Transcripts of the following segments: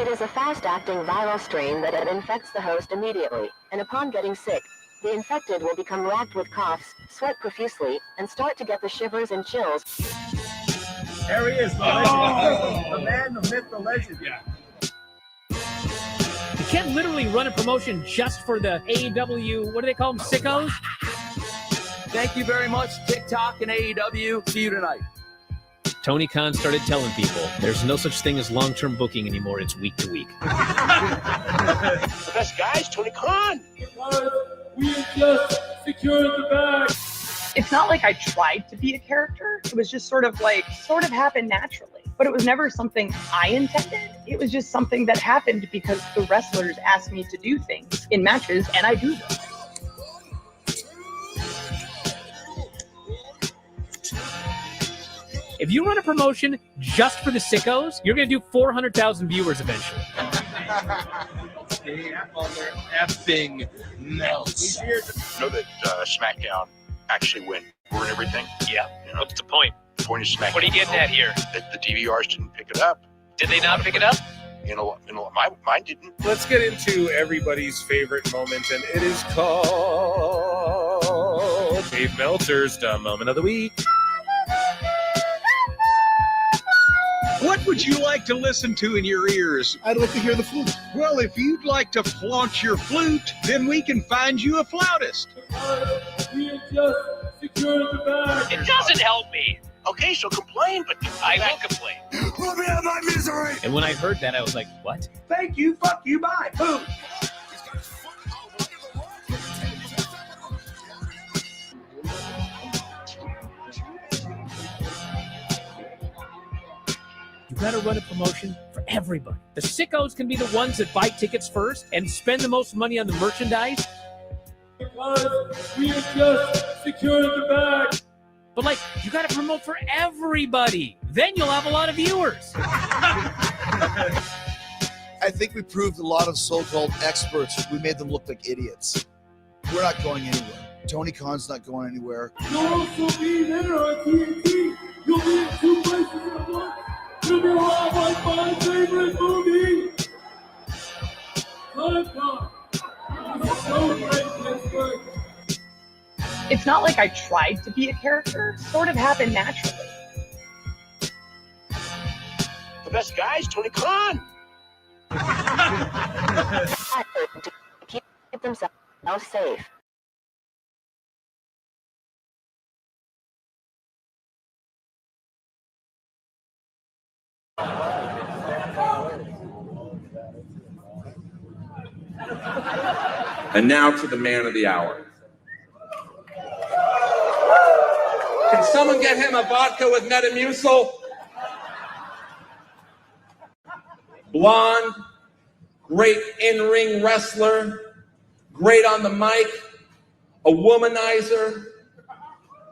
It is a fast-acting viral strain that infects the host immediately, and upon getting sick, the infected will become racked with coughs, sweat profusely, and start to get the shivers and chills. There he is, the legend. The man, the myth, the legend. Yeah. You can't literally run a promotion just for the AEW, what do they call them, sickos? Thank you very much, TikTok and AEW. See you tonight. Tony Khan started telling people there's no such thing as long-term booking anymore. It's week to week. The best guy's Tony Khan. We just secured the bag. It's not like I tried to be a character. It was just sort of happened naturally. But it was never something I intended. It was just something that happened because the wrestlers asked me to do things in matches, and I do them. If you run a promotion just for the sickos, you're going to do 400,000 viewers eventually. Effing melts. You know that SmackDown actually went and everything? Yeah. You know, what's the point? The point of SmackDown. What are you getting at here? That the DVRs didn't pick it up. Did they not pick it up? Mine didn't. Let's get into everybody's favorite moment, and it is called Dave Meltzer's Dumb Moment of the Week. What would you like to listen to in your ears? I'd like to hear the flute. Well, if you'd like to flaunt your flute, then we can find you a flautist. We just secured the bag. It doesn't help me. Okay, so complain, but I will complain. Let me out of my misery! And when I heard that, I was like, what? Thank you, fuck you, bye. Boom. You got to run a promotion for everybody. The sickos can be the ones that buy tickets first and spend the most money on the merchandise. Because we just secured the bag. But, you got to promote for everybody. Then you'll have a lot of viewers. I think we proved a lot of so-called experts. We made them look like idiots. We're not going anywhere. Tony Khan's not going anywhere. You'll also be there on TNT. You'll be in 2 places at once. You'll be watching my favorite movie. Time. So great, Pittsburgh. It's not like I tried to be a character. It sort of happened naturally. the best guy's Tony Khan. To keep themselves safe. And now to the man of the hour. Can someone get him a vodka with Metamucil? Blonde, great in-ring wrestler, great on the mic, a womanizer,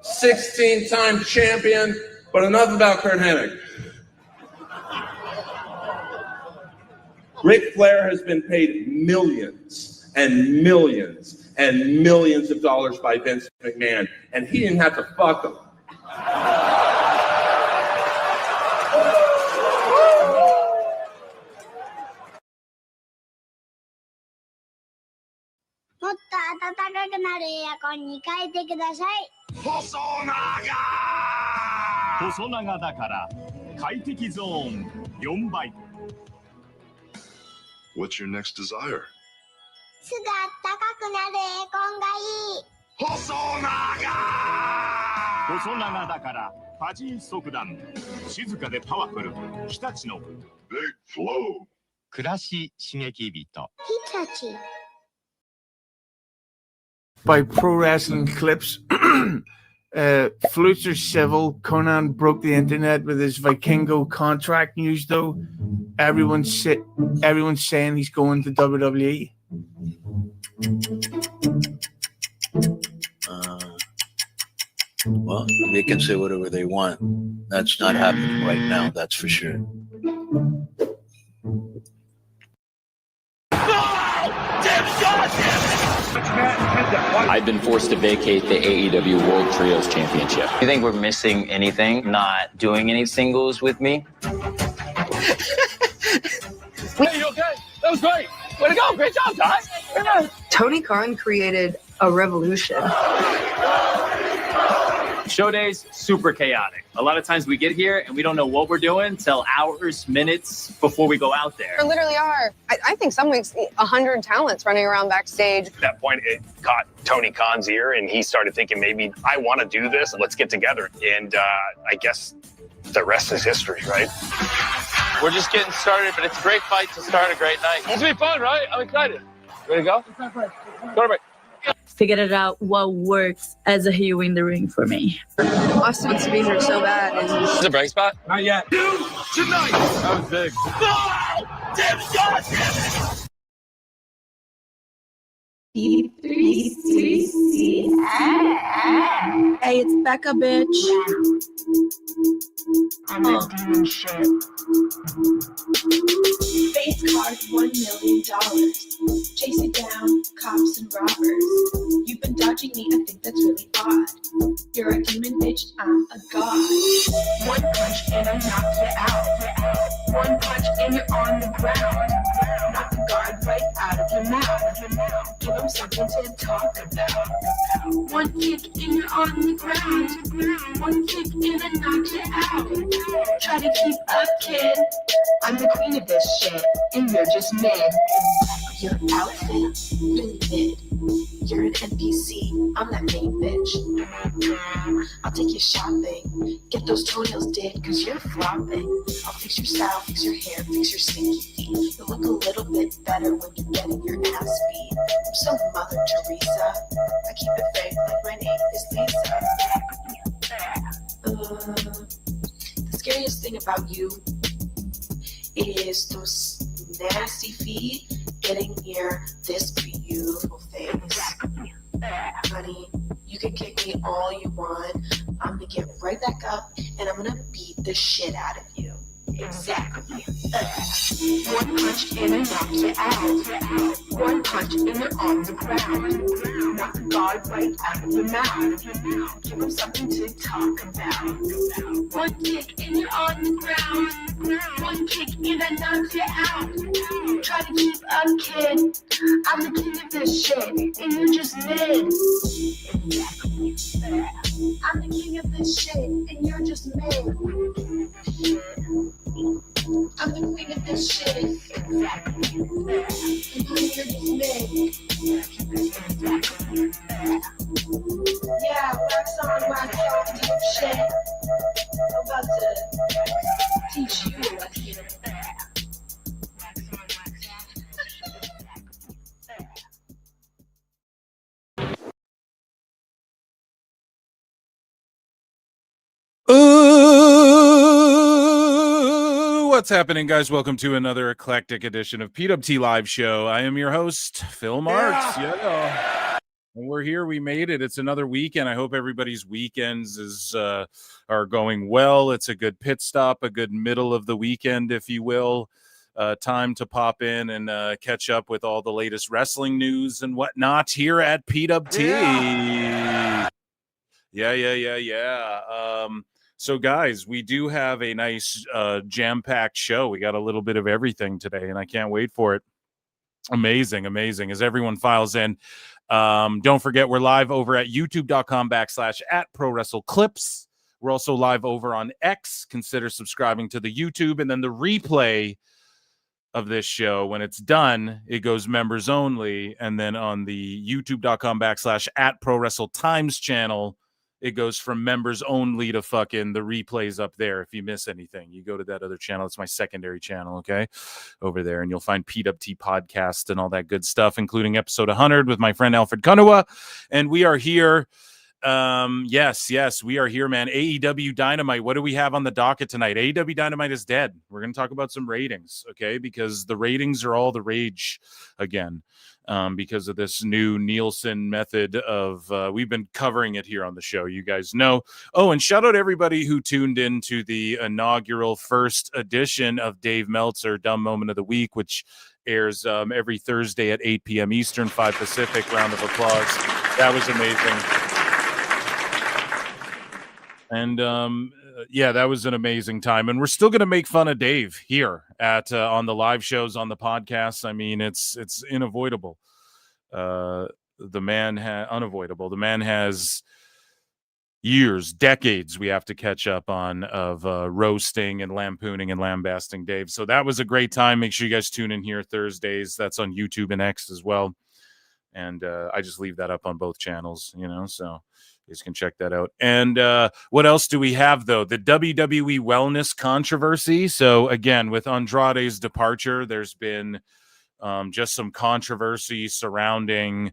16-time champion, but enough about Kurt Hennig. Ric Flair has been paid millions and millions and millions of dollars by Vince McMahon, and he didn't have to fuck him. What's your next desire? Big flow. By Pro Wrestling Clips. Flutes are civil. Conan broke the internet with his Vikingo contract news, though. Everyone's saying he's going to WWE. Well, they can say whatever they want. That's not happening right now, that's for sure. I've been forced to vacate the AEW World Trios Championship. You think we're missing anything? Not doing any singles with me? Hey, you okay? That was great. Way to go. Great job, guys. Tony Khan created a revolution. Show days, super chaotic. A lot of times we get here and we don't know what we're doing till hours, minutes before we go out there. There literally are, I think some weeks, 100 talents running around backstage. At that point, it caught Tony Khan's ear, and he started thinking, maybe I want to do this. Let's get together. And I guess the rest is history, right? We're just getting started, but it's a great fight to start a great night. It's gonna be fun, right? I'm excited. Ready to go? Go to break. Figured out what works as a heel in the ring for me. Austin wants to be here so bad. Is it a break spot? Not yet. Tonight! That was big. Oh, damn it, God damn it! Hey, it's Becca, bitch. I'm a demon shit. Face card, $1 million. Chase it down, cops and robbers. You've been dodging me, I think that's really odd. You're a demon bitch, I'm a god. One punch and I knock you out. One punch and you're on the ground. Knock the guard right out of your mouth. Give him something to talk about. One kick and you're on the ground. One kick and I knock you out. Try to keep up, kid. I'm the queen of this shit, and you're just mid. Your outfit, really mid. You're an NPC, I'm that main bitch. I'll take you shopping. Get those toenails did, cause you're flopping. I'll fix your style, fix your hair, fix your stinky feet. You'll look a little bit better when you're getting your ass beat. I'm so Mother Teresa. I keep it vague like my name is Lisa. The scariest thing about you is those nasty feet getting near this beautiful face. Honey, you can kick me all you want. I'm gonna get right back up and I'm gonna beat the shit out of you. Exactly. One punch and I knock you out. One punch and you're on the ground. Knock the guard right out of your mouth. Give him something to talk about. One kick and you're on the ground. One kick and I knock you out. Try to keep up, kid. I'm the king of this shit, and you're just mid. I'm the king of this shit, and you're just mid. I'm the queen of this shit. And you're just mid. Yeah, wax on, wax off, deep shit. I'm about to teach you a lesson. What's happening, guys? Welcome to another eclectic edition of PWT Live Show. I am your host, Phil Marks. Yeah. And we're here. We made it. It's another weekend. I hope everybody's weekends are going well. It's a good pit stop, a good middle of the weekend, if you will. Time to pop in and catch up with all the latest wrestling news and whatnot here at PWT. Yeah. So, guys, we do have a nice jam-packed show. We got a little bit of everything today, and I can't wait for it. Amazing. As everyone files in, don't forget we're live over at youtube.com/@prowrestleclips. We're also live over on X. Consider subscribing to the YouTube, and then the replay of this show, when it's done, it goes members only, and then on the youtube.com/@prowrestletimes channel, it goes from members only to fucking the replays up there. If you miss anything, you go to that other channel. It's my secondary channel, okay, over there, and you'll find PWT podcast and all that good stuff, including episode 100 with my friend Alfred Kunua. And we are here. Yes, we are here, man. AEW Dynamite. What do we have on the docket tonight? AEW Dynamite is dead. We're going to talk about some ratings, okay, because the ratings are all the rage again. Because of this new Nielsen method of, we've been covering it here on the show, you guys know. Oh, and shout out everybody who tuned in to the inaugural first edition of Dave Meltzer Dumb Moment of the Week, which airs every Thursday at 8 p.m. Eastern, 5 Pacific. Round of applause. That was amazing. And yeah, that was an amazing time, and we're still going to make fun of Dave here at on the live shows, on the podcasts. I mean, it's unavoidable. The man unavoidable. The man has years, decades we have to catch up on of roasting and lampooning and lambasting Dave. So that was a great time. Make sure you guys tune in here Thursdays. That's on YouTube and X as well. And I just leave that up on both channels, you know, so you guys can check that out. And what else do we have, though? The WWE wellness controversy. So again, with Andrade's departure, there's been just some controversy surrounding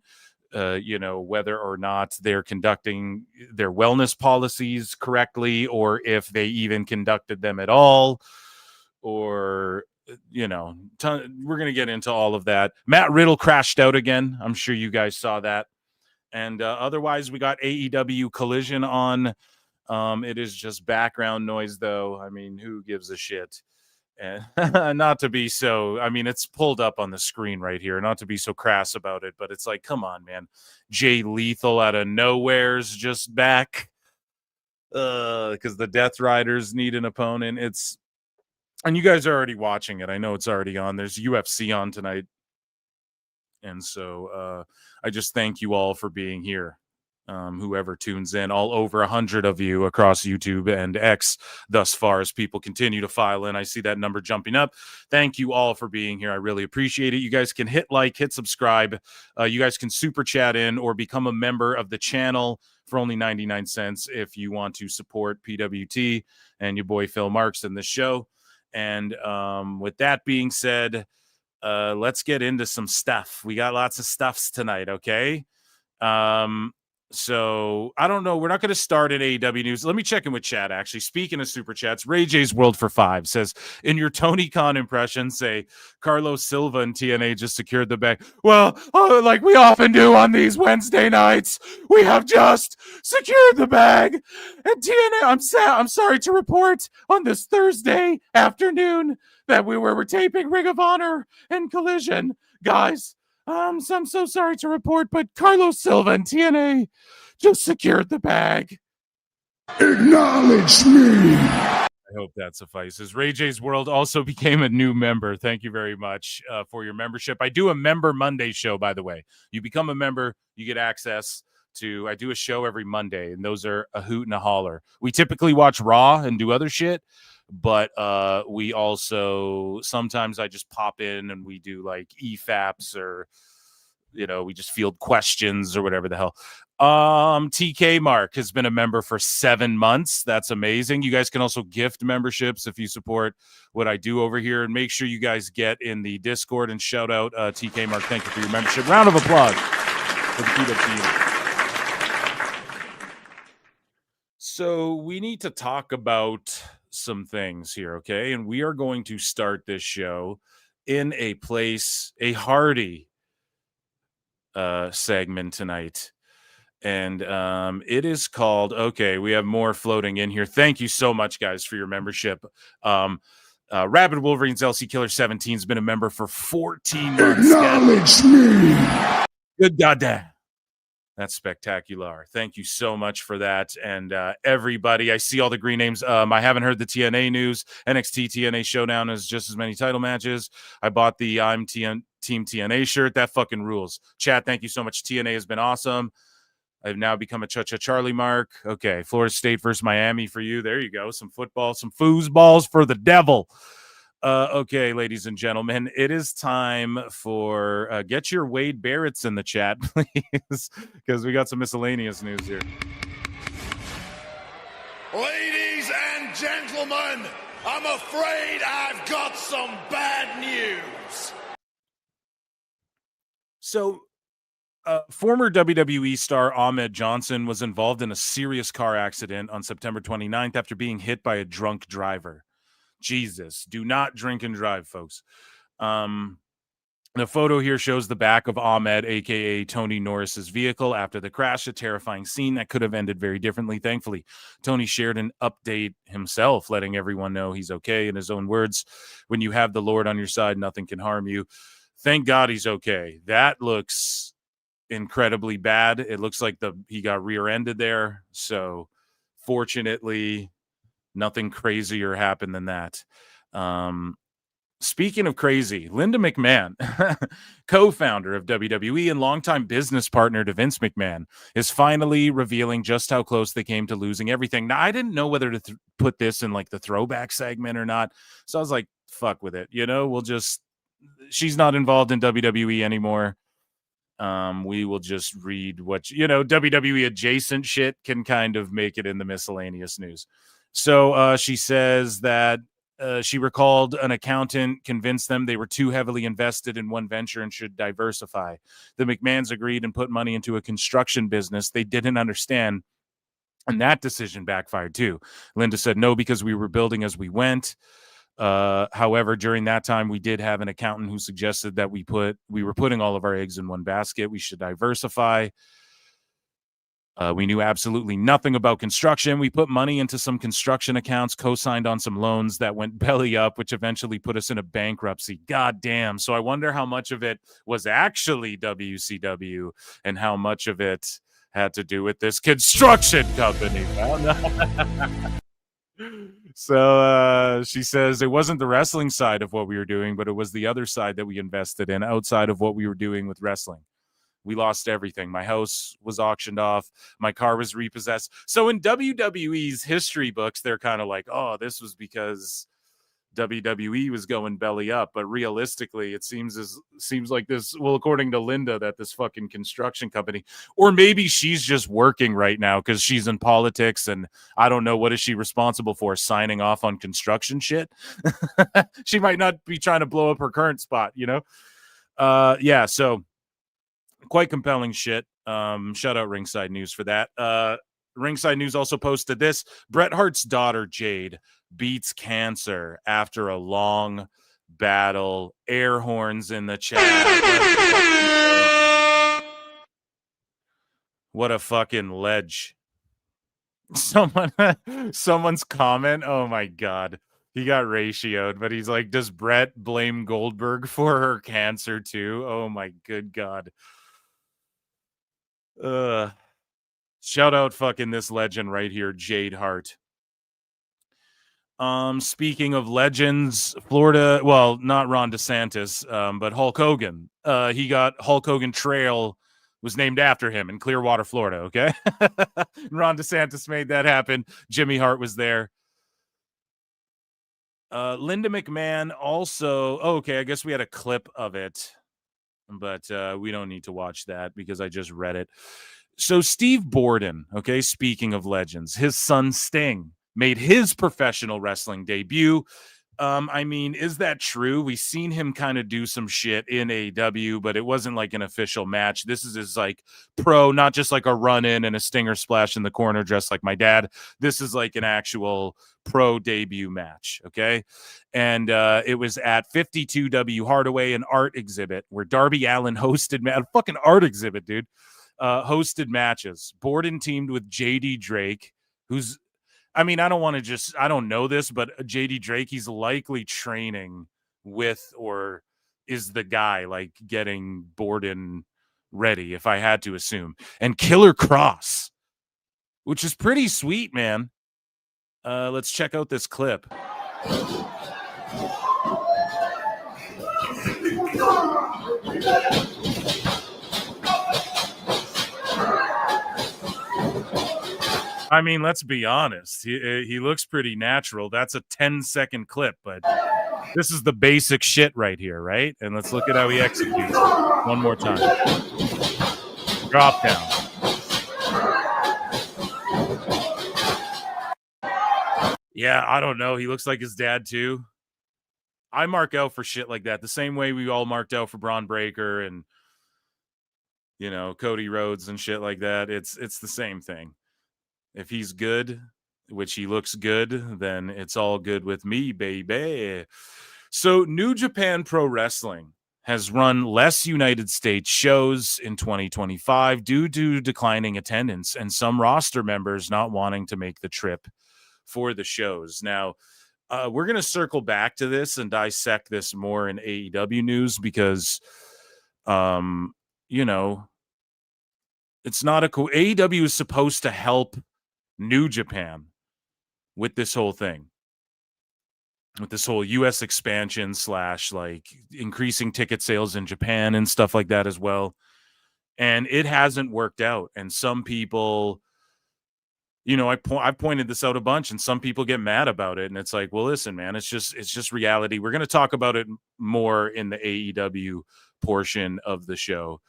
you know, whether or not they're conducting their wellness policies correctly, or if they even conducted them at all, or, you know, we're going to get into all of that. Matt Riddle crashed out again. I'm sure you guys saw that. And otherwise, we got AEW Collision on. It is just background noise, though. I mean, who gives a shit? And not to be so, I mean, it's pulled up on the screen right here, not to be so crass about it, but it's like, come on, man. Jay Lethal out of nowhere's just back because the Death Riders need an opponent. And you guys are already watching it. I know it's already on. There's UFC on tonight. And so I just thank you all for being here. Whoever tunes in, all over 100 of you across YouTube and X thus far, as people continue to file in. I see that number jumping up. Thank you all for being here. I really appreciate it. You guys can hit like, hit subscribe. You guys can super chat in or become a member of the channel for only 99 cents if you want to support PWT and your boy Phil Marks in the show. And with that being said, let's get into some stuff. We got lots of stuffs tonight, okay? So I don't know. We're not going to start at AEW news. Let me check in with chat. Actually, speaking of super chats, Ray J's World for 5 says, in your Tony Khan impression, say Carlos Silva and TNA just secured the bag. Well, like we often do on these Wednesday nights, we have just secured the bag. And TNA, I'm sorry to report on this Thursday afternoon that we're taping Ring of Honor and Collision, guys. So I'm so sorry to report, but Carlos Silva and TNA just secured the bag. Acknowledge me. I hope that suffices. Ray J's World also became a new member. Thank you very much for your membership. I do a Member Monday show, by the way. You become a member, you get access to, I do a show every Monday, and those are a hoot and a holler. We typically watch Raw and do other shit, but we also, sometimes I just pop in and we do like EFAPs, or, you know, we just field questions or whatever the hell. TK Mark has been a member for 7 months. That's amazing. You guys can also gift memberships if you support what I do over here, and make sure you guys get in the Discord and shout out TK Mark. Thank you for your membership. Round of applause for the PWT. So we need to talk about some things here, okay? And we are going to start this show in a hearty segment tonight. And it is called, okay, we have more floating in here. Thank you so much, guys, for your membership. Rabid Wolverines LC Killer 17 has been a member for 14 months. Acknowledge me. Good goddamn. That's spectacular. Thank you so much for that. And everybody, I see all the green names. I haven't heard the TNA news. NXT TNA Showdown is just as many title matches. I bought the I'm Team TNA shirt. That fucking rules. Chat, thank you so much. TNA has been awesome. I've now become a Cha-Cha Charlie Mark. Okay, Florida State versus Miami for you. There you go. Some football, some foosballs for the devil. Okay, ladies and gentlemen, it is time for get your Wade Barrett's in the chat, please, because we got some miscellaneous news here. Ladies and gentlemen, I'm afraid I've got some bad news. So, former WWE star Ahmed Johnson was involved in a serious car accident on September 29th after being hit by a drunk driver. Jesus, do not drink and drive, folks. The photo here shows the back of Ahmed, aka Tony Norris's vehicle after the crash, a terrifying scene that could have ended very differently. Thankfully, Tony shared an update himself, letting everyone know he's okay. In his own words, when you have the Lord on your side, nothing can harm you. Thank God he's okay. That looks incredibly bad. It looks like he got rear-ended there. So fortunately, Nothing crazier happened than that. Speaking of crazy, Linda McMahon, co-founder of WWE and longtime business partner to Vince McMahon, is finally revealing just how close they came to losing everything. Now, I didn't know whether to put this in like the throwback segment or not, so I was like, fuck with it. She's not involved in WWE anymore. We will just read what, WWE adjacent shit can kind of make it in the miscellaneous news. So she says that she recalled an accountant convinced them they were too heavily invested in one venture and should diversify. The McMahons agreed and put money into a construction business they didn't understand, and that decision backfired too. Linda said no, because we were building as we went. However, during that time, we did have an accountant who suggested that we were putting all of our eggs in one basket. We should diversify. We knew absolutely nothing about construction. We put money into some construction accounts, co-signed on some loans that went belly up, which eventually put us in a bankruptcy. God damn. So I wonder how much of it was actually WCW and how much of it had to do with this construction company. So she says it wasn't the wrestling side of what we were doing, but it was the other side that we invested in outside of what we were doing with wrestling. We lost everything. My house was auctioned off. My car was repossessed. So in WWE's history books, they're kind of like, oh, this was because WWE was going belly up. But realistically, it seems like this, well, according to Linda, that this fucking construction company, or maybe she's just working right now because she's in politics and I don't know, what is she responsible for, signing off on construction shit? She might not be trying to blow up her current spot, Yeah, so quite compelling shit. Shout out Ringside News for that. Ringside News also posted this. Bret Hart's daughter, Jade, beats cancer after a long battle. Air horns in the chat. What a fucking ledge. Someone's comment. Oh my God. He got ratioed, but he's like, does Bret blame Goldberg for her cancer too? Oh my good God. Shout out fucking this legend right here, Jade Hart. Speaking of legends, Florida, well, not Ron DeSantis, but Hulk Hogan. He got Hulk Hogan Trail was named after him in Clearwater, Florida, okay? Ron DeSantis made that happen. Jimmy Hart was there. Linda McMahon also, okay, I guess we had a clip of it, but we don't need to watch that because I just read it. So Steve Borden, okay, speaking of legends, his son Sting made his professional wrestling debut. I mean, is that true? We've seen him kind of do some shit in AEW, but it wasn't like an official match. This is his like pro, not just like a run in and a stinger splash in the corner, dressed like my dad. This is like an actual pro debut match, okay? And it was at 52W Hardaway, an art exhibit where Darby Allin hosted a fucking art exhibit, dude. Hosted matches. Borden teamed with JD Drake, who's, I mean, I don't know this, but JD Drake, he's likely training with or is the guy like getting Borden ready, if I had to assume. And Killer Cross, which is pretty sweet, man. Let's check out this clip. I mean, let's be honest. He looks pretty natural. That's a 10-second clip, but this is the basic shit right here, right? And let's look at how he executes it. One more time. Drop down. Yeah, I don't know. He looks like his dad, too. I mark out for shit like that the same way we all marked out for Braun Breaker and, Cody Rhodes and shit like that. It's the same thing. If he's good, which he looks good, then it's all good with me, baby. So New Japan Pro Wrestling has run less United States shows in 2025 due to declining attendance and some roster members not wanting to make the trip for the shows. Now, we're going to circle back to this and dissect this more in AEW news because, it's not AEW is supposed to help New Japan with this whole thing, with this whole U.S. expansion / like increasing ticket sales in Japan and stuff like that as well. And it hasn't worked out. And some people, you know, I've pointed this out a bunch, and some people get mad about it. And it's like, well, listen, man, it's just reality. We're going to talk about it more in the AEW portion of the show.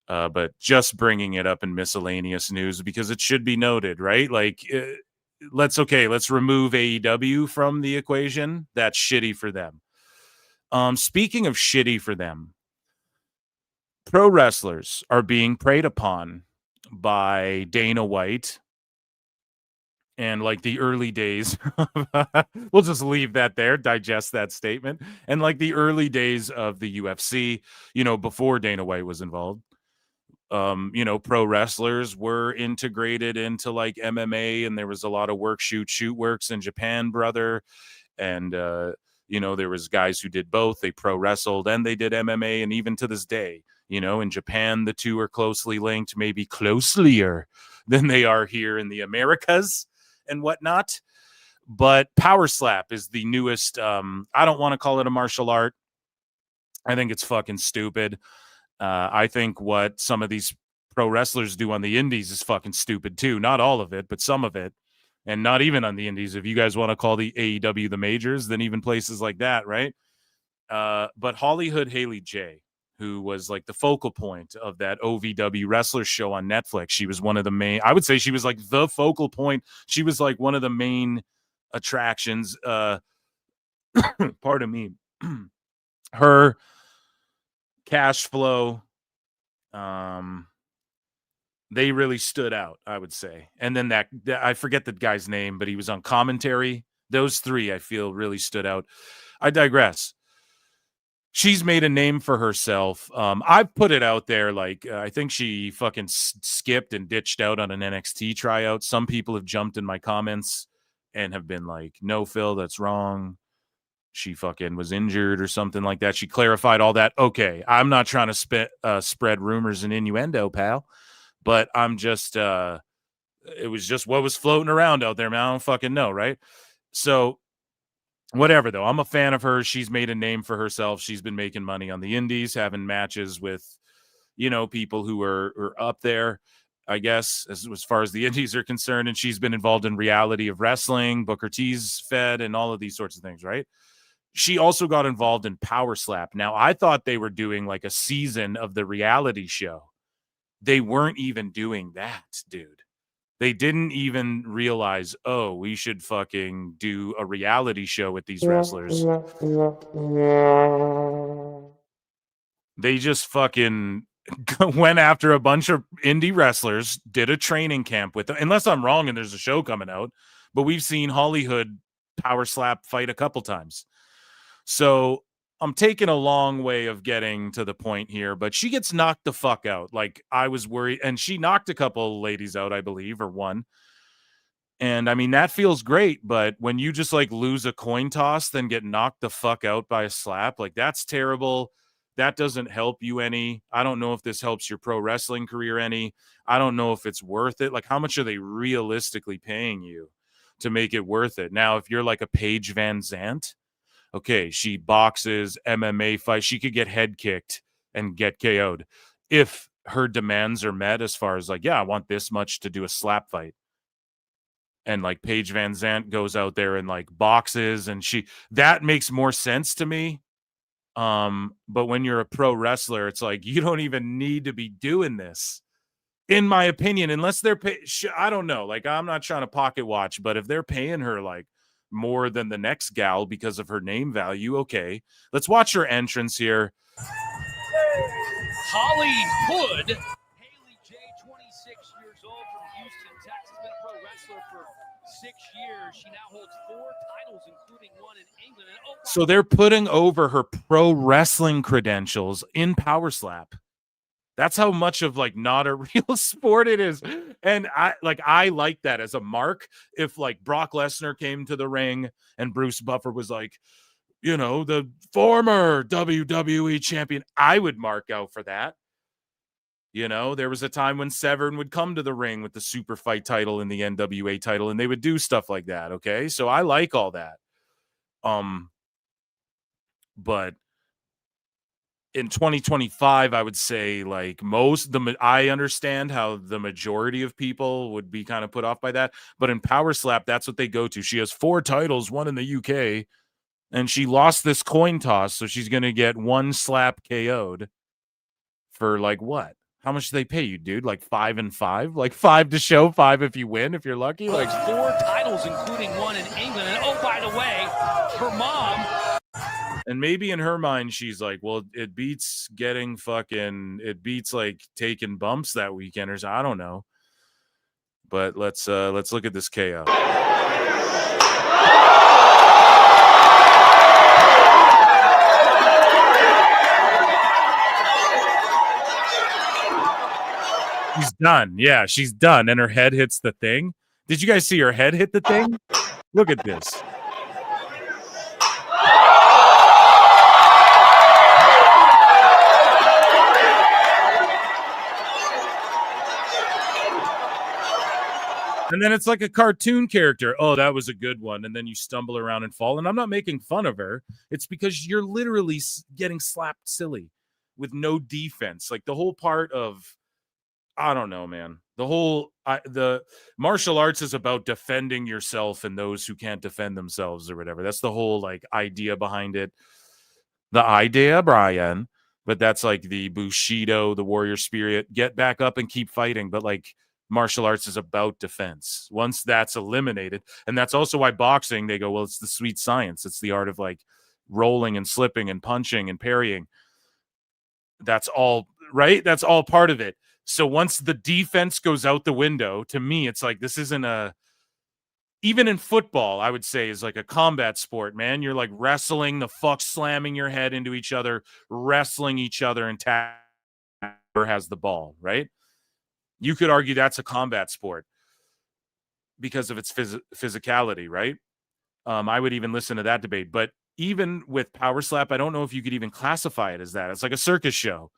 But just bringing it up in miscellaneous news because it should be noted, right? Like, let's remove AEW from the equation. That's shitty for them. Speaking of shitty for them, pro wrestlers are being preyed upon by Dana White and like the early days. We'll just leave that there, digest that statement. And like the early days of the UFC, you know, before Dana White was involved. You know, pro wrestlers were integrated into like MMA, and there was a lot of shoot works in Japan, brother. And, you know, there was guys who did both. They pro wrestled and they did MMA. And even to this day, you know, in Japan, the two are closely linked, maybe closelier than they are here in the Americas and whatnot. But Power Slap is the newest. I don't want to call it a martial art. I think it's fucking stupid. I think what some of these pro wrestlers do on the indies is fucking stupid too. Not all of it, but some of it. And not even on the indies. If you guys want to call the AEW the majors, then even places like that, right? But Hollywood Haley J, who was like the focal point of that OVW wrestler show on Netflix. She was one of the main, I would say she was like the focal point. She was like one of the main attractions. Pardon me. Her cash flow, they really stood out, I would say. And then that I forget the guy's name, but he was on commentary. Those three I feel really stood out. I digress. She's made a name for herself. I've put it out there. Like, I think she fucking skipped and ditched out on an NXT tryout. Some people have jumped in my comments and have been like, no, Phil, that's wrong. She fucking was injured or something like that. She clarified all that. Okay, I'm not trying to spread rumors and innuendo, pal. But I'm just, it was just what was floating around out there, man. I don't fucking know, right? So, whatever, though. I'm a fan of her. She's made a name for herself. She's been making money on the indies, having matches with, you know, people who are up there, I guess, as far as the indies are concerned. And she's been involved in reality of wrestling, Booker T's Fed, and all of these sorts of things, right? She also got involved in Power Slap. Now, I thought they were doing like a season of the reality show. They weren't even doing that, dude. They didn't even realize, oh, we should fucking do a reality show with these wrestlers. They just fucking went after a bunch of indie wrestlers, did a training camp with them. Unless I'm wrong and there's a show coming out. But we've seen Hollywood Power Slap fight a couple times. So I'm taking a long way of getting to the point here, but she gets knocked the fuck out. Like, I was worried, and she knocked a couple ladies out, I believe, or one. And I mean, that feels great, but when you just like lose a coin toss, then get knocked the fuck out by a slap, like that's terrible. That doesn't help you any. I don't know if this helps your pro wrestling career any. I don't know if it's worth it. Like, how much are they realistically paying you to make it worth it? Now, if you're like a Paige Van Zandt, okay, she boxes, MMA fights, she could get head kicked and get KO'd if her demands are met as far as like, yeah, I want this much to do a slap fight. And like Paige Van Zandt goes out there and like boxes, and that makes more sense to me. But when you're a pro wrestler, it's like, you don't even need to be doing this, in my opinion, unless they're I don't know. Like, I'm not trying to pocket watch, but if they're paying her like more than the next gal because of her name value, okay, let's watch her entrance here. Hollywood Haley J, 26 years old from Houston, Texas, been a pro wrestler for 6 years. She now holds 4 titles, including one in England. And so they're putting over her pro wrestling credentials in Power Slap. That's how much of like not a real sport it is. And I like that as a mark. If like Brock Lesnar came to the ring and Bruce Buffer was like, you know, the former WWE champion, I would mark out for that. You know, there was a time when Severn would come to the ring with the super fight title and the NWA title, and they would do stuff like that. Okay. So I like all that. But in 2025, I would say like I understand how the majority of people would be kind of put off by that. But in Power Slap, that's what they go to. She has 4 titles, one in the UK, and she lost this coin toss. So she's going to get 1 slap KO'd for like what? How much do they pay you, dude? Like 5 and 5? Like 5 to show, 5 if you win, if you're lucky? Like 4 titles, including one in England. And oh, by the way, her mom. And maybe in her mind, she's like, well, it beats like taking bumps that weekend or so. I don't know. But let's look at this KO. She's done. Yeah, she's done. And her head hits the thing. Did you guys see her head hit the thing? Look at this. And then it's like a cartoon character. Oh, that was a good one. And then you stumble around and fall. And I'm not making fun of her. It's because you're literally getting slapped silly with no defense. Like the whole part of, I don't know, man. The martial arts is about defending yourself and those who can't defend themselves or whatever. That's the whole like idea behind it. The idea, Brian. But that's like the Bushido, the warrior spirit. Get back up and keep fighting. But like, martial arts is about defense. Once that's eliminated, and that's also why boxing, they go, well, it's the sweet science. It's the art of like rolling and slipping and punching and parrying. That's all, right? That's all part of it. So once the defense goes out the window, to me, it's like, this isn't even in football, I would say is like a combat sport, man. You're like wrestling, the fuck slamming your head into each other, wrestling each other and has the ball, right? You could argue that's a combat sport because of its physicality, right? I would even listen to that debate. But even with Power Slap, I don't know if you could even classify it as that. It's like a circus show.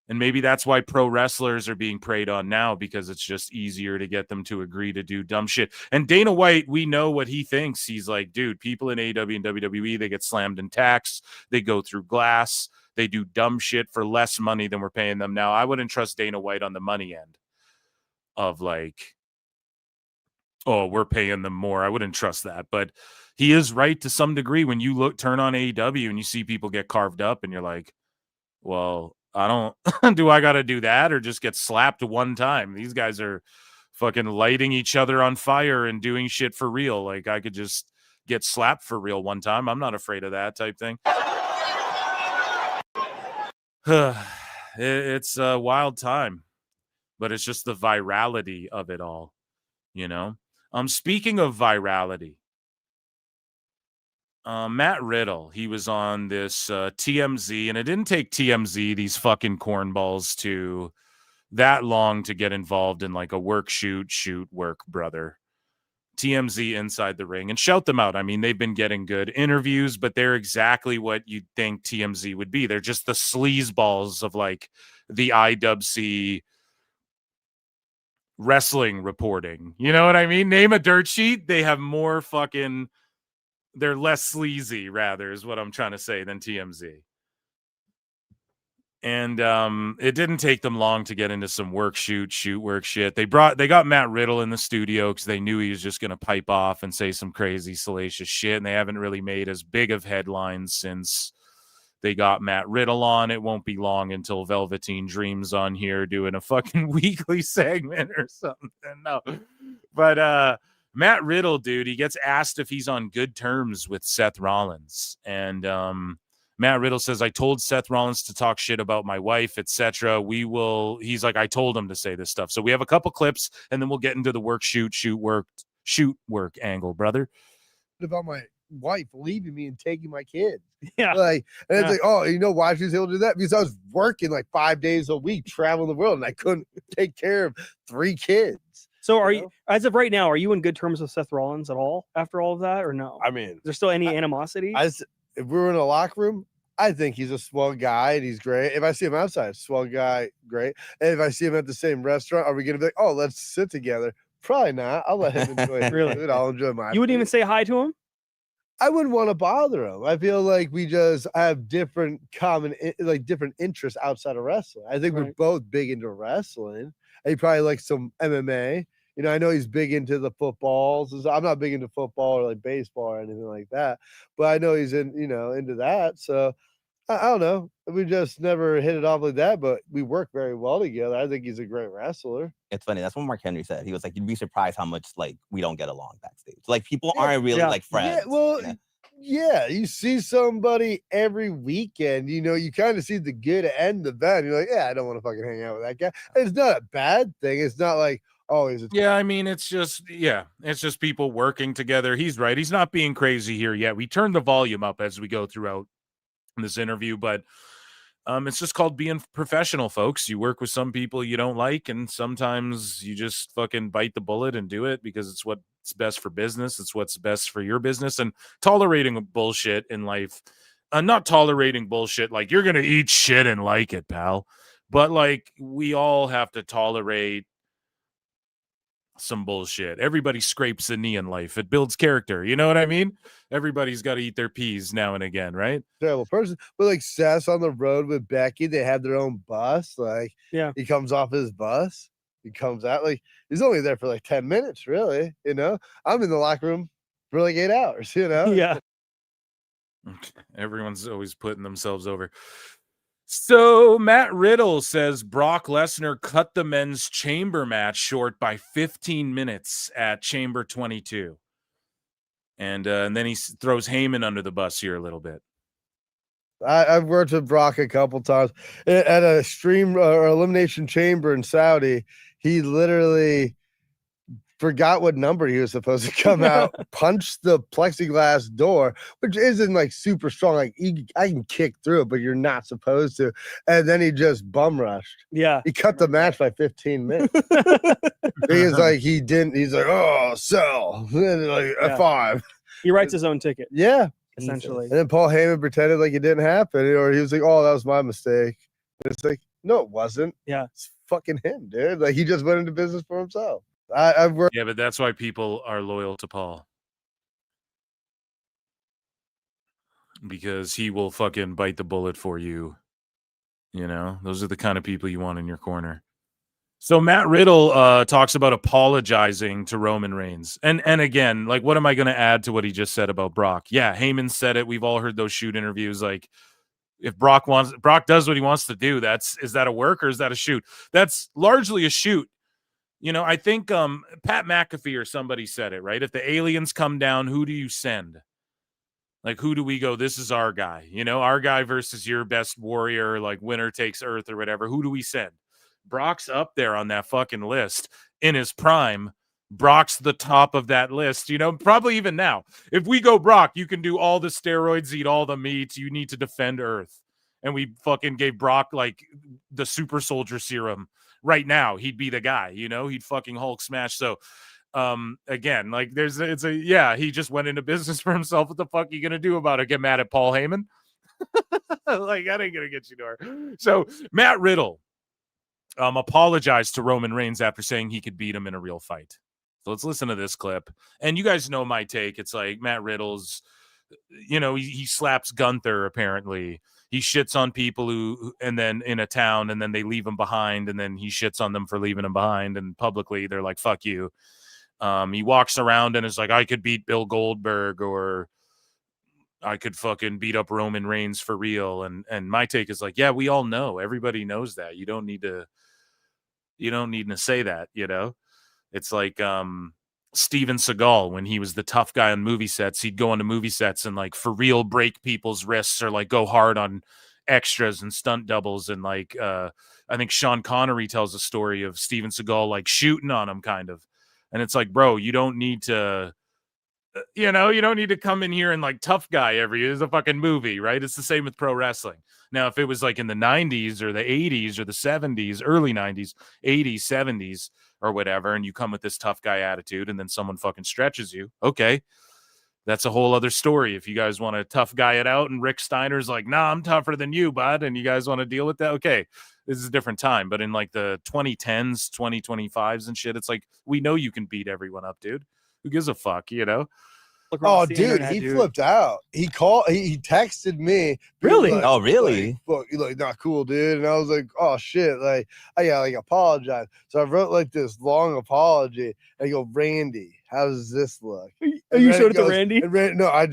And maybe that's why pro wrestlers are being preyed on now, because it's just easier to get them to agree to do dumb shit. And Dana White, we know what he thinks. He's like, dude, people in AEW and WWE, they get slammed in tax. They go through glass. They do dumb shit for less money than we're paying them now. I wouldn't trust Dana White on the money end of like, oh, we're paying them more. I wouldn't trust that. But he is right to some degree. When you turn on AEW and you see people get carved up and you're like, well, I don't, do I got to do that or just get slapped one time? These guys are fucking lighting each other on fire and doing shit for real. Like I could just get slapped for real one time. I'm not afraid of that type thing. It's a wild time, but it's just the virality of it all, you know? Speaking of virality, Matt Riddle, he was on this TMZ, and it didn't take TMZ, these fucking cornballs, to that long to get involved in like a work, work, brother. TMZ Inside the Ring, and shout them out. I mean, they've been getting good interviews, but they're exactly what you'd think TMZ would be. They're just the sleazeballs of like the IWC wrestling reporting. You know what I mean? Name a dirt sheet. They have more fucking, they're less sleazy, rather, is what I'm trying to say, than TMZ. And it didn't take them long to get into some work, work shit. They got Matt Riddle in the studio because they knew he was just going to pipe off and say some crazy, salacious shit. And they haven't really made as big of headlines since they got Matt Riddle on. It won't be long until Velveteen Dream's on here doing a fucking weekly segment or something. No, but Matt Riddle, dude, he gets asked if he's on good terms with Seth Rollins, and Matt Riddle says, I told Seth Rollins to talk shit about my wife, etc. He's like, I told him to say this stuff. So we have a couple clips, and then we'll get into the work, work angle, brother. About my wife leaving me and taking my kids. Yeah. Like, and it's like, oh, you know why she was able to do that? Because I was working like 5 days a week, traveling the world, and I couldn't take care of 3 kids. So are you, as of right now, are you in good terms with Seth Rollins at all after all of that, or no? I mean, is there still any animosity? If we were in a locker room, I think he's a swell guy and he's great. If I see him outside, swell guy, great. And if I see him at the same restaurant, are we gonna be like, oh, let's sit together? Probably not. I'll let him enjoy his Really? food. I'll enjoy my You wouldn't food. even say hi to him? I wouldn't want to bother him. I feel like we just have different different interests outside of wrestling. I think we're Right. both big into wrestling. And he probably likes some MMA. You know, I know he's big into the footballs. I'm not big into football or like baseball or anything like that, but I know he's into that. So I don't know. We just never hit it off like that, but we work very well together. I think he's a great wrestler. It's funny. That's what Mark Henry said. He was like, "You'd be surprised how much like we don't get along backstage. Like people aren't really like friends." Yeah, well, yeah, you see somebody every weekend, you kind of see the good and the bad. You're like, yeah, I don't want to fucking hang out with that guy. It's not a bad thing. It's not like, oh, he's Yeah, I mean, it's just people working together. He's right. He's not being crazy here yet. We turn the volume up as we go throughout this interview, but it's just called being professional, folks. You work with some people you don't like, and sometimes you just fucking bite the bullet and do it because it's what's best for business. It's what's best for your business. And tolerating bullshit in life, not tolerating bullshit like you're gonna eat shit and like it, pal. But like we all have to tolerate some bullshit. Everybody scrapes a knee in life. It builds character. You know what I mean? Everybody's got to eat their peas now and again, right? terrible person. But like Seth's on the road with Becky, they have their own bus. Like, yeah, he comes off his bus, he comes out, like he's only there for like 10 minutes, really. I'm in the locker room for like 8 hours, Yeah. Everyone's always putting themselves over. So Matt Riddle says Brock Lesnar cut the men's chamber match short by 15 minutes at Chamber 22. And then he throws Heyman under the bus here a little bit. I've worked with Brock a couple times at a stream or elimination chamber in Saudi. He literally forgot what number he was supposed to come out, punched the plexiglass door, which isn't like super strong. Like I can kick through it, but you're not supposed to. And then he just bum rushed. Yeah. He cut the match by 15 minutes. He's like, he's like, oh, sell. Like Yeah. F5. He writes his own ticket. Yeah. Essentially. And then Paul Heyman pretended like it didn't happen, or he was like, oh, that was my mistake. And it's like, no, it wasn't. Yeah. It's fucking him, dude. Like he just went into business for himself. I've worked. Yeah, but that's why people are loyal to Paul. Because he will fucking bite the bullet for you. Those are the kind of people you want in your corner. So Matt Riddle talks about apologizing to Roman Reigns. And again, like, what am I going to add to what he just said about Brock? Yeah, Heyman said it. We've all heard those shoot interviews. Like, if Brock does what he wants to do, is that a work or is that a shoot? That's largely a shoot. I think Pat McAfee or somebody said it, right? If the aliens come down, who do you send? Like, who do we go? This is our guy, our guy versus your best warrior, like winner takes earth or whatever. Who do we send? Brock's up there on that fucking list in his prime. Brock's the top of that list, probably even now. If we go Brock, you can do all the steroids, eat all the meat. You need to defend Earth. And we fucking gave Brock like the super soldier serum right now. He'd be the guy, he'd fucking Hulk smash. So again, like he just went into business for himself. What the fuck are you going to do about it? Get mad at Paul Heyman? Like, that ain't going to get you nowhere. So Matt Riddle apologized to Roman Reigns after saying he could beat him in a real fight. So let's listen to this clip. And you guys know my take. It's like Matt Riddle's, he slaps Gunther, apparently. He shits on people and then in a town, and then they leave him behind, and then he shits on them for leaving him behind. And publicly, they're like, fuck you. He walks around and is like, I could beat Bill Goldberg, or I could fucking beat up Roman Reigns for real. And my take is like, yeah, we all know. Everybody knows that. You don't need to say that, It's like Steven Seagal, when he was the tough guy on movie sets, he'd go onto movie sets and like for real break people's wrists or like go hard on extras and stunt doubles. And like, I think Sean Connery tells a story of Steven Seagal like shooting on him kind of. And it's like, bro, you don't need to, you don't need to come in here and like tough guy it's a fucking movie, right? It's the same with pro wrestling. Now, if it was like in the 90s or the 80s or the 70s, early 90s, 80s, 70s or whatever, and you come with this tough guy attitude and then someone fucking stretches you, okay. That's a whole other story. If you guys want to tough guy it out and Rick Steiner's like, nah, I'm tougher than you, bud, and you guys want to deal with that, okay, this is a different time. But in like the 2010s, 2025s and shit, it's like, we know you can beat everyone up, dude. Who gives a fuck, you know? Oh, dude, he flipped out. He texted me. Really? Like, Oh, really? Look, you look not cool, dude. And I was like, oh shit, like I gotta like apologize. So I wrote like this long apology. And I go, Randy, how does this look? And You Randy showed it to goes- Randy? and no, I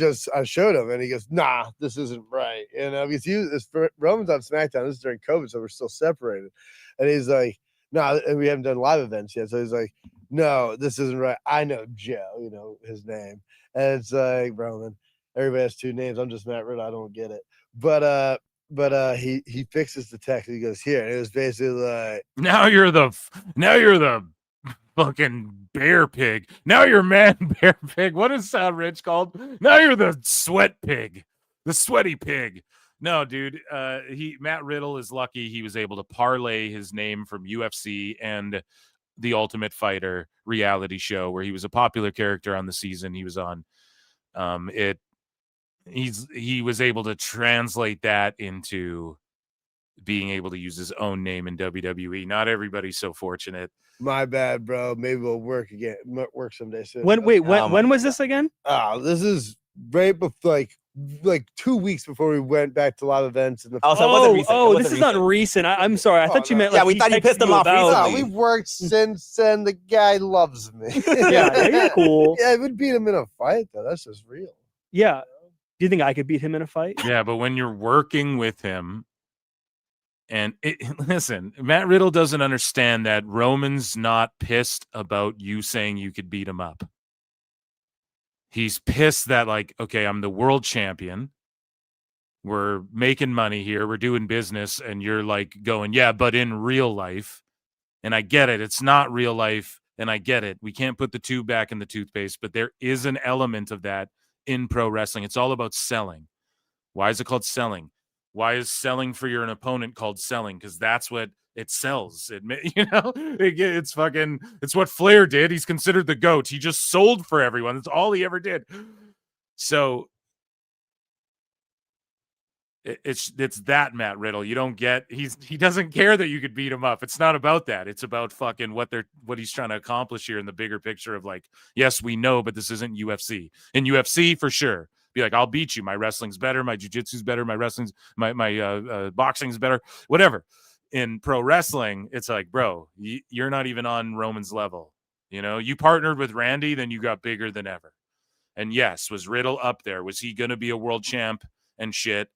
showed him, and he goes, nah, this isn't right. And because Roman's on SmackDown. This is during COVID, so we're still separated. And he's like, no, and we haven't done live events yet. So he's like, no, this isn't right. I know Joe, you know his name. And it's like, Roman, everybody has two names. I'm just Matt Riddle. I don't get it. But he fixes the text. He goes, here. And it was basically like, Now you're the fucking bear pig. Now you're man bear pig. What is Sound Rich called? Now you're the sweat pig, the sweaty pig. No, dude. Matt Riddle is lucky he was able to parlay his name from UFC and the Ultimate Fighter reality show where he was a popular character on the season he was on. He was able to translate that into being able to use his own name in WWE. Not everybody's so fortunate. my bad, bro. Maybe we'll work again. Work someday soon. When was this again? Oh, this is right before like 2 weeks before we went back to live events. And This is not recent. I'm sorry. I thought you meant. Yeah, Like, we thought you pissed him off about- we've worked since then. The guy loves me. Yeah, you're cool. Yeah, I would beat him in a fight though. That's just real. Yeah. Do you think I could beat him in a fight? Yeah, but when you're working with him, and listen, Matt Riddle doesn't understand that Roman's not pissed about you saying you could beat him up. He's pissed that, like, okay, I'm the world champion. We're making money here. We're doing business. And you're like going, yeah, but in real life, and I get it. It's not real life. And I get it. We can't put the tube back in the toothpaste, but there is an element of that in pro wrestling. It's all about selling. Why is it called selling? Why is selling for your opponent called selling? Because that's what it sells. It's what Flair did. He's considered the GOAT. He just sold for everyone. That's all he ever did. So it's that Matt Riddle. You don't get, he doesn't care that you could beat him up. It's not about that. It's about fucking what he's trying to accomplish here in the bigger picture of like, yes, we know, but this isn't UFC. In UFC, for sure. Be like, I'll beat you. My wrestling's better. My jiu-jitsu's better. My wrestling's my boxing's better. Whatever. In pro wrestling, it's like, bro, you're not even on Roman's level. You know, you partnered with Randy, then you got bigger than ever. And yes, was Riddle up there? Was he going to be a world champ and shit?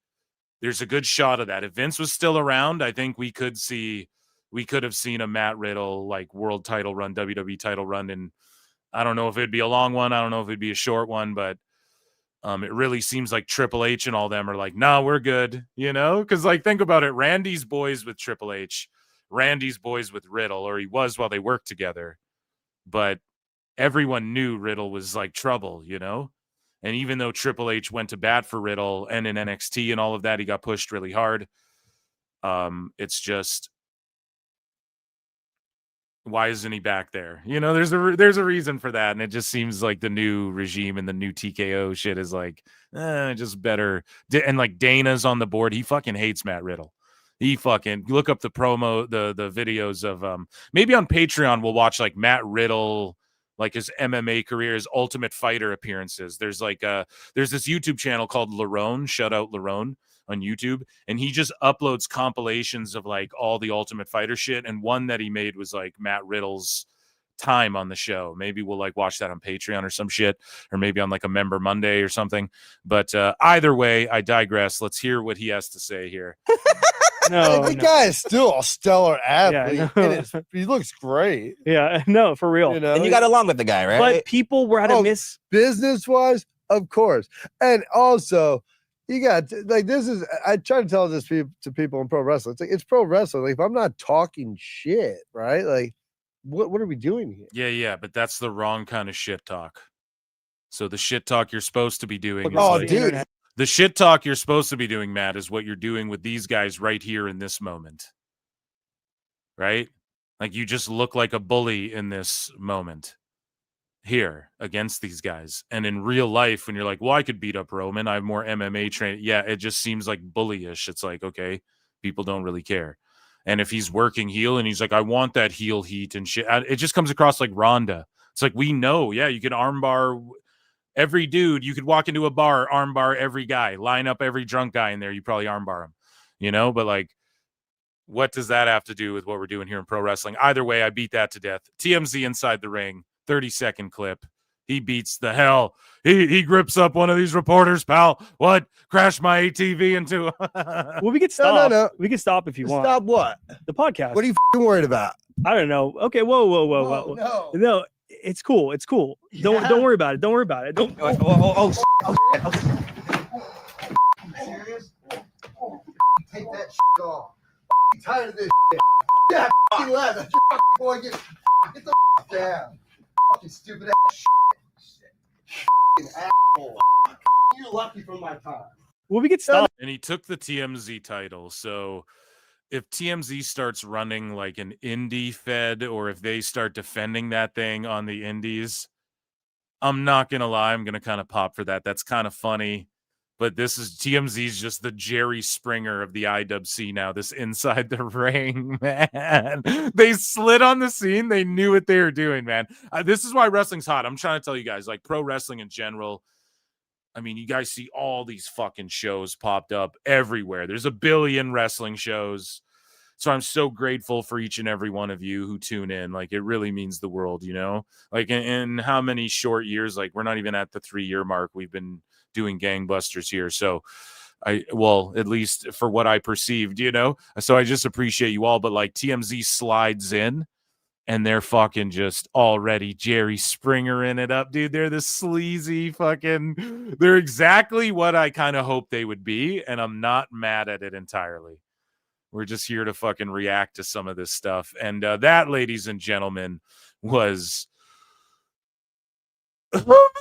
There's a good shot of that. If Vince was still around, I think we could have seen a Matt Riddle like world title run, WWE title run. And I don't know if it'd be a long one. I don't know if it'd be a short one, but it really seems like Triple H and all them are like, nah, we're good, you know? Because, like, think about it. Randy's boys with Triple H, Randy's boys with Riddle, or he was while they worked together. But everyone knew Riddle was, like, trouble, you know? And even though Triple H went to bat for Riddle and in NXT and all of that, he got pushed really hard. It's just, why isn't he back there? You know, there's a reason for that. And it just seems like the new regime and the new TKO shit is like, just better. And like Dana's on the board. He fucking hates Matt Riddle. He fucking look up the promo, the videos of maybe on Patreon we'll watch like Matt Riddle, like his MMA career, his Ultimate Fighter appearances. There's this YouTube channel called Lerone, shout out Lerone on YouTube, and he just uploads compilations of like all the Ultimate Fighter shit, and one that he made was like Matt Riddle's time on the show. Maybe we'll like watch that on Patreon or some shit, or maybe on like a Member Monday or something. But either way, I digress. Let's hear what he has to say here. The guy is still a stellar athlete. Yeah, He looks great. Yeah, no, for real. You know, and you got along with the guy, right? But people were at a miss. Business wise, of course. And also, you got like this is I try to tell this to people in pro wrestling. It's like it's pro wrestling. Like if I'm not talking shit, right? Like what are we doing here? Yeah, but that's the wrong kind of shit talk. So the shit talk you're supposed to be doing dude. The shit talk you're supposed to be doing, Matt, is what you're doing with these guys right here in this moment. Right? Like you just look like a bully in this moment. here against these guys. And in real life, when you're like, well, I could beat up Roman, I have more MMA training. Yeah, it just seems like bullyish. It's like, okay, people don't really care. And if he's working heel and he's like, I want that heel heat and shit, it just comes across like Ronda. It's like, we know, yeah, you can armbar every dude. You could walk into a bar, armbar every guy, line up every drunk guy in there. You probably armbar him, you know, but like, what does that have to do with what we're doing here in pro wrestling? Either way, I beat that to death. TMZ inside the ring, 30-second clip. He beats the hell. He grips up one of these reporters, pal. What? Crashed my ATV into. Well, we could stop. No. We could stop if you want. Stop what? The podcast. What are you worried about? I don't know. Okay. Whoa. No, it's cool. It's cool. Don't worry about it. Don't worry about it. Don't. Oh, serious? Take that shit off. I'm tired of this shit. Yeah, fucking left. That's your fucking boy. Get the down. Fucking stupid ass shit. Fucking asshole. You're lucky from my time. Well, we could stop. And he took the TMZ title. So if TMZ starts running like an indie fed, or if they start defending that thing on the indies, I'm not going to lie. I'm going to kind of pop for that. That's kind of funny. But this is TMZ's just the Jerry Springer of the IWC now, this inside the ring, man. They slid on the scene. They knew what they were doing, man. This is why wrestling's hot. I'm trying to tell you guys, like pro wrestling in general. I mean, you guys see all these fucking shows popped up everywhere. There's a billion wrestling shows. So I'm so grateful for each and every one of you who tune in. Like, it really means the world, you know? Like, in how many short years, like, we're not even at the 3-year mark. We've been doing gangbusters here. So at least for what I perceived, you know? So I just appreciate you all. But like, TMZ slides in and they're fucking just already Jerry Springer in it up, dude. They're the sleazy fucking, they're exactly what I kind of hoped they would be. And I'm not mad at it entirely. We're just here to fucking react to some of this stuff. And that, ladies and gentlemen, was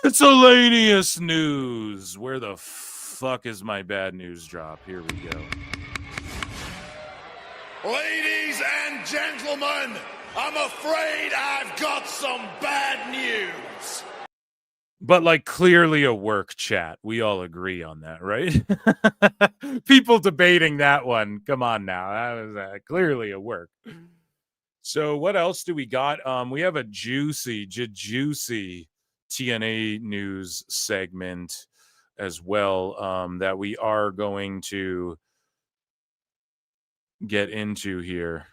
miscellaneous news. Where the fuck is my bad news drop? Here we go. Ladies and gentlemen, I'm afraid I've got some bad news. But like, clearly a work chat. We all agree on that, right? People debating that one. Come on now. That was clearly a work. So what else do we got? We have a juicy TNA news segment as well, that we are going to get into here.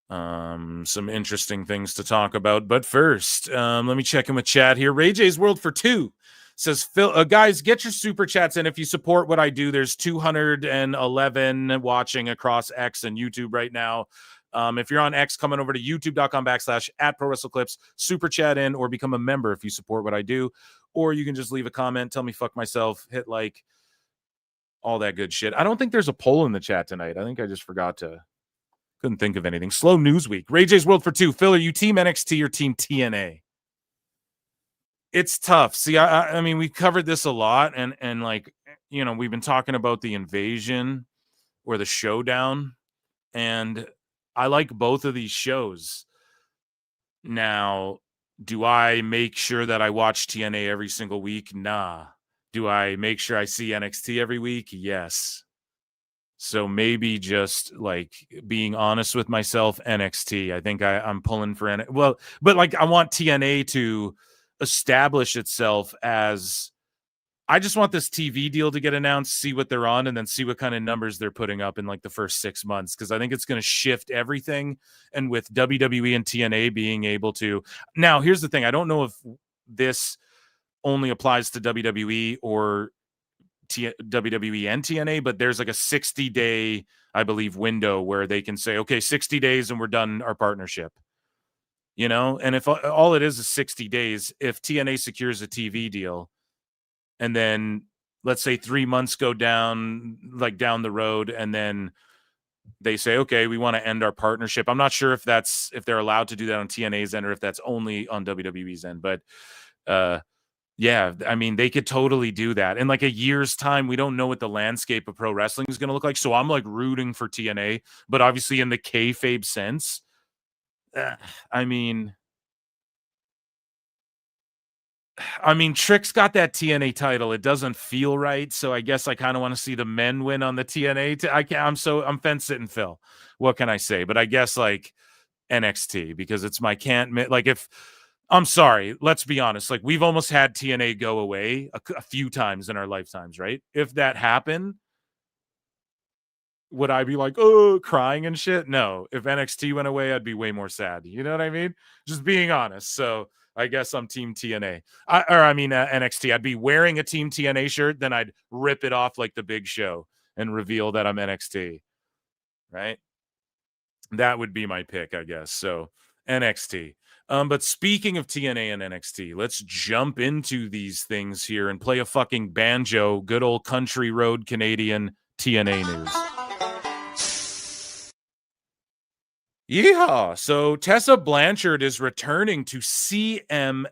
Some interesting things to talk about, but first, let me check in with chat here. Ray J's World for 2 says, Phil, guys, get your super chats in if you support what I do. There's 211 watching across X and YouTube right now. If you're on X, coming over to youtube.com/@ProWrestleClips, super chat in, or become a member if you support what I do, or you can just leave a comment, tell me fuck myself, hit like, all that good shit. I don't think there's a poll in the chat tonight. I think I just forgot to. Couldn't think of anything. Slow news week. Ray J's World for 2. Phil, are you team NXT or team TNA? It's tough. See, I mean, we covered this a lot, and like, you know, we've been talking about the invasion or the showdown, and I like both of these shows. Now, do I make sure that I watch TNA every single week? Nah. Do I make sure I see NXT every week? Yes. So maybe just like being honest with myself, NXT. I think I'm pulling for NXT. Well, but like, I want TNA to establish itself as, I just want this TV deal to get announced, see what they're on, and then see what kind of numbers they're putting up in like the first 6 months. Because I think it's going to shift everything. And with WWE and TNA being able to, now here's the thing. I don't know if this only applies to WWE or WWE and TNA, but there's like a 60-day, I believe, window where they can say, okay, 60 days and we're done our partnership, you know? And if all it is 60 days, if TNA secures a TV deal and then let's say 3 months go down the road, and then they say, okay, we want to end our partnership. I'm not sure if they're allowed to do that on TNA's end or if that's only on WWE's end, but yeah, I mean, they could totally do that. In like a year's time, we don't know what the landscape of pro wrestling is going to look like. So I'm like rooting for TNA, but obviously in the kayfabe sense, I mean, I mean, Trick's got that TNA title. It doesn't feel right, so I guess I kind of want to see the men win on the TNA. I'm fence sitting, Phil. What can I say? But I guess like NXT because it's my can't like if I'm sorry. Let's be honest. Like we've almost had TNA go away a few times in our lifetimes, right? If that happened, would I be like, oh, crying and shit? No. If NXT went away, I'd be way more sad. You know what I mean? Just being honest. So I guess I'm Team TNA. NXT. I'd be wearing a Team TNA shirt, then I'd rip it off like the Big Show and reveal that I'm NXT. Right? That would be my pick, I guess. So NXT. But speaking of TNA and NXT, let's jump into these things here and play a fucking banjo, good old country road Canadian TNA news. Yeehaw! So Tessa Blanchard is returning to CMLL.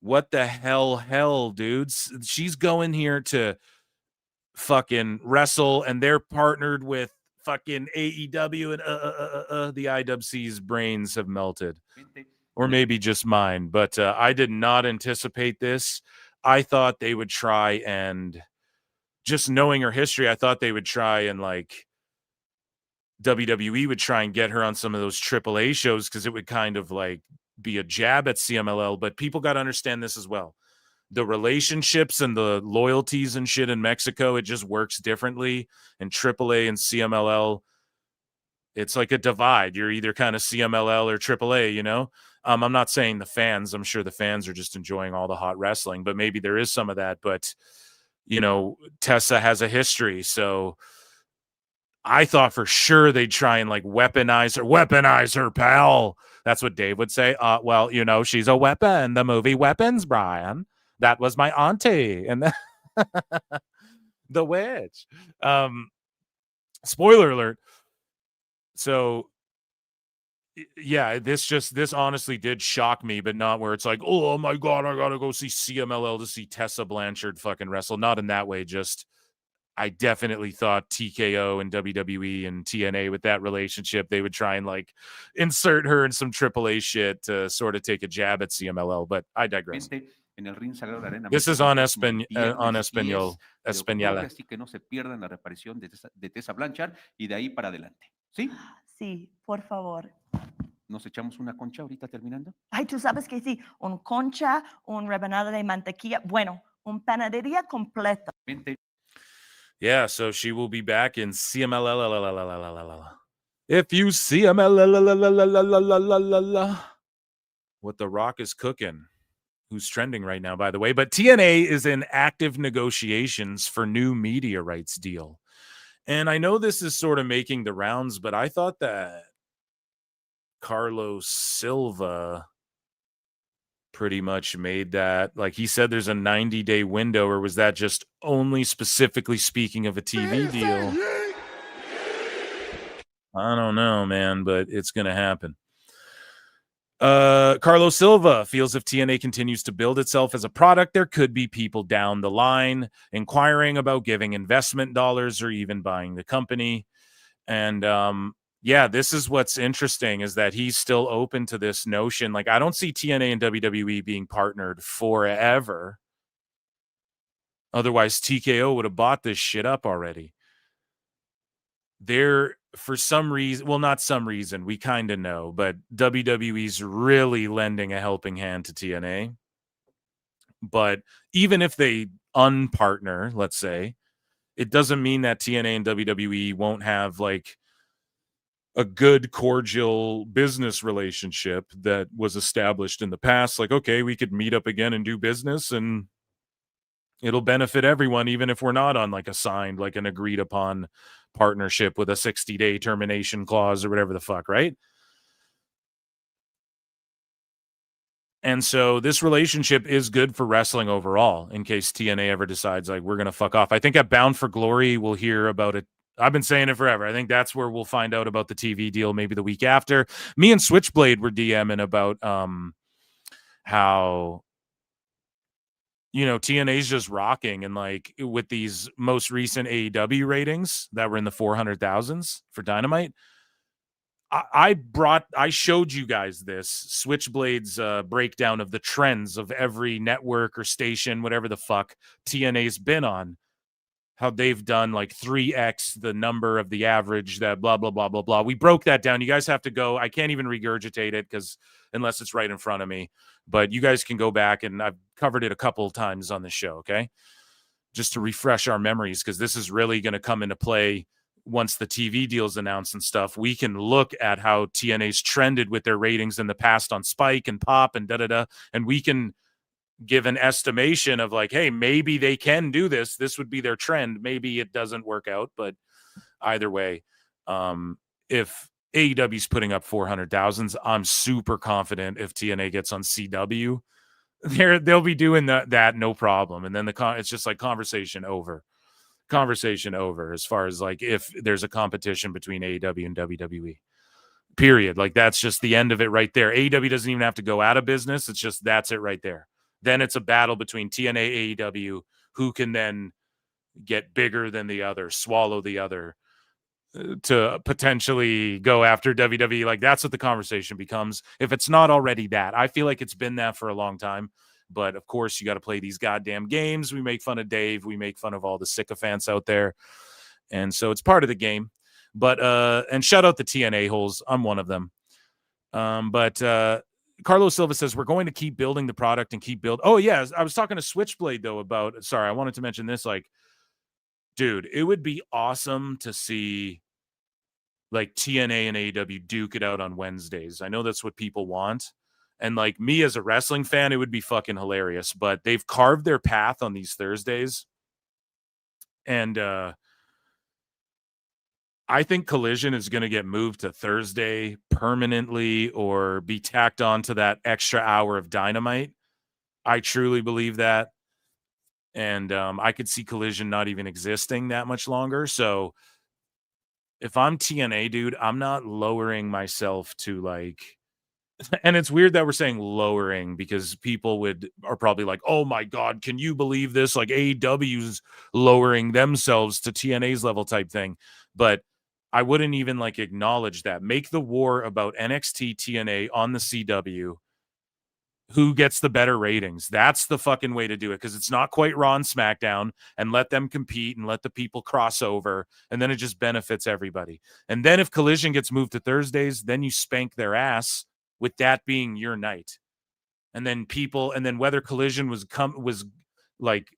What the hell, dudes? She's going here to fucking wrestle, and they're partnered with fucking AEW, and the IWC's brains have melted. Or maybe just mine, but I did not anticipate this. I thought they would try and, just knowing her history, I thought they would try and like WWE would try and get her on some of those AAA shows because it would kind of like be a jab at CMLL. But people got to understand this as well. The relationships and the loyalties and shit in Mexico, it just works differently. And AAA and CMLL, it's like a divide. You're either kind of CMLL or AAA, you know? I'm not saying the fans. I'm sure the fans are just enjoying all the hot wrestling, but maybe there is some of that. But, you know, Tessa has a history, so I thought for sure they'd try and like weaponize her, pal. That's what Dave would say. Well, you know, she's a weapon. The movie Weapons, Brian. That was my auntie. And the witch. Spoiler alert. So yeah, this honestly did shock me, but not where it's like, oh my God, I gotta go see CMLL to see Tessa Blanchard fucking wrestle. Not in that way, just I definitely thought TKO and WWE and TNA with that relationship, they would try and like insert her in some AAA shit to sort of take a jab at CMLL, but I digress. This is on Espanol. Así que no se pierdan la reaparición de Tessa Blanchard y de ahí para adelante. ¿Sí? Sí, por favor. ¿Nos echamos una concha ahorita terminando? Ay, tú sabes que sí, un concha, un rebanada de mantequilla, bueno, un panadería completa. Yeah, so she will be back in CMLL. If you CMLL, what The Rock is cooking, who's trending right now, by the way. But TNA is in active negotiations for new media rights deal. And I know this is sort of making the rounds, but I thought that Carlos Silva pretty much made that, like he said there's a 90-day window, or was that just only specifically speaking of a TV deal? I don't know, man, but it's gonna happen. Carlos Silva feels if TNA continues to build itself as a product, there could be people down the line inquiring about giving investment dollars or even buying the company. And yeah, this is what's interesting, is that he's still open to this notion. Like, I don't see TNA and WWE being partnered forever. Otherwise, TKO would have bought this shit up already. They're, for some reason, well, not some reason, we kind of know, but WWE's really lending a helping hand to TNA. But even if they unpartner, let's say, it doesn't mean that TNA and WWE won't have like a good, cordial business relationship that was established in the past. Like, okay, we could meet up again and do business, and it'll benefit everyone, even if we're not on like a signed, like an agreed upon partnership with a 60-day termination clause or whatever the fuck, right? And so this relationship is good for wrestling overall, in case TNA ever decides like we're going to fuck off. I think at Bound for Glory, we'll hear about it. I've been saying it forever. I think that's where we'll find out about the TV deal, maybe the week after. Me and Switchblade were DMing about how, you know, TNA's just rocking, and like with these most recent AEW ratings that were in the 400,000s for Dynamite, I showed you guys this Switchblade's breakdown of the trends of every network or station, whatever the fuck TNA's been on, how they've done like 3x the number of the average, that blah, blah, blah, blah, blah. We broke that down. You guys have to go. I can't even regurgitate it because unless it's right in front of me, but you guys can go back, and I've covered it a couple of times on the show. Okay. Just to refresh our memories, because this is really going to come into play once the TV deal's announced and stuff. We can look at how TNA's trended with their ratings in the past on Spike and Pop and da-da-da, and we can give an estimation of like, hey, maybe they can do this. This would be their trend. Maybe it doesn't work out, but either way, if AEW's putting up 400,000s, I'm super confident if TNA gets on CW, they'll be doing that no problem. And then it's just like conversation over as far as like if there's a competition between AEW and WWE. Period. Like that's just the end of it right there. AEW doesn't even have to go out of business. It's just that's it right there. Then it's a battle between TNA, AEW, who can then get bigger than the other, swallow the other, to potentially go after WWE. Like that's what the conversation becomes. If it's not already that, I feel like it's been that for a long time. But of course, you got to play these goddamn games. We make fun of Dave. We make fun of all the sycophants out there. And so it's part of the game. But and shout out the TNA holes. I'm one of them. But Carlos Silva says we're going to keep building the product and keep build. Oh yeah, I was talking to Switchblade though about. Sorry, I wanted to mention this. Like, dude, it would be awesome to see like TNA and AEW duke it out on Wednesdays. I know that's what people want. And like me as a wrestling fan, it would be fucking hilarious. But they've carved their path on these Thursdays. And I think Collision is going to get moved to Thursday permanently or be tacked on to that extra hour of Dynamite. I truly believe that. And I could see Collision not even existing that much longer. So if I'm TNA, dude, I'm not lowering myself to like, and it's weird that we're saying lowering because people are probably like, oh my God, can you believe this? Like AEW's lowering themselves to TNA's level type thing. But I wouldn't even like acknowledge that. Make the war about NXT TNA on the CW. Who gets the better ratings? That's the fucking way to do it, because it's not quite Raw and SmackDown, and let them compete and let the people cross over, and then it just benefits everybody. And then if Collision gets moved to Thursdays, then you spank their ass with that being your night. And then whether Collision was like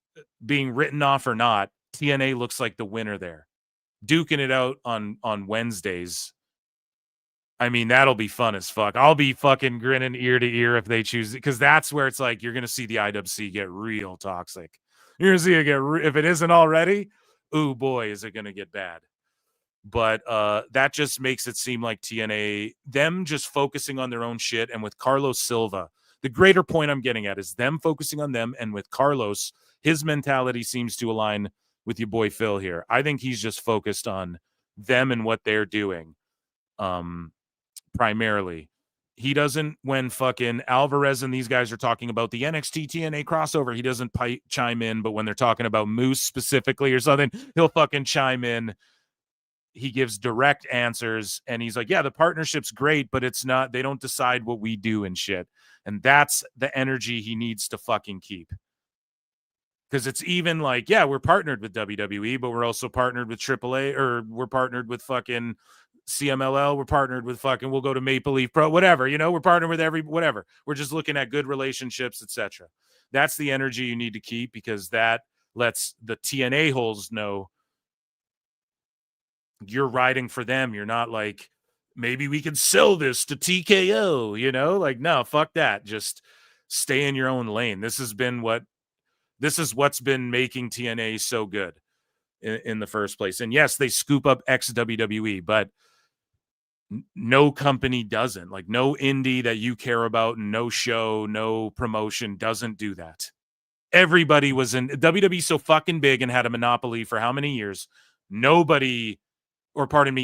being written off or not, TNA looks like the winner there. Duking it out on Wednesdays. I mean, that'll be fun as fuck. I'll be fucking grinning ear to ear if they choose it, because that's where it's like you're going to see the IWC get real toxic. You're going to see it get, if it isn't already, ooh boy, is it going to get bad. But that just makes it seem like TNA, them just focusing on their own shit. And with Carlos Silva, the greater point I'm getting at is them focusing on them. And with Carlos, his mentality seems to align with your boy Phil here. I think he's just focused on them and what they're doing. Primarily, he doesn't, when fucking Alvarez and these guys are talking about the NXT TNA crossover, he doesn't chime in. But when they're talking about Moose specifically or something, he'll fucking chime in. He gives direct answers, and he's like, yeah, the partnership's great, but it's not, they don't decide what we do and shit. And that's the energy he needs to fucking keep. Because it's even like, yeah, we're partnered with WWE, but we're also partnered with AAA, or we're partnered with fucking CMLL. We're partnered with fucking, we'll go to Maple Leaf Pro, whatever, we're partnered with whatever. We're just looking at good relationships, etc. That's the energy you need to keep, because that lets the TNA holes know you're riding for them. You're not like, maybe we can sell this to TKO, like, no, fuck that. Just stay in your own lane. This is what's been making TNA so good in the first place. And yes, they scoop up ex-WWE, but no company doesn't. Like, no indie that you care about, and no show, no promotion doesn't do that. Everybody was in WWE, so fucking big and had a monopoly for how many years?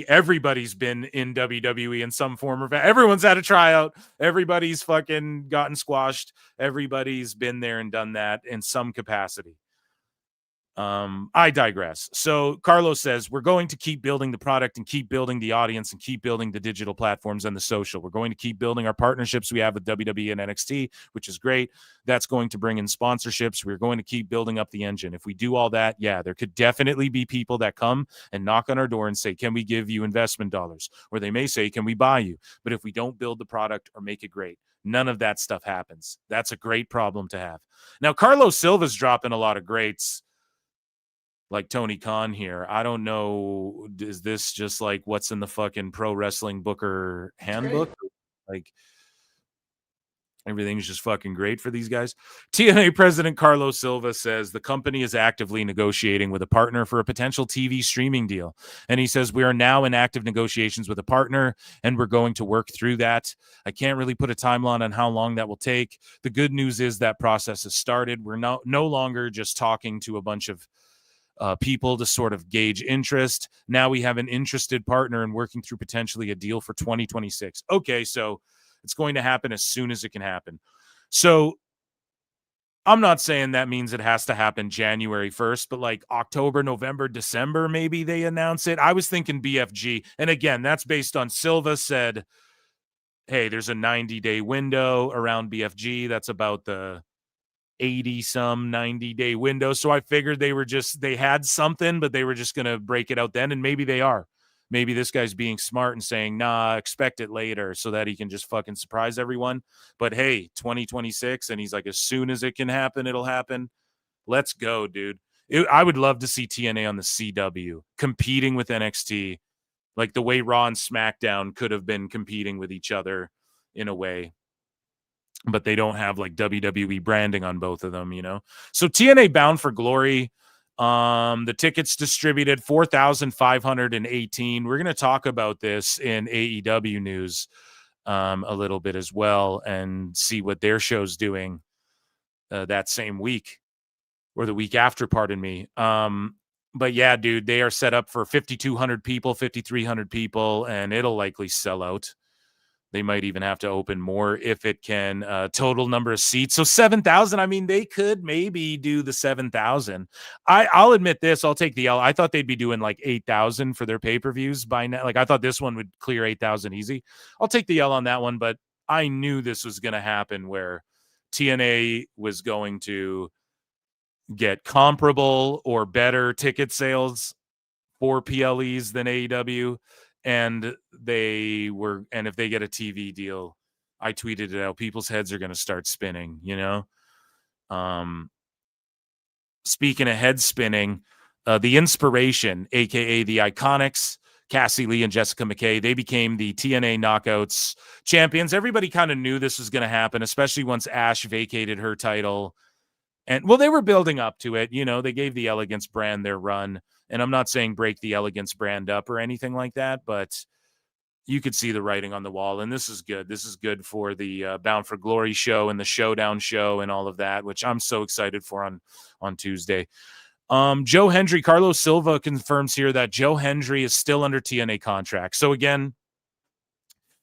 Everybody's been in WWE in some form or everyone's had a tryout. Everybody's fucking gotten squashed. Everybody's been there and done that in some capacity. I digress. So Carlos says, we're going to keep building the product and keep building the audience and keep building the digital platforms and the social. We're going to keep building our partnerships we have with WWE and NXT, which is great. That's going to bring in sponsorships. We're going to keep building up the engine. If we do all that, yeah, there could definitely be people that come and knock on our door and say, can we give you investment dollars? Or they may say, can we buy you? But if we don't build the product or make it great, none of that stuff happens. That's a great problem to have. Now, Carlos Silva's dropping a lot of greats, like Tony Khan here. I don't know. Is this just like what's in the fucking pro wrestling booker handbook? Like everything's just fucking great for these guys. TNA President Carlos Silva says the company is actively negotiating with a partner for a potential TV streaming deal. And he says, we are now in active negotiations with a partner and we're going to work through that. I can't really put a timeline on how long that will take. The good news is that process has started. We're no longer just talking to a bunch of people to sort of gauge interest. Now we have an interested partner and working through potentially a deal for 2026. Okay, so it's going to happen as soon as it can happen. So I'm not saying that means it has to happen January 1st, but like October, November, December, maybe they announce it. I was thinking BFG. And again, that's based on Silva said, hey, there's a 90-day window around BFG. That's about the 80-some 90-day window. So I figured they had something, but they were just going to break it out then. And maybe they are. Maybe this guy's being smart and saying, nah, expect it later so that he can just fucking surprise everyone. But hey, 2026. And he's like, as soon as it can happen, it'll happen. Let's go, dude. I would love to see TNA on the CW competing with NXT, like the way Raw and SmackDown could have been competing with each other in a way. But they don't have like WWE branding on both of them, you know? So TNA Bound for Glory, the tickets distributed 4,518. We're going to talk about this in AEW news a little bit as well and see what their show's doing that same week or the week after, pardon me. But yeah, dude, they are set up for 5,200 people, 5,300 people, and it'll likely sell out. They might even have to open more if it can. Total number of seats. So 7,000. I mean, they could maybe do the 7,000. I'll admit this. I'll take the L. I thought they'd be doing like 8,000 for their pay-per-views by now. Like I thought this one would clear 8,000 easy. I'll take the L on that one, but I knew this was going to happen where TNA was going to get comparable or better ticket sales for PLEs than AEW. And if they get a TV deal, I tweeted it out, people's heads are going to start spinning, you know? Speaking of head spinning, the Inspiration, aka the Iconics, Cassie Lee and Jessica McKay, they became the TNA Knockouts champions. Everybody kind of knew this was going to happen, especially once Ash vacated her title. And well, they were building up to it. You know, they gave the Elegance brand their run. And I'm not saying break the Elegance brand up or anything like that, but you could see the writing on the wall. And this is good. This is good for the Bound for Glory show and the Showdown show and all of that, which I'm so excited for on Tuesday. Joe Hendry, Carlos Silva confirms here that Joe Hendry is still under TNA contract. So again,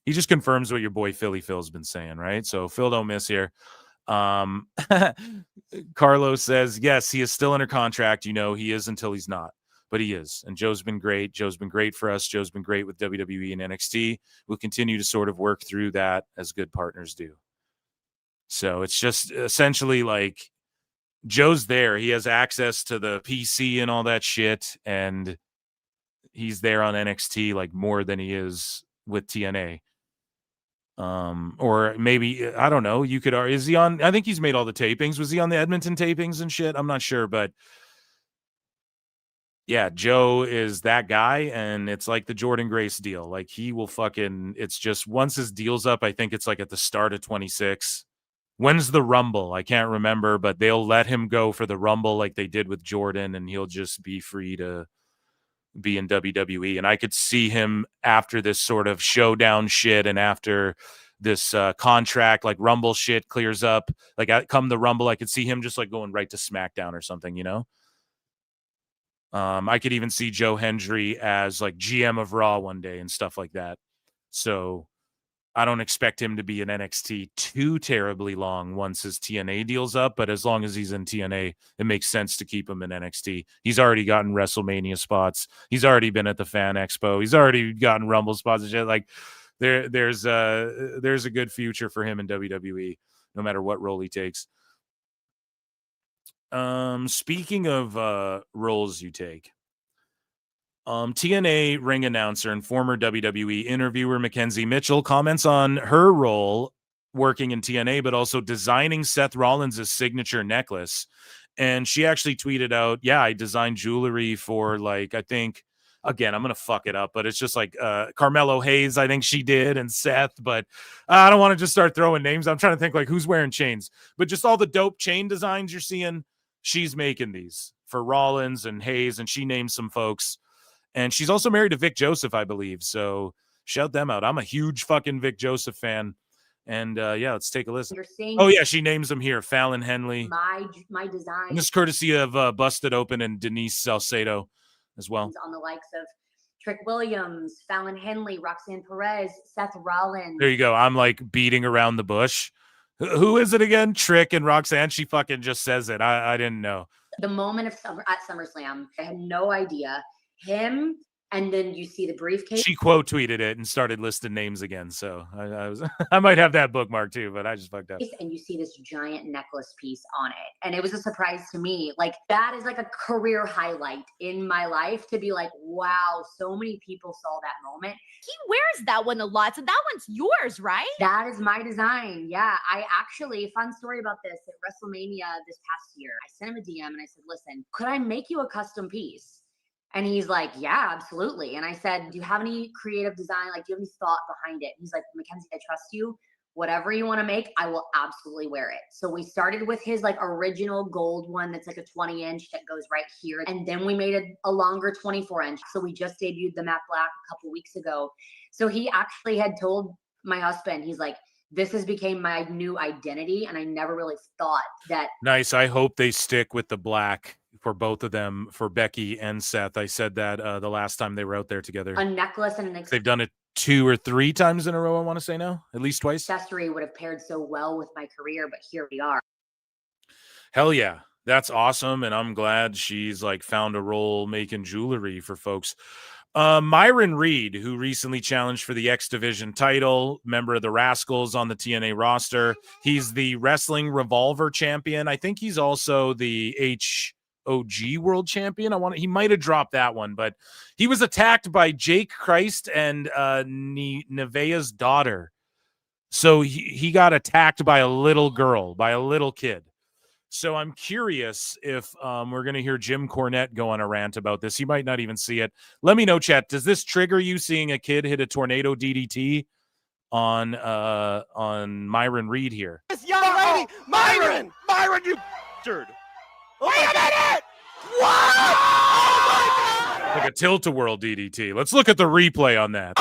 he just confirms what your boy Philly Phil's been saying, right? So Phil don't miss here. Carlos says, yes, he is still under contract. You know, he is until he's not. But he is. And Joe's been great. Joe's been great for us. Joe's been great with WWE and NXT. We'll continue to sort of work through that as good partners do. So it's just essentially like Joe's there. He has access to the PC and all that shit. And he's there on NXT like more than he is with TNA. Or maybe, I don't know. You could, is he on? I think he's made all the tapings. Was he on the Edmonton tapings and shit? I'm not sure, but yeah, Joe is that guy, and it's like the Jordan Grace deal. Like he will fucking, it's just once his deal's up, I think it's like at the start of 26. When's the Rumble? I can't remember, but they'll let him go for the Rumble like they did with Jordan, and he'll just be free to be in WWE. And I could see him after this sort of Showdown shit and after this contract, like Rumble shit clears up, like come the Rumble, I could see him just like going right to SmackDown or something, you know? I could even see Joe Hendry as like GM of Raw one day and stuff like that. So I don't expect him to be in NXT too terribly long once his TNA deal's up, but as long as he's in TNA, it makes sense to keep him in NXT. He's already gotten WrestleMania spots. He's already been at the Fan Expo. He's already gotten Rumble spots and shit. Like there's a good future for him in WWE, no matter what role he takes. Speaking of roles you take, TNA ring announcer and former WWE interviewer Mackenzie Mitchell comments on her role working in TNA, but also designing Seth Rollins' signature necklace. And she actually tweeted out, yeah, I designed jewelry for, like, I think, again, I'm going to fuck it up, but it's just like Carmelo Hayes, I think she did, and Seth. But I don't want to just start throwing names. I'm trying to think, like, who's wearing chains. But just all the dope chain designs you're seeing, she's making these for Rollins and Hayes, and she named some folks. And she's also married to Vic Joseph, I believe. So shout them out. I'm a huge fucking Vic Joseph fan. And yeah, let's take a listen. You're seeing Oh, yeah, she names them here. Fallon Henley. my design And this is courtesy of Busted Open and Denise Salcedo as well. on the likes of Trick Williams, Fallon Henley, Roxanne Perez, Seth Rollins. There you go. I'm like beating around the bush. Who is it again? Trick and Roxanne. She fucking just says it. I didn't know. The moment of at SummerSlam, I had no idea. Him, and then you see the briefcase. She quote tweeted it and started listing names again. So I was I might have that bookmark too, but I just fucked up. And you see this giant necklace piece on it. And it was a surprise to me. Like, that is like a career highlight in my life, to be like, wow, so many people saw that moment. He wears that one a lot, so that one's yours, right? That is my design. Yeah, I actually, fun story about this, at WrestleMania this past year, I sent him a DM and I said, listen, could I make you a custom piece? And he's like, yeah, absolutely. And I said, do you have any creative design? Like, do you have any thought behind it? He's like, Mackenzie, I trust you. Whatever you want to make, I will absolutely wear it. So we started with his like original gold one that's like a 20-inch that goes right here. And then we made a longer 24-inch. So we just debuted the matte black a couple weeks ago. So he actually had told my husband, he's like, this has become my new identity. And I never really thought that. Nice. I hope they stick with the black for both of them, for Becky and Seth. I said that the last time they were out there together. A necklace and an They've done it 2 or 3 times in a row, I want to say now. At least twice. accessory would have paired so well with my career, but here we are. Hell yeah. That's awesome. And I'm glad she's like found a role making jewelry for folks. Myron Reed, who recently challenged for the X Division title, member of the Rascals on the TNA roster. He's the Wrestling Revolver champion. I think he's also the HOG World Champion. He might have dropped that one, but he was attacked by Jake Christ and Nevaeh's daughter. So he got attacked by a little girl, by a little kid. So I'm curious if we're going to hear Jim Cornette go on a rant about this. He might not even see it. Let me know, chat. Does this trigger you seeing a kid hit a tornado DDT on Myron Reed here? This young lady, Myron, you bastard. Wait a minute! What? Oh my God! Like a tilt-a-whirl DDT. Let's look at the replay on that.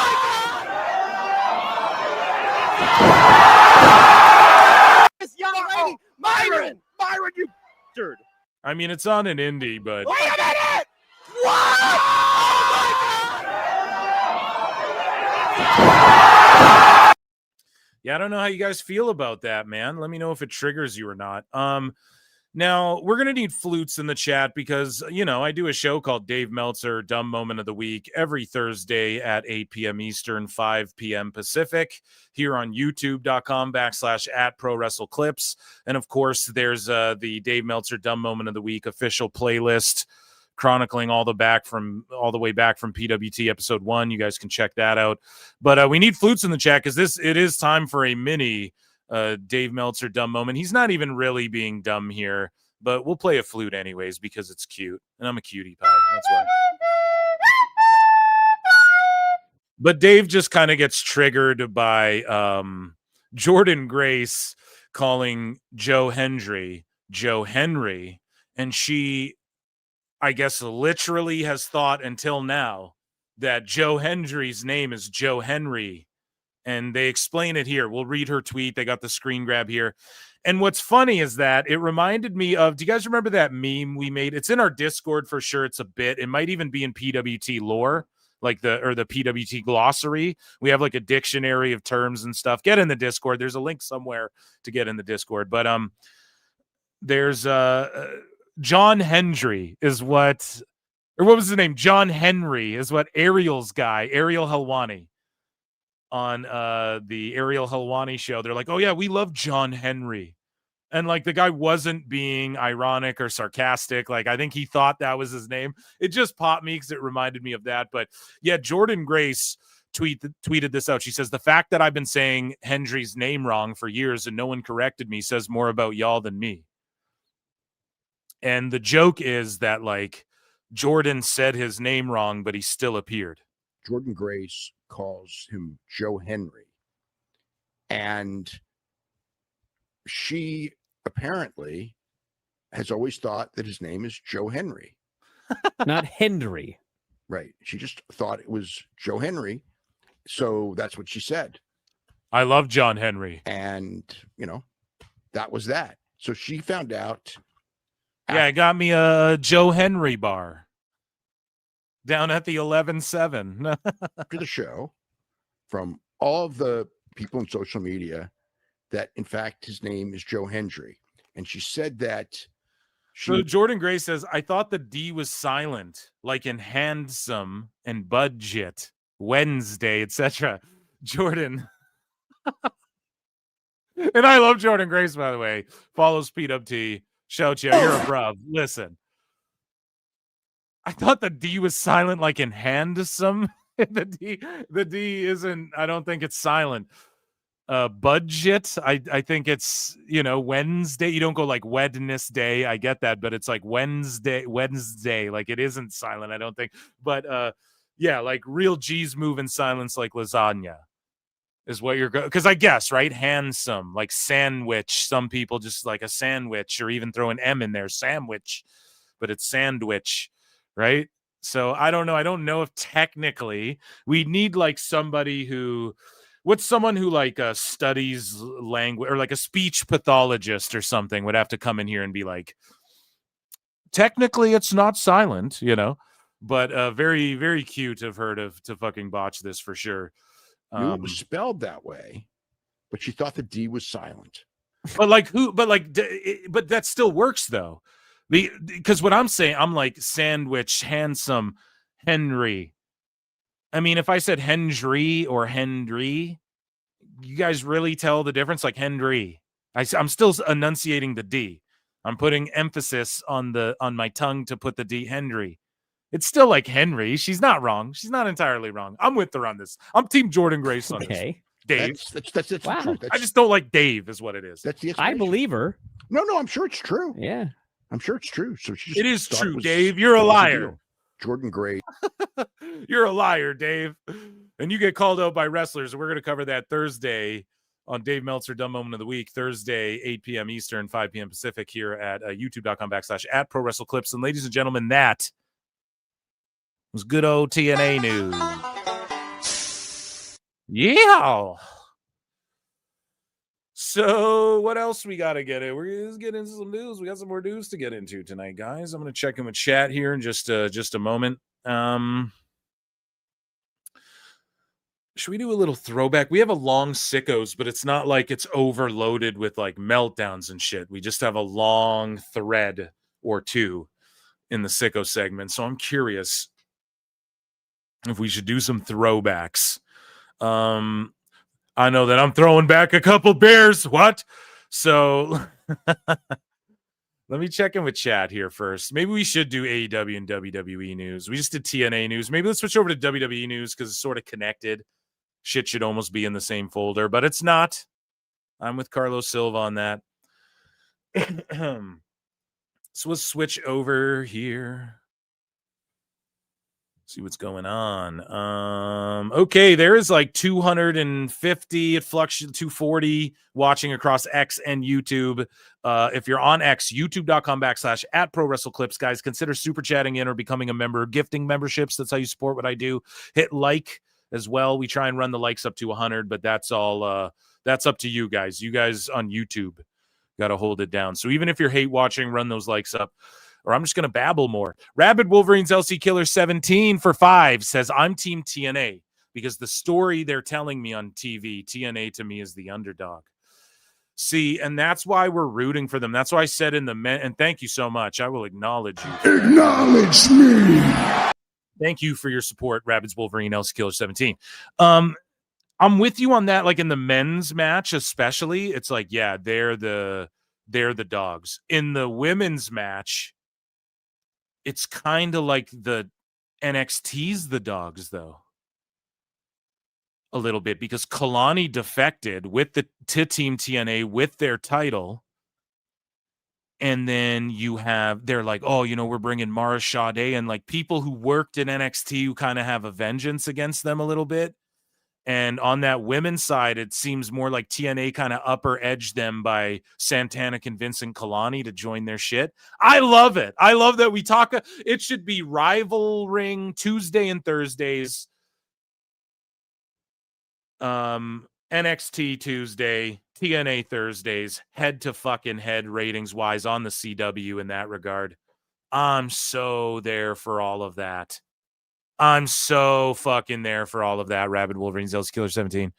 This young lady, Myron, you bastard. I mean, it's on an indie, but Wait a minute! What? Oh my God! yeah, I don't know how you guys feel about that, man. Let me know if it triggers you or not. Now, we're going to need flutes in the chat because, you know, I do a show called Dave Meltzer Dumb Moment of the Week every Thursday at 8 p.m. Eastern, 5 p.m. Pacific here on youtube.com/@ProWrestleClips. And, of course, there's the Dave Meltzer Dumb Moment of the Week official playlist chronicling all the way back from PWT episode 1. You guys can check that out. But we need flutes in the chat because it is time for a mini Dave Meltzer dumb moment. He's not even really being dumb here, but we'll play a flute anyways because it's cute, and I'm a cutie pie. That's why. But Dave just kind of gets triggered by Jordan Grace calling Joe Hendry, and she, I guess, literally has thought until now that Joe Hendry's name is Joe Henry. And they explain it here. We'll read her tweet. They got the screen grab here. And what's funny is that it reminded me of, do you guys remember that meme we made? It's in our Discord for sure. It's a bit. It might even be in PWT lore. like the PWT glossary. We have like a dictionary of terms and stuff. Get in the Discord. There's a link somewhere to get in the Discord. But there's John Hendry is what, or what was his name? John Henry is what Ariel's guy, Ariel Helwani, on the Ariel Helwani show. They're like, oh yeah, we love John Henry. And like the guy wasn't being ironic or sarcastic. Like I think he thought that was his name. It just popped me because it reminded me of that. But yeah, Jordan Grace tweeted this out. She says, the fact that I've been saying Hendry's name wrong for years and no one corrected me says more about y'all than me. And the joke is that like Jordan said his name wrong, but he still appeared. Jordan Grace calls him Joe Henry. And she apparently has always thought that his name is Joe Henry. Not Hendry. Right. She just thought it was Joe Henry. So that's what she said. I love John Henry. And, you know, that was that. So she found out. Yeah, I got me a Joe Henry bar down at the 11-7. After the show, from all of the people on social media, that in fact his name is Joe Hendry. And she said that so Jordan Gray says, I thought the D was silent, like in handsome and budget, Wednesday, etc. Jordan. And I love Jordan Grace, by the way. Follows PWT. Shout you, you're a bruv. Listen. I thought the D was silent, like in handsome. The D isn't, I don't think it's silent. Budget, I think it's, you know, Wednesday. You don't go like Wednesday. I get that, but it's like Wednesday, like it isn't silent, I don't think. But yeah, like real G's move in silence like lasagna is what you're going, because I guess, right? Handsome, like sandwich. Some people just like a sandwich, or even throw an M in there, sandwich, but it's sandwich, right? So I don't know. I don't know if technically we need like somebody who, what's someone who like studies language, or like a speech pathologist or something would have to come in here and be like, technically it's not silent, you know, but very, very cute of her to fucking botch this for sure. Knew it was spelled that way, but she thought the D was silent. But like who? But like, but that still works though, because what I'm saying, I'm like sandwich, handsome, Henry. I mean, if I said Hendry or Hendry, you guys really tell the difference? Like Hendry, I'm still enunciating the D. I'm putting emphasis on my tongue to put the D. Hendry. It's still like Henry. She's not wrong. She's not entirely wrong. I'm with her on this. I'm Team Jordan Grace on this. Dave. That's wow. true. I just don't like Dave is what it is. That's the I believe her. No, I'm sure it's true. Yeah. I'm sure it's true. So she it is true, Dave. You're a liar. Jordan Gray. You're a liar, Dave. And you get called out by wrestlers. We're going to cover that Thursday on Dave Meltzer Dumb Moment of the Week, Thursday, 8 p.m. Eastern, 5 p.m. Pacific here at youtube.com/@ProWrestleClips. And ladies and gentlemen, that was good old TNA news. Yeah. So what else we got to get in? We're going to get into some news. We got some more news to get into tonight, guys. I'm going to check in with chat here in just a moment. Should we do a little throwback? We have a long sickos, but it's not like it's overloaded with like meltdowns and shit. We just have a long thread or two in the sicko segment. So I'm curious if we should do some throwbacks. I know that I'm throwing back a couple bears. What? So let me check in with chat here first. Maybe we should do AEW and WWE news. We just did TNA news. Maybe let's switch over to WWE news because it's sort of connected. Shit should almost be in the same folder, but it's not. I'm with Carlos Silva on that. So let's switch over here. See what's going on. Okay, there is like 250, it fluctuates 240 watching across X and YouTube. If you're on X, youtube.com/@ProWrestleClips, guys, consider super chatting in or becoming a member, gifting memberships. That's how you support what I do. Hit like as well. We try and run the likes up to 100, but that's all that's up to you guys. You guys on YouTube got to hold it down. So even if you're hate watching, run those likes up. or I'm just going to babble more. Rabid Wolverines LC Killer 17 for 5 says, I'm Team TNA because the story they're telling me on TV, TNA to me is the underdog. See, and that's why we're rooting for them. That's why I said in the men, and thank you so much. I will acknowledge you. Acknowledge me. Thank you for your support, Rabbids Wolverine LC Killer 17. I'm with you on that. Like in the men's match, especially, it's like, yeah, they're the dogs. In the women's match, it's kind of like the NXT's the dogs, though. A little bit, because Kalani defected to Team TNA with their title. And then they're like, oh, we're bringing Mara Sade, and like people who worked in NXT who kind of have a vengeance against them a little bit. And on that women's side, it seems more like TNA kind of upper edged them by Santana convincing Kalani to join their shit. I love it. I love that we talk. It should be Rival Ring Tuesday and Thursdays. NXT Tuesday, TNA Thursdays, head to fucking head ratings wise on the CW in that regard. I'm so there for all of that. I'm so fucking there for all of that. Rabid Wolverines, LC Killer 17.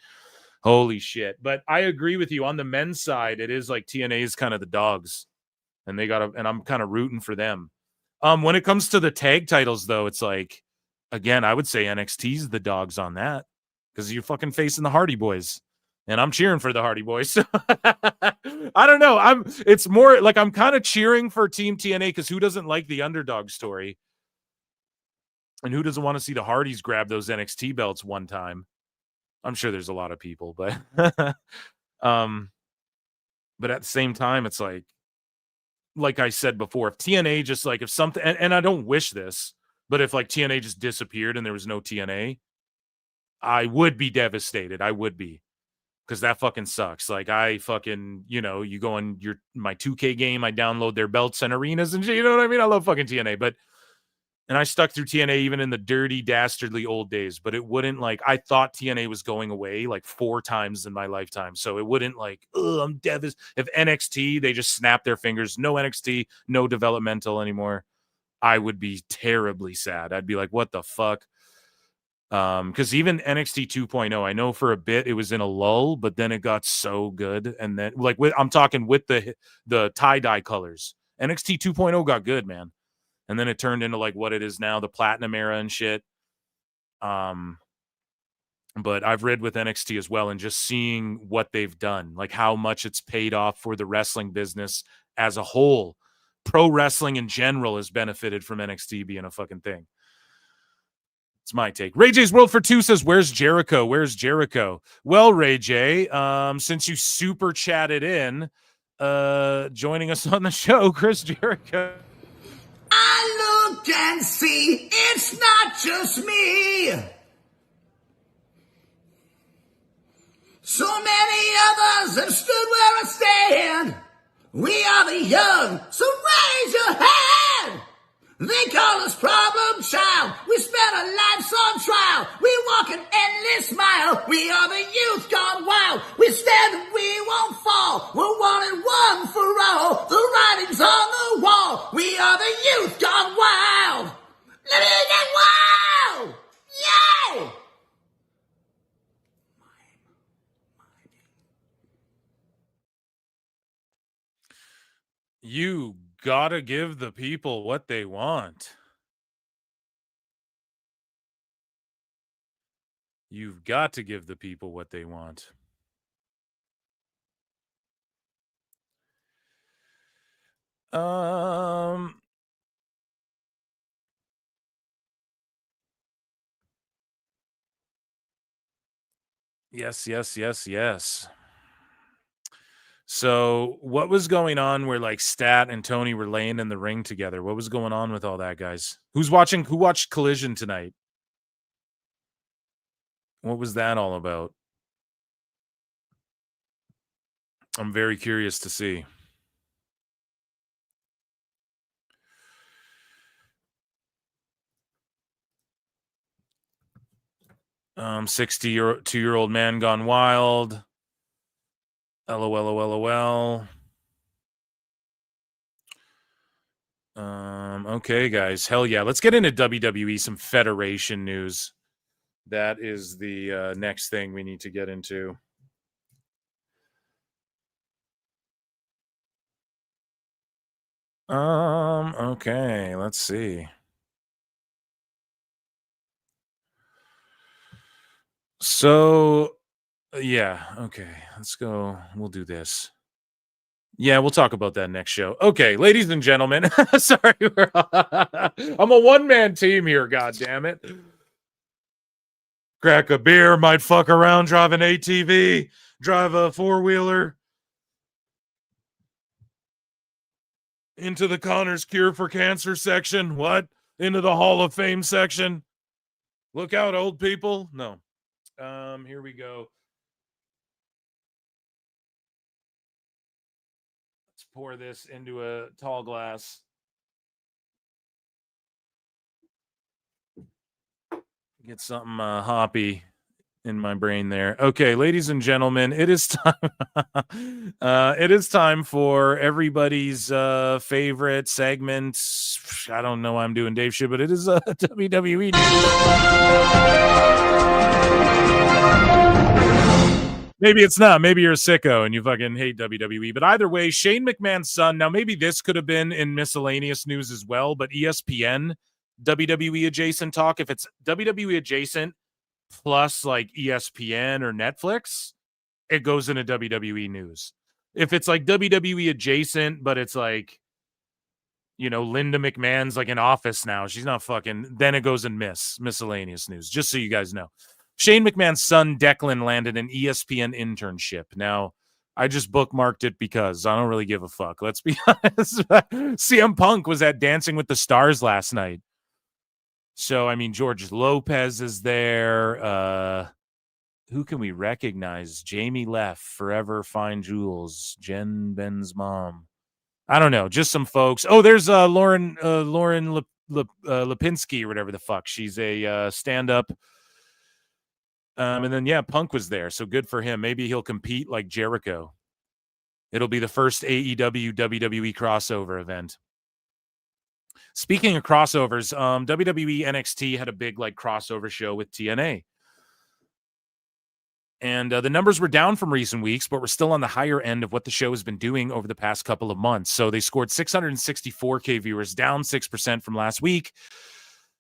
Holy shit. But I agree with you on the men's side. It is like TNA is kind of the dogs, and and I'm kind of rooting for them. When it comes to the tag titles though, it's like, again, I would say NXT's the dogs on that. Because you're fucking facing the Hardy Boys, and I'm cheering for the Hardy Boys. I don't know. It's more like I'm kind of cheering for Team TNA because who doesn't like the underdog story, and who doesn't want to see the Hardys grab those NXT belts one time? I'm sure there's a lot of people, but but at the same time, it's like I said before, if TNA just like if something, and I don't wish this, but if like TNA just disappeared and there was no TNA. I would be devastated. I would be, because that fucking sucks. Like I fucking, you go on my 2K game, I download their belts and arenas and shit. You know what I mean? I love fucking TNA, and I stuck through TNA even in the dirty, dastardly old days. But it wouldn't I thought TNA was going away like 4 times in my lifetime, so it wouldn't I'm devastated if NXT they just snap their fingers. No NXT, no developmental anymore. I would be terribly sad. I'd be like, what the fuck? Because even NXT 2.0, I know for a bit it was in a lull, but then it got so good, and then I'm talking with the tie-dye colors. NXT 2.0 got good, man, and then it turned into what it is now, the Platinum era and shit. But I've read with NXT as well, and just seeing what they've done, like how much it's paid off for the wrestling business as a whole. Pro wrestling in general has benefited from NXT being a fucking thing. It's my take. Ray J's World for 2 says, where's Jericho? Where's Jericho? Well, Ray J, since you super chatted in, joining us on the show, Chris Jericho. I look and see it's not just me. So many others have stood where I stand. We are the young, so raise your hand. They call us problem child. We spent our lives on trial. We walk an endless mile. We are the youth gone wild. We stand and we won't fall. We're one and one for all. The writing's on the wall. We are the youth gone wild. Let it get wild. Yay! You gotta give the people what they want. You've got to give the people what they want. Yes. So what was going on where Stat and Tony were laying in the ring together? What was going on with all that, guys? Who watched Collision tonight? What was that all about? I'm very curious to see. 62-year-old man gone wild. LOL. Okay, guys. Hell yeah. Let's get into WWE, some Federation news. That is the next thing we need to get into. Okay, let's see. So, yeah, okay, let's go. We'll do this. Yeah, we'll talk about that next show. Okay, ladies and gentlemen. Sorry, I'm a one-man team here, god damn it. Crack a beer, might fuck around, drive an ATV, drive a four-wheeler into the Connor's Cure for Cancer section. What? Into the Hall of Fame section. Look out, old people. No. Here we go. Let's pour this into a tall glass. Get something hoppy in my brain there. Okay, ladies and gentlemen, it is time. It is time for everybody's favorite segment. I don't know why I'm doing Dave shit, but it is WWE news. Maybe it's not. Maybe you're a sicko and you fucking hate WWE. But either way, Shane McMahon's son. Now, maybe this could have been in miscellaneous news as well, but ESPN, WWE adjacent talk. If it's WWE adjacent plus like ESPN or Netflix, it goes into WWE news. If it's like WWE adjacent, but it's like, you know, Linda McMahon's like in office now, she's not fucking, then it goes in miscellaneous news, just so you guys know. Shane McMahon's son, Declan, landed an ESPN internship. Now, I just bookmarked it because I don't really give a fuck. Let's be honest. CM Punk was at Dancing with the Stars last night. So, I mean, George Lopez is there. Who can we recognize? Jamie Leff, Forever Fine Jewels, Jen Ben's mom. I don't know, just some folks. Oh, there's Lauren Lipinski or whatever the fuck. She's a stand-up. And then, yeah, Punk was there, so good for him. Maybe he'll compete like Jericho. It'll be the first AEW WWE crossover event. Speaking of crossovers, WWE NXT had a big like crossover show with TNA. And the numbers were down from recent weeks, but we're still on the higher end of what the show has been doing over the past couple of months. So they scored 664K viewers, down 6% from last week.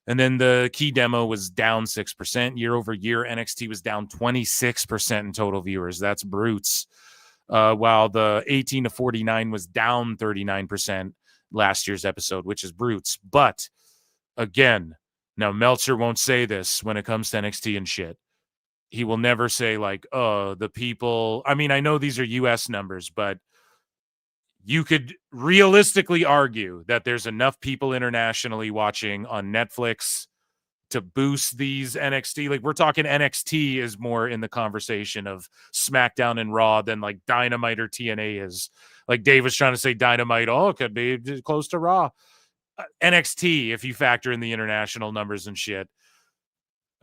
And then the key demo was down 6%. Year over year, NXT was down 26% in total viewers. That's brutes. While the 18 to 49 was down 39% last year's episode, which is brutes. But again, now Meltzer won't say this when it comes to NXT and shit. He will never say like, oh, the people. I mean, I know these are US numbers, but you could realistically argue that there's enough people internationally watching on Netflix to boost these NXT. Like, we're talking NXT is more in the conversation of SmackDown and Raw than like Dynamite or TNA is. Like Dave was trying to say Dynamite, oh, it could be close to Raw. NXT, if you factor in the international numbers and shit,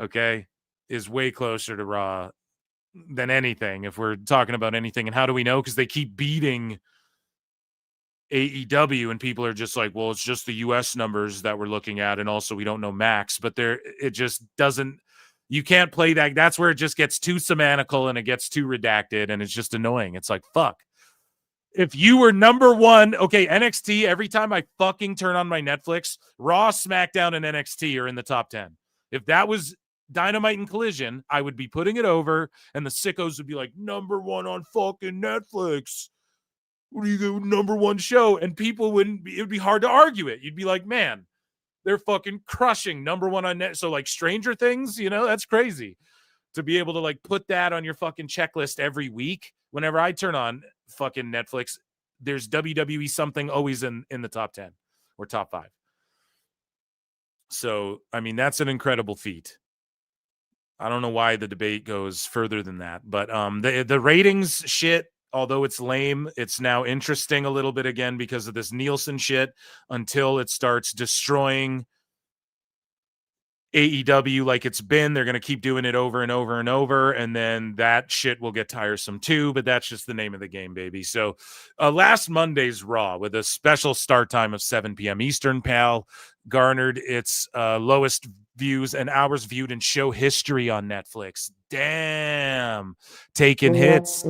okay, is way closer to Raw than anything if we're talking about anything. And how do we know? Because they keep beating AEW and people are just like, well, it's just the US numbers that we're looking at, and also we don't know max, but it just doesn't, you can't play that. That's where it just gets too semantical and it gets too redacted and it's just annoying. It's like, fuck. If you were number one, okay, NXT, every time I fucking turn on my Netflix, Raw, SmackDown, and NXT are in the top 10. If that was Dynamite and Collision, I would be putting it over and the sickos would be like, number one on fucking Netflix. What do you go, number one show? And people wouldn't be, it would be hard to argue it. You'd be like, man, they're fucking crushing number one on net. So like Stranger Things, you know, that's crazy to be able to like put that on your fucking checklist every week. Whenever I turn on fucking Netflix, there's WWE something always in the top 10 or top 5. So, I mean, that's an incredible feat. I don't know why the debate goes further than that, but the ratings shit, although it's lame, it's now interesting a little bit again because of this Nielsen shit until it starts destroying AEW like it's been. They're going to keep doing it over and over and over, and then that shit will get tiresome too, but that's just the name of the game, baby. So last Monday's Raw, with a special start time of 7 p.m. Eastern, pal, garnered its lowest views and hours viewed in show history on Netflix. Damn. Taking hits.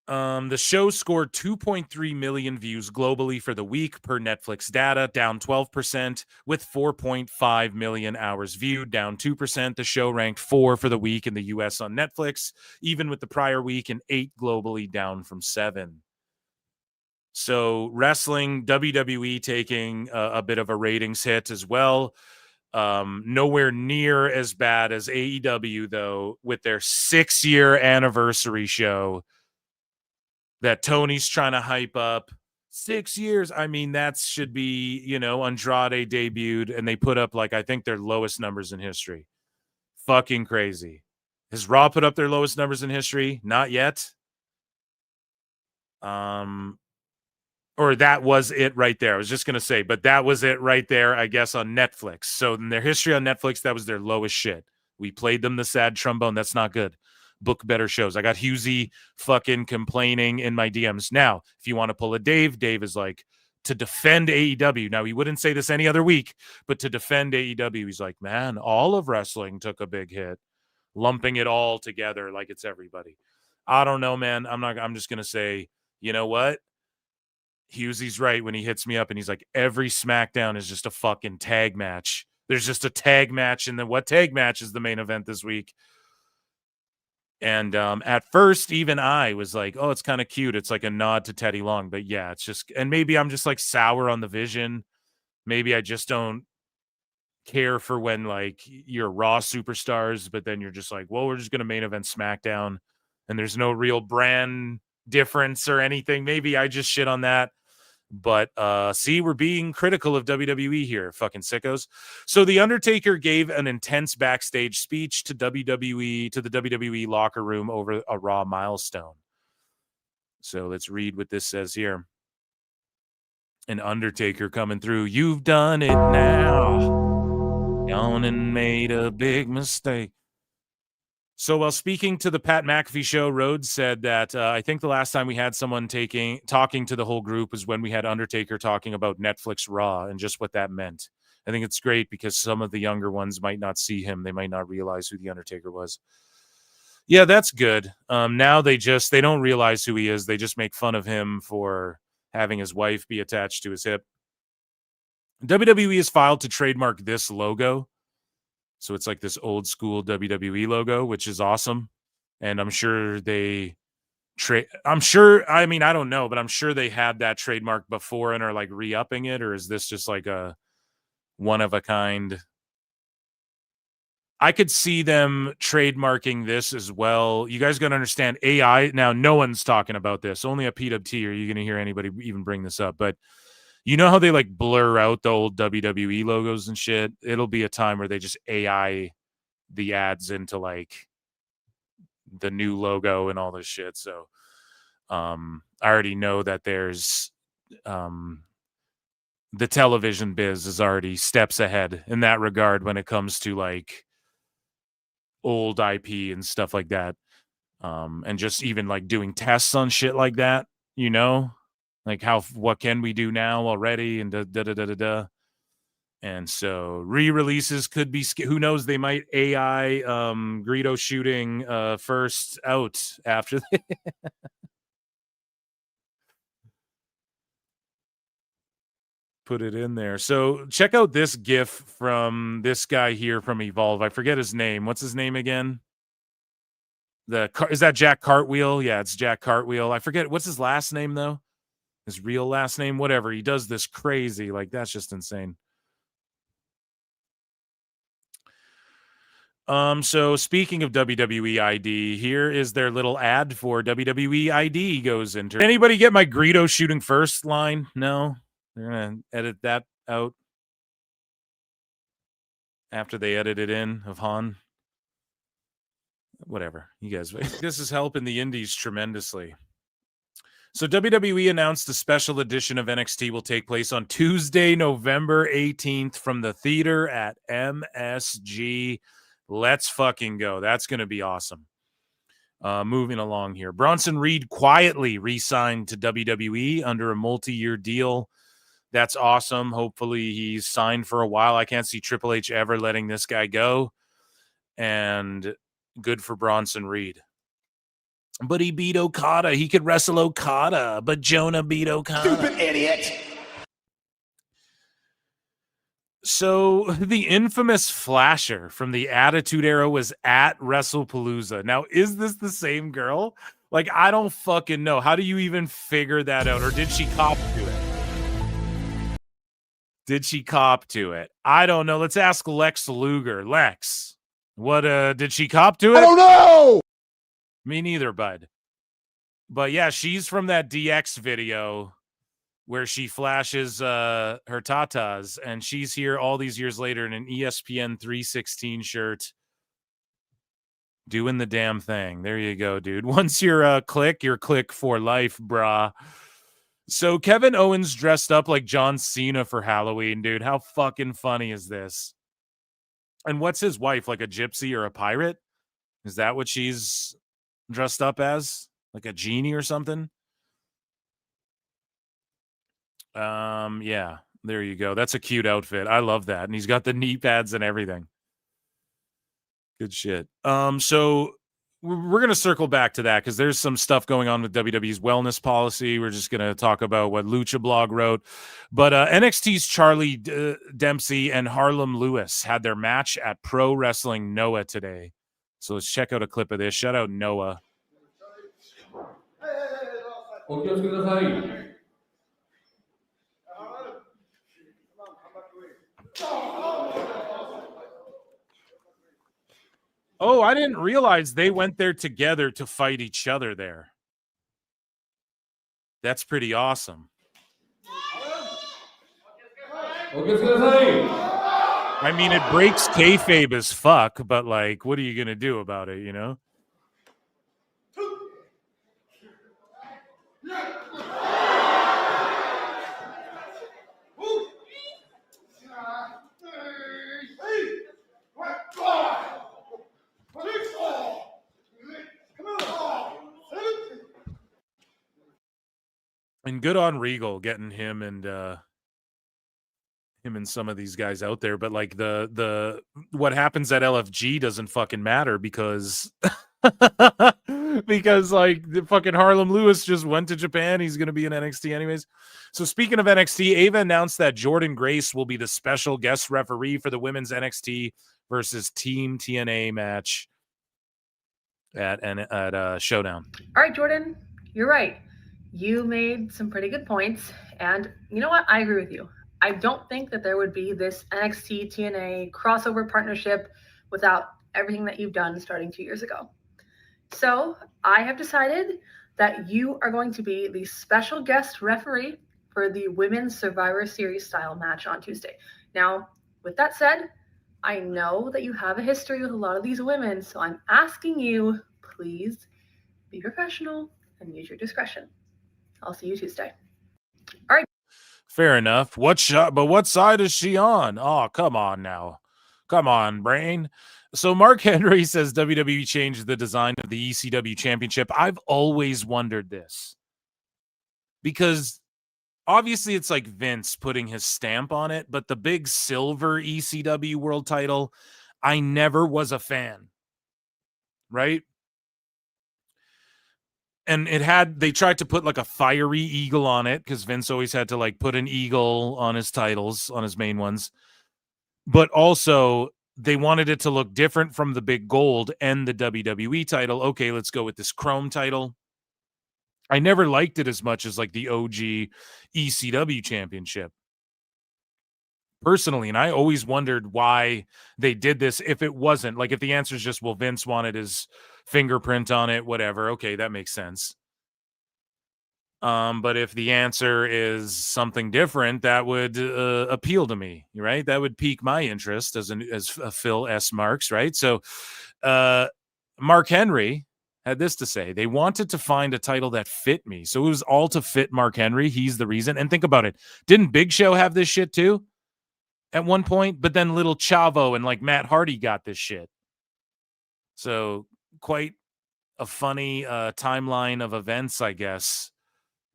The show scored 2.3 million views globally for the week per Netflix data, down 12%, with 4.5 million hours viewed, down 2%. The show ranked 4 for the week in the US on Netflix, even with the prior week, and 8 globally, down from 7. So wrestling, WWE taking a bit of a ratings hit as well. Nowhere near as bad as AEW, though, with their 6-year anniversary show that Tony's trying to hype up. 6 years. I mean, that should be, Andrade debuted and they put up, like, I think their lowest numbers in history. Fucking crazy. Has Raw put up their lowest numbers in history? Not yet. Or that was it right there. I was just going to say, but that was it right there, I guess, on Netflix. So in their history on Netflix, that was their lowest shit. We played them the sad trombone. That's not good. Book better shows. I got Husey fucking complaining in my DMs. Now, if you want to pull a Dave is like, to defend AEW. Now, he wouldn't say this any other week, but to defend AEW, he's like, man, all of wrestling took a big hit, lumping it all together like it's everybody. I don't know, man. I'm just going to say, you know what? Husey's right when he hits me up and he's like, every SmackDown is just a fucking tag match. There's just a tag match, and then what tag match is the main event this week? And at first, even I was like, oh, it's kind of cute. It's like a nod to Teddy Long. But yeah, it's just, and maybe I'm just like sour on the vision. Maybe I just don't care for when like you're Raw superstars, but then you're just like, well, we're just going to main event SmackDown and there's no real brand difference or anything. Maybe I just shit on that. But see, we're being critical of WWE here, fucking sickos. So The Undertaker gave an intense backstage speech to the WWE locker room over a Raw milestone. So let's read what this says here. An Undertaker coming through. You've done it now. Gone and made a big mistake. So while speaking to the Pat McAfee show, Rhodes said that I think the last time we had someone talking to the whole group was when we had Undertaker talking about Netflix Raw and just what that meant. I think it's great because some of the younger ones might not see him. They might not realize who the Undertaker was. Yeah, that's good. Now they don't realize who he is. They just make fun of him for having his wife be attached to his hip. WWE has filed to trademark this logo. So it's like this old school WWE logo, which is awesome. And I'm sure I don't know, but I'm sure they had that trademark before and are like re-upping it. Or is this just like a one of a kind? I could see them trademarking this as well. You guys got to understand AI. Now, no one's talking about this. Only at PWT are you going to hear anybody even bring this up. But you know how they like blur out the old WWE logos and shit? It'll be a time where they just AI the ads into like the new logo and all this shit. So I already know that there's the television biz is already steps ahead in that regard when it comes to like old IP and stuff like that. And just even like doing tests on shit like that, like what can we do now already? And And so re-releases could be, who knows, they might AI Greedo shooting first out after put it in there. So check out this GIF from this guy here from Evolve. I forget his name. What's his name again? Is that Jack Cartwheel? Yeah, it's Jack Cartwheel. I forget what's his last name though. His real last name, whatever. He does this crazy, like that's just insane. So speaking of WWE ID, here is their little ad for WWE ID goes into. Anybody get my Greedo shooting first line? No, they're gonna edit that out after they edit it in of Han. Whatever, you guys. This is helping the indies tremendously. So WWE announced a special edition of NXT will take place on Tuesday, November 18th from the theater at MSG. Let's fucking go. That's going to be awesome. Moving along here. Bronson Reed quietly re-signed to WWE under a multi-year deal. That's awesome. Hopefully he's signed for a while. I can't see Triple H ever letting this guy go. And good for Bronson Reed. But he beat Okada. He could wrestle Okada, but Jonah beat Okada. Stupid idiot. So the infamous Flasher from the Attitude Era was at WrestlePalooza. Now, is this the same girl? Like, I don't fucking know. How do you even figure that out? Or did she cop to it? Did she cop to it? I don't know. Let's ask Lex Luger. Lex, what did she cop to it? I don't know. Me neither, bud. But yeah, she's from that DX video where she flashes her tatas, and she's here all these years later in an ESPN 316 shirt doing the damn thing. There you go, dude. Once you're click for life, brah. So Kevin Owens dressed up like John Cena for Halloween, dude. How fucking funny is this? And what's his wife, like a gypsy or a pirate? Is that what she's dressed up as? Like a genie or something? Yeah, there you go. That's a cute outfit. I love that. And he's got the knee pads and everything. Good shit. So we're going to circle back to that because there's some stuff going on with WWE's wellness policy. We're just going to talk about what Lucha Blog wrote. But NXT's Charlie Dempsey and Harlem Lewis had their match at Pro Wrestling Noah today. So let's check out a clip of this. Shout out Noah. Oh, I didn't realize they went there together to fight each other there. That's pretty awesome. I mean, it breaks kayfabe as fuck, but like, what are you going to do about it, you know? And good on Regal getting him and some of these guys out there, but like the what happens at LFG doesn't fucking matter because because like the fucking Harlem Lewis just went to Japan. He's going to be in NXT anyways. So speaking of NXT, Ava announced that Jordan Grace will be the special guest referee for the women's NXT versus Team TNA match at Showdown. All right, Jordan, you're right. You made some pretty good points. And you know what? I agree with you. I don't think that there would be this NXT TNA crossover partnership without everything that you've done starting 2 years ago. So I have decided that you are going to be the special guest referee for the Women's Survivor Series style match on Tuesday. Now, with that said, I know that you have a history with a lot of these women, so I'm asking you, please be professional and use your discretion. I'll see you Tuesday. All right. Fair enough. What side is she on? Oh, come on now. Come on, brain. So Mark Henry says WWE changed the design of the ECW championship. I've always wondered this. Because obviously it's like Vince putting his stamp on it, but the big silver ECW world title, I never was a fan. Right? And they tried to put like a fiery eagle on it because Vince always had to like put an eagle on his titles, on his main ones. But also they wanted it to look different from the big gold and the WWE title. Okay, let's go with this chrome title. I never liked it as much as like the OG ECW championship. Personally, and I always wondered why they did this if it wasn't like if the answer is just, well, Vince wanted his fingerprint on it, whatever. Okay, that makes sense. But if the answer is something different, that would appeal to me, right? That would pique my interest as a Phil S. Marks, right? So Mark Henry had this to say. They wanted to find a title that fit me. So it was all to fit Mark Henry. He's the reason. And think about it. Didn't Big Show have this shit too at one point? But then little Chavo and like Matt Hardy got this shit. So quite a funny timeline of events, I guess.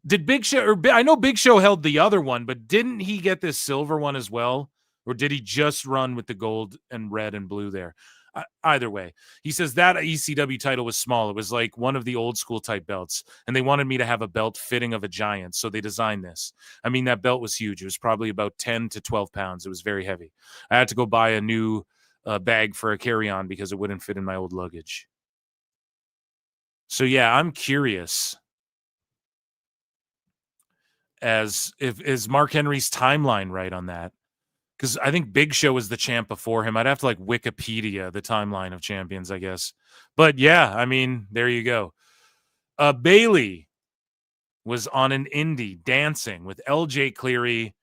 Did Big Show, or I know Big Show held the other one, but didn't he get this silver one as well? Or did he just run with the gold and red and blue there? Either way, he says that ECW title was small. It was like one of the old school type belts, and they wanted me to have a belt fitting of a giant, so they designed this. I mean, that belt was huge. It was probably about 10 to 12 pounds. It was very heavy. I had to go buy a new bag for a carry-on because it wouldn't fit in my old luggage. So yeah, I'm curious as if is Mark Henry's timeline right on that. Because I think Big Show was the champ before him. I'd have to like Wikipedia the timeline of champions, I guess. But yeah, I mean, there you go. Bailey was on an indie dancing with LJ Cleary,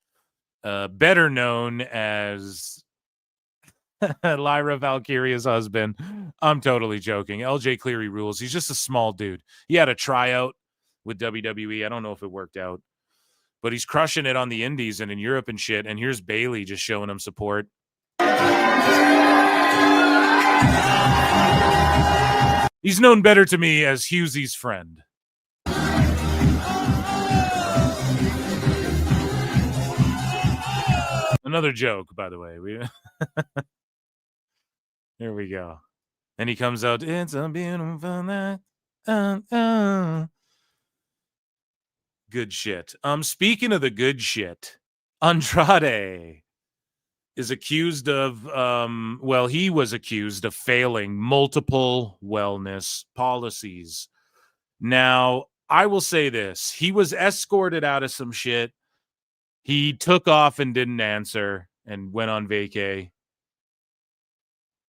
better known as Lyra Valkyria's husband. I'm totally joking. LJ Cleary rules. He's just a small dude. He had a tryout with WWE. I don't know if it worked out. But he's crushing it on the indies and in Europe and shit. And here's Bailey just showing him support. He's known better to me as Hughesy's friend. Another joke, by the way. Here we go. And he comes out, it's a beautiful night. Good shit. Speaking of the good shit, Andrade is accused of, he was accused of failing multiple wellness policies. Now, I will say this. He was escorted out of some shit. He took off and didn't answer and went on vacay.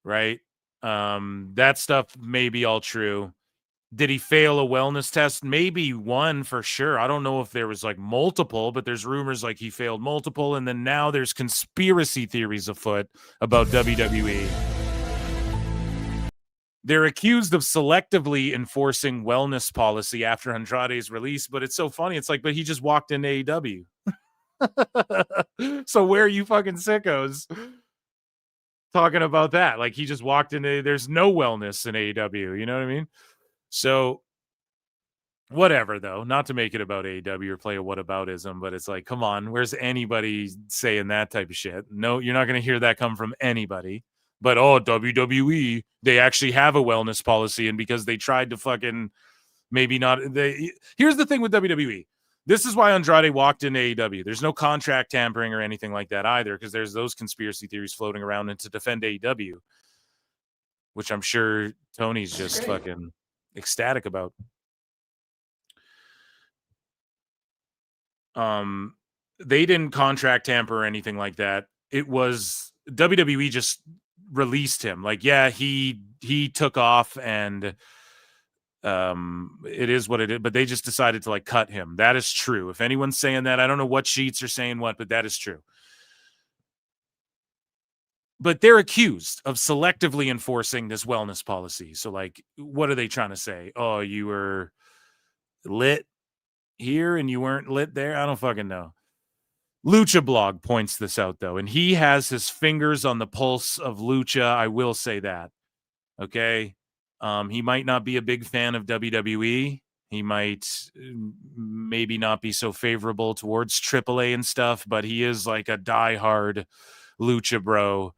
Right? That stuff may be all true. Did he fail a wellness test? Maybe one for sure. I don't know if there was like multiple, but there's rumors like he failed multiple. And then now there's conspiracy theories afoot about WWE. They're accused of selectively enforcing wellness policy after Andrade's release. But it's so funny. It's like, but he just walked into AEW. So where are you fucking sickos talking about that? Like he just walked into, there's no wellness in AEW. You know what I mean? So, whatever, though, not to make it about AEW or play a whataboutism, but it's like, come on, where's anybody saying that type of shit? No, you're not going to hear that come from anybody. But, WWE, they actually have a wellness policy, and because they tried to fucking maybe not... Here's the thing with WWE. This is why Andrade walked into AEW. There's no contract tampering or anything like that either, because there's those conspiracy theories floating around, and to defend AEW, which I'm sure Tony's just fucking... ecstatic about. They didn't contract tamper or anything like that. It was WWE just released him. Like, yeah, he took off and it is what it is, but they just decided to like cut him. That is true. If anyone's saying that, I don't know what sheets are saying what, but that is true. But they're accused of selectively enforcing this wellness policy. So, like, what are they trying to say? Oh, you were lit here and you weren't lit there? I don't fucking know. Lucha Blog points this out, though, and he has his fingers on the pulse of Lucha. I will say that. Okay? He might not be a big fan of WWE. He might maybe not be so favorable towards AAA and stuff, but he is like a diehard Lucha bro.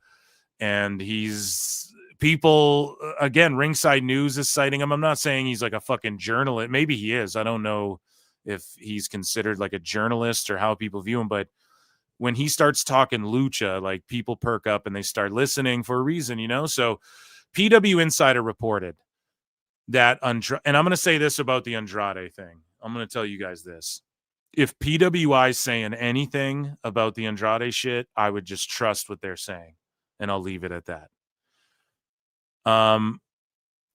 And he's people again, Ringside News is citing him. I'm not saying he's like a fucking journalist. Maybe he is. I don't know if he's considered like a journalist or how people view him. But when he starts talking Lucha, like people perk up and they start listening for a reason, you know? So PW Insider reported that and I'm going to say this about the Andrade thing. I'm going to tell you guys this. If PWI is saying anything about the Andrade shit, I would just trust what they're saying. And I'll leave it at that.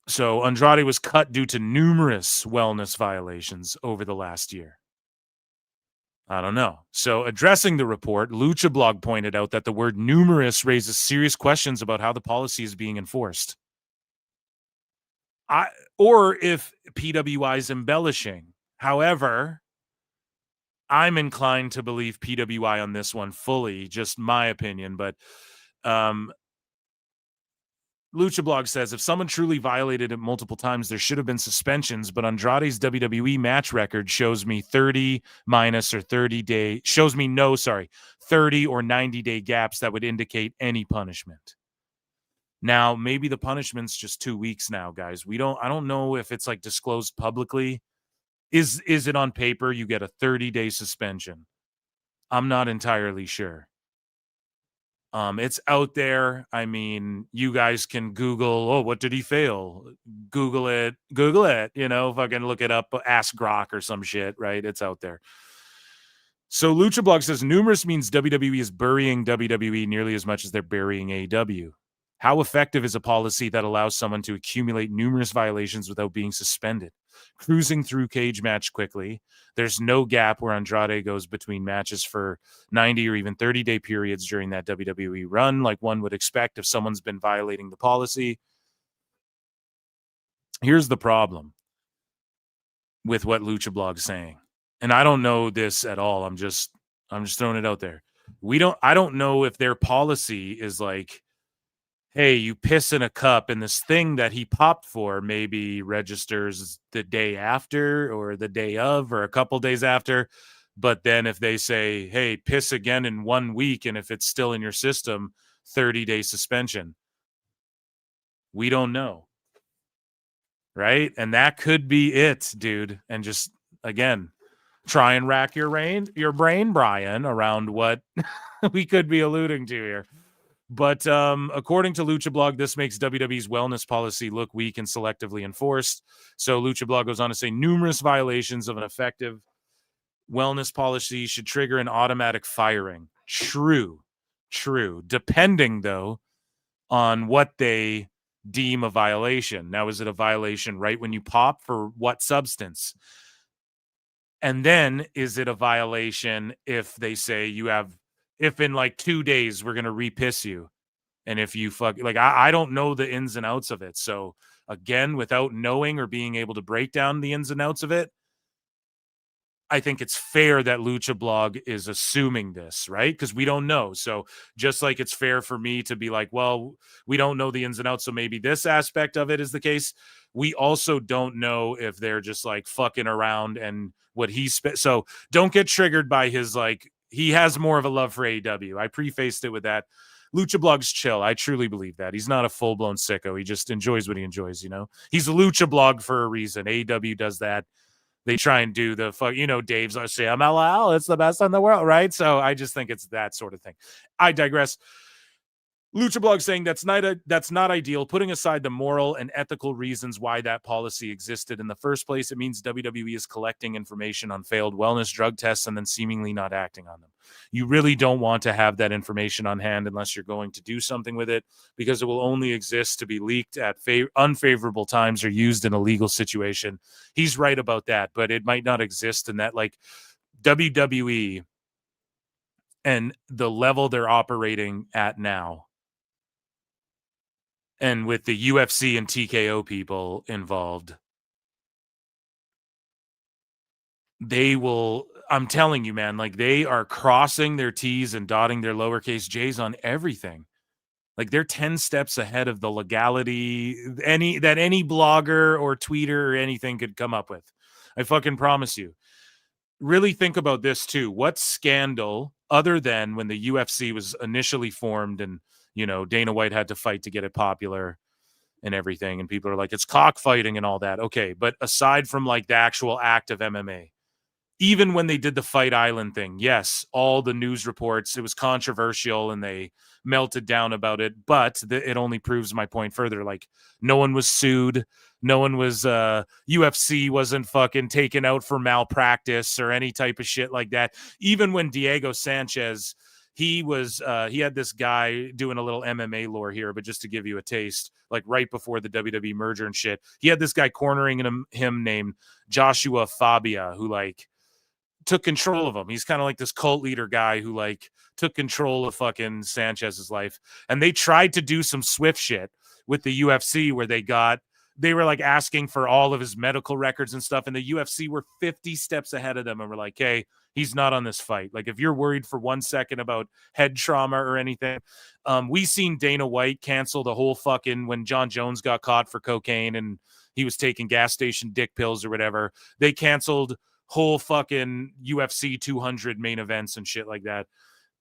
So Andrade was cut due to numerous wellness violations over the last year. I don't know. So addressing the report, Lucha Blog pointed out that the word numerous raises serious questions about how the policy is being enforced. or if PWI is embellishing. However, I'm inclined to believe PWI on this one fully, just my opinion. But Lucha Blog says, if someone truly violated it multiple times, there should have been suspensions, but Andrade's WWE match record shows me 30 or 90-day gaps that would indicate any punishment. Now, maybe the punishment's just 2 weeks now, guys. I don't know if it's like disclosed publicly. Is it on paper you get a 30-day suspension? I'm not entirely sure. It's out there. I mean, you guys can Google, what did he fail? Google it, fucking look it up, ask Grok or some shit, right? It's out there. So Lucha Blog says numerous means WWE is burying WWE nearly as much as they're burying AEW. How effective is a policy that allows someone to accumulate numerous violations without being suspended? Cruising through cage match quickly. There's no gap where Andrade goes between matches for 90 or even 30-day periods during that WWE run, like one would expect if someone's been violating the policy. Here's the problem with what Lucha Blog's saying. And I don't know this at all. I'm just throwing it out there. I don't know if their policy is like, hey, you piss in a cup and this thing that he popped for maybe registers the day after or the day of or a couple days after. But then if they say, hey, piss again in 1 week, and if it's still in your system, 30-day suspension. We don't know. Right? And that could be it, dude. And just, again, try and rack your brain, Brian, around what we could be alluding to here. But according to Lucha Blog, this makes WWE's wellness policy look weak and selectively enforced. So Lucha Blog goes on to say numerous violations of an effective wellness policy should trigger an automatic firing. True. Depending, though, on what they deem a violation. Now, is it a violation right when you pop for what substance? And then is it a violation if they say if in like 2 days we're going to re-piss you, and if you I don't know the ins and outs of it. So again, without knowing or being able to break down the ins and outs of it, I think it's fair that Lucha Blog is assuming this, right? Because we don't know. So just like it's fair for me to be like, well, we don't know the ins and outs, so maybe this aspect of it is the case. We also don't know if they're just like fucking around and what so don't get triggered by his he has more of a love for AEW. I prefaced it with that. Lucha Blog's chill. I truly believe that. He's not a full-blown sicko. He just enjoys what he enjoys, He's a Lucha Blog for a reason. AEW does that. They try and do the Dave's CMLL. It's the best in the world, right? So I just think it's that sort of thing. I digress. Lucha Blog saying that's not ideal. Putting aside the moral and ethical reasons why that policy existed in the first place, it means WWE is collecting information on failed wellness drug tests and then seemingly not acting on them. You really don't want to have that information on hand unless you're going to do something with it, because it will only exist to be leaked at unfavorable times or used in a legal situation. He's right about that, but it might not exist in that WWE and the level they're operating at now. And with the UFC and TKO people involved, they will, I'm telling you, man, they are crossing their T's and dotting their lowercase J's on everything. They're 10 steps ahead of the legality that any blogger or tweeter or anything could come up with. I fucking promise you. Really think about this too. What scandal, other than when the UFC was initially formed and Dana White had to fight to get it popular and everything, and people are like, it's cockfighting and all that. Okay, but aside from the actual act of MMA, even when they did the Fight Island thing, yes, all the news reports, it was controversial and they melted down about it, but it only proves my point further. No one was sued. No one was, UFC wasn't fucking taken out for malpractice or any type of shit like that. Even when Diego Sanchez, he had this guy doing a little MMA lore here, but just to give you a taste, right before the WWE merger and shit, he had this guy cornering him named Joshua Fabia, who took control of him. He's kind of like this cult leader guy who took control of fucking Sanchez's life. And they tried to do some swift shit with the UFC where they got they were like asking for all of his medical records and stuff, and the UFC were 50 steps ahead of them and were like, hey, he's not on this fight. Like, if you're worried for 1 second about head trauma or anything, we seen Dana White cancel the whole fucking, when John Jones got caught for cocaine and he was taking gas station dick pills or whatever, they canceled whole fucking UFC 200 main events and shit like that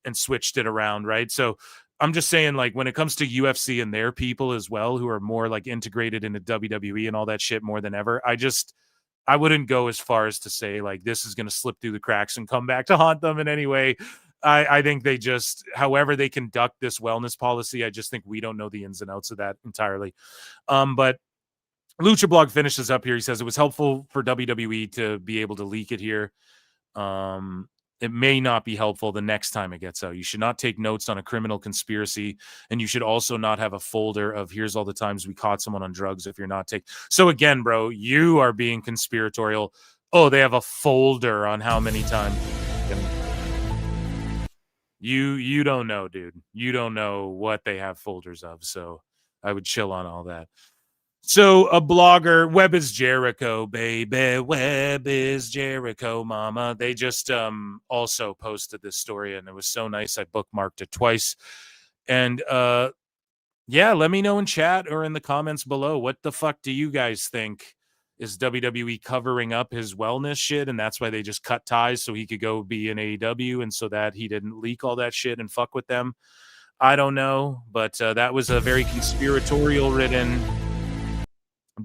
and switched it around, right? So I'm just saying, like, when it comes to UFC and their people as well, who are more like integrated into WWE and all that shit more than ever, I wouldn't go as far as to say like this is going to slip through the cracks and come back to haunt them in any way. I think they just, however they conduct this wellness policy, I just think we don't know the ins and outs of that entirely. But Lucha Blog finishes up here. He says it was helpful for WWE to be able to leak it here. It may not be helpful the next time it gets out. You should not take notes on a criminal conspiracy, and you should also not have a folder of here's all the times we caught someone on drugs if you're not taking. So again, bro, you are being conspiratorial. Oh, they have a folder on how many times. You don't know, dude. You don't know what they have folders of. So I would chill on all that. So a blogger, Web is Jericho, baby. Web is Jericho, mama. They just also posted this story, and it was so nice. I bookmarked it twice. And yeah, let me know in chat or in the comments below. What the fuck do you guys think? Is WWE covering up his wellness shit, and that's why they just cut ties so he could go be in AEW and so that he didn't leak all that shit and fuck with them? I don't know, but that was a very conspiratorial-ridden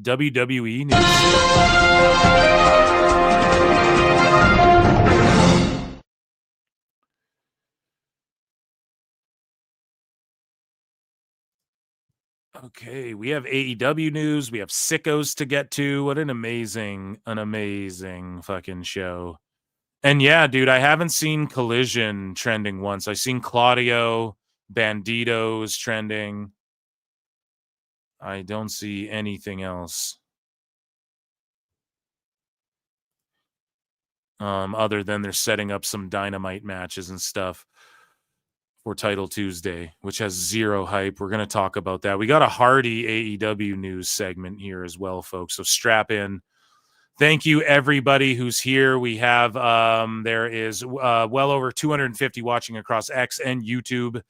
WWE news. Okay, we have AEW news. We have sickos to get to. What an amazing fucking show. And yeah, dude, I haven't seen Collision trending once. I've seen Claudio, Banditos trending. I don't see anything else. Other than they're setting up some Dynamite matches and stuff for Title Tuesday, which has zero hype. We're going to talk about that. We got a hearty AEW news segment here as well, folks. So strap in. Thank you, everybody who's here. We have, there is well over 250 watching across X and YouTube.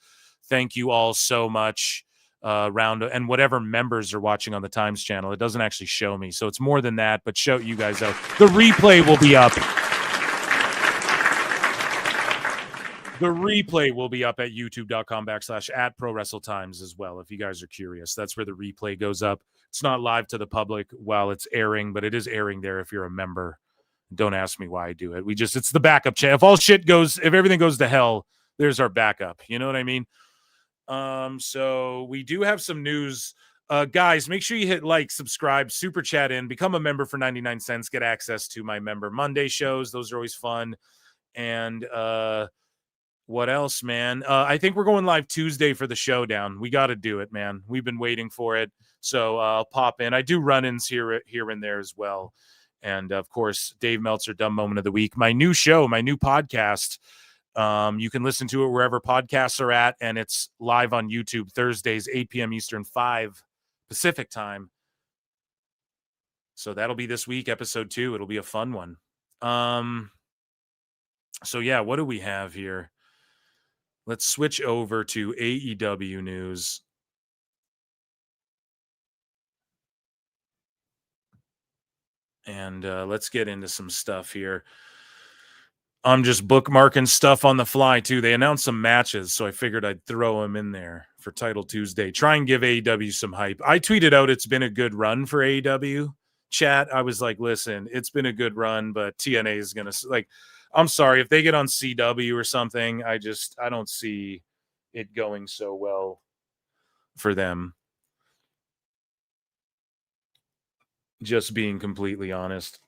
Thank you all so much. And whatever members are watching on the Times channel, it doesn't actually show me, so it's more than that, but shout you guys out. The replay will be up. The replay will be up at youtube.com/@prowrestletimes as well, if you guys are curious. That's where the replay goes up. It's not live to the public while it's airing, but it is airing there if you're a member. Don't ask me why I do it. It's the backup channel. If everything goes to hell, there's our backup. You know what I mean? So we do have some news. Guys, make sure you hit like, subscribe, super chat in, become a member for 99 cents, get access to my Member Monday shows. Those are always fun. And what else, man? I think we're going live Tuesday for the showdown. We got to do it, man. We've been waiting for it. So I'll pop in. I do run-ins here and there as well. And of course, Dave Meltzer, Dumb Moment of the Week. My new show, my new podcast. You can listen to it wherever podcasts are at, and it's live on YouTube Thursdays, 8 p.m. Eastern, 5 Pacific time. So that'll be this week, episode 2. It'll be a fun one. So yeah, what do we have here? Let's switch over to AEW news. And let's get into some stuff here. I'm just bookmarking stuff on the fly, too. They announced some matches, so I figured I'd throw them in there for Title Tuesday. Try and give AEW some hype. I tweeted out it's been a good run for AEW. Chat, I was like, listen, it's been a good run, but TNA is going to, like, I'm sorry. If they get on CW or something, I don't see it going so well for them. Just being completely honest.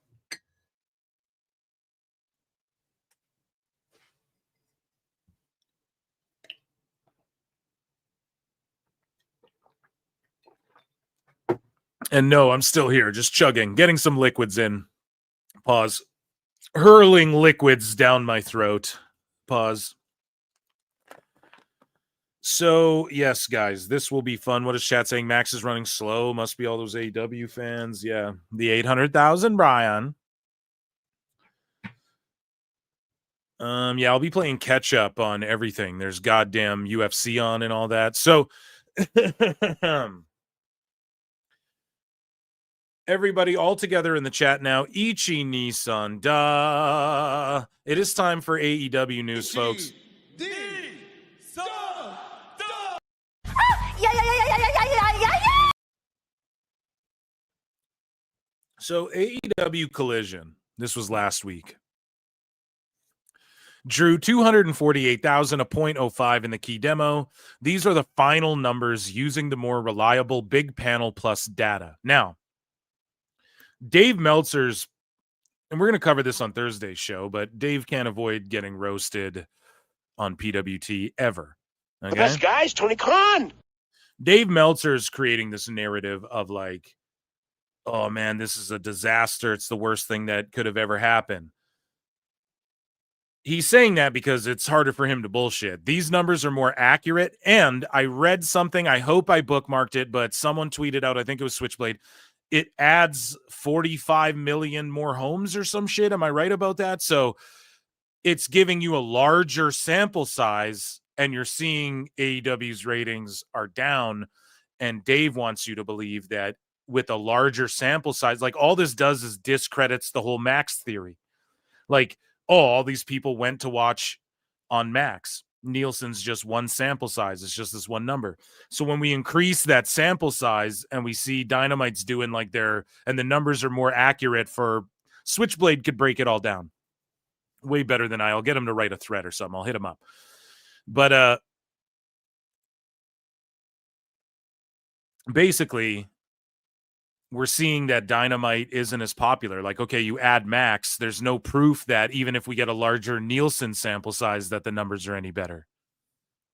And no, I'm still here, just chugging, getting some liquids in. Pause. Hurling liquids down my throat. Pause. So, yes, guys, this will be fun. What is chat saying? Max is running slow. Must be all those AEW fans. Yeah. The 800,000, Brian. Yeah, I'll be playing catch up on everything. There's goddamn UFC on and all that. So, everybody all together in the chat now. Ichi Nissan. Duh. It is time for AEW news, folks. So AEW Collision, this was last week, drew 248,000, a 0.05 in the key demo. These are the final numbers using the more reliable Big Panel Plus data. Now, Dave Meltzer's, and we're going to cover this on Thursday's show, but Dave can't avoid getting roasted on PWT ever. Okay? The best guys, Tony Khan. Dave Meltzer's creating this narrative of like, oh man, this is a disaster. It's the worst thing that could have ever happened. He's saying that because it's harder for him to bullshit. These numbers are more accurate. And I read something, I hope I bookmarked it, but someone tweeted out, I think it was Switchblade, it adds 45 million more homes or some shit. Am I right about that? So it's giving you a larger sample size, and you're seeing AEW's ratings are down. And Dave wants you to believe that with a larger sample size, like all this does is discredits the whole Max theory. Like, oh, all these people went to watch on Max. Nielsen's just one sample size. It's just this one number. So when we increase that sample size and we see Dynamite's doing like and the numbers are more accurate for Switchblade could break it all down way better than I'll get him to write a thread or something. I'll hit him up. But basically, we're seeing that Dynamite isn't as popular. Like, okay, you add Max, there's no proof that even if we get a larger Nielsen sample size that the numbers are any better.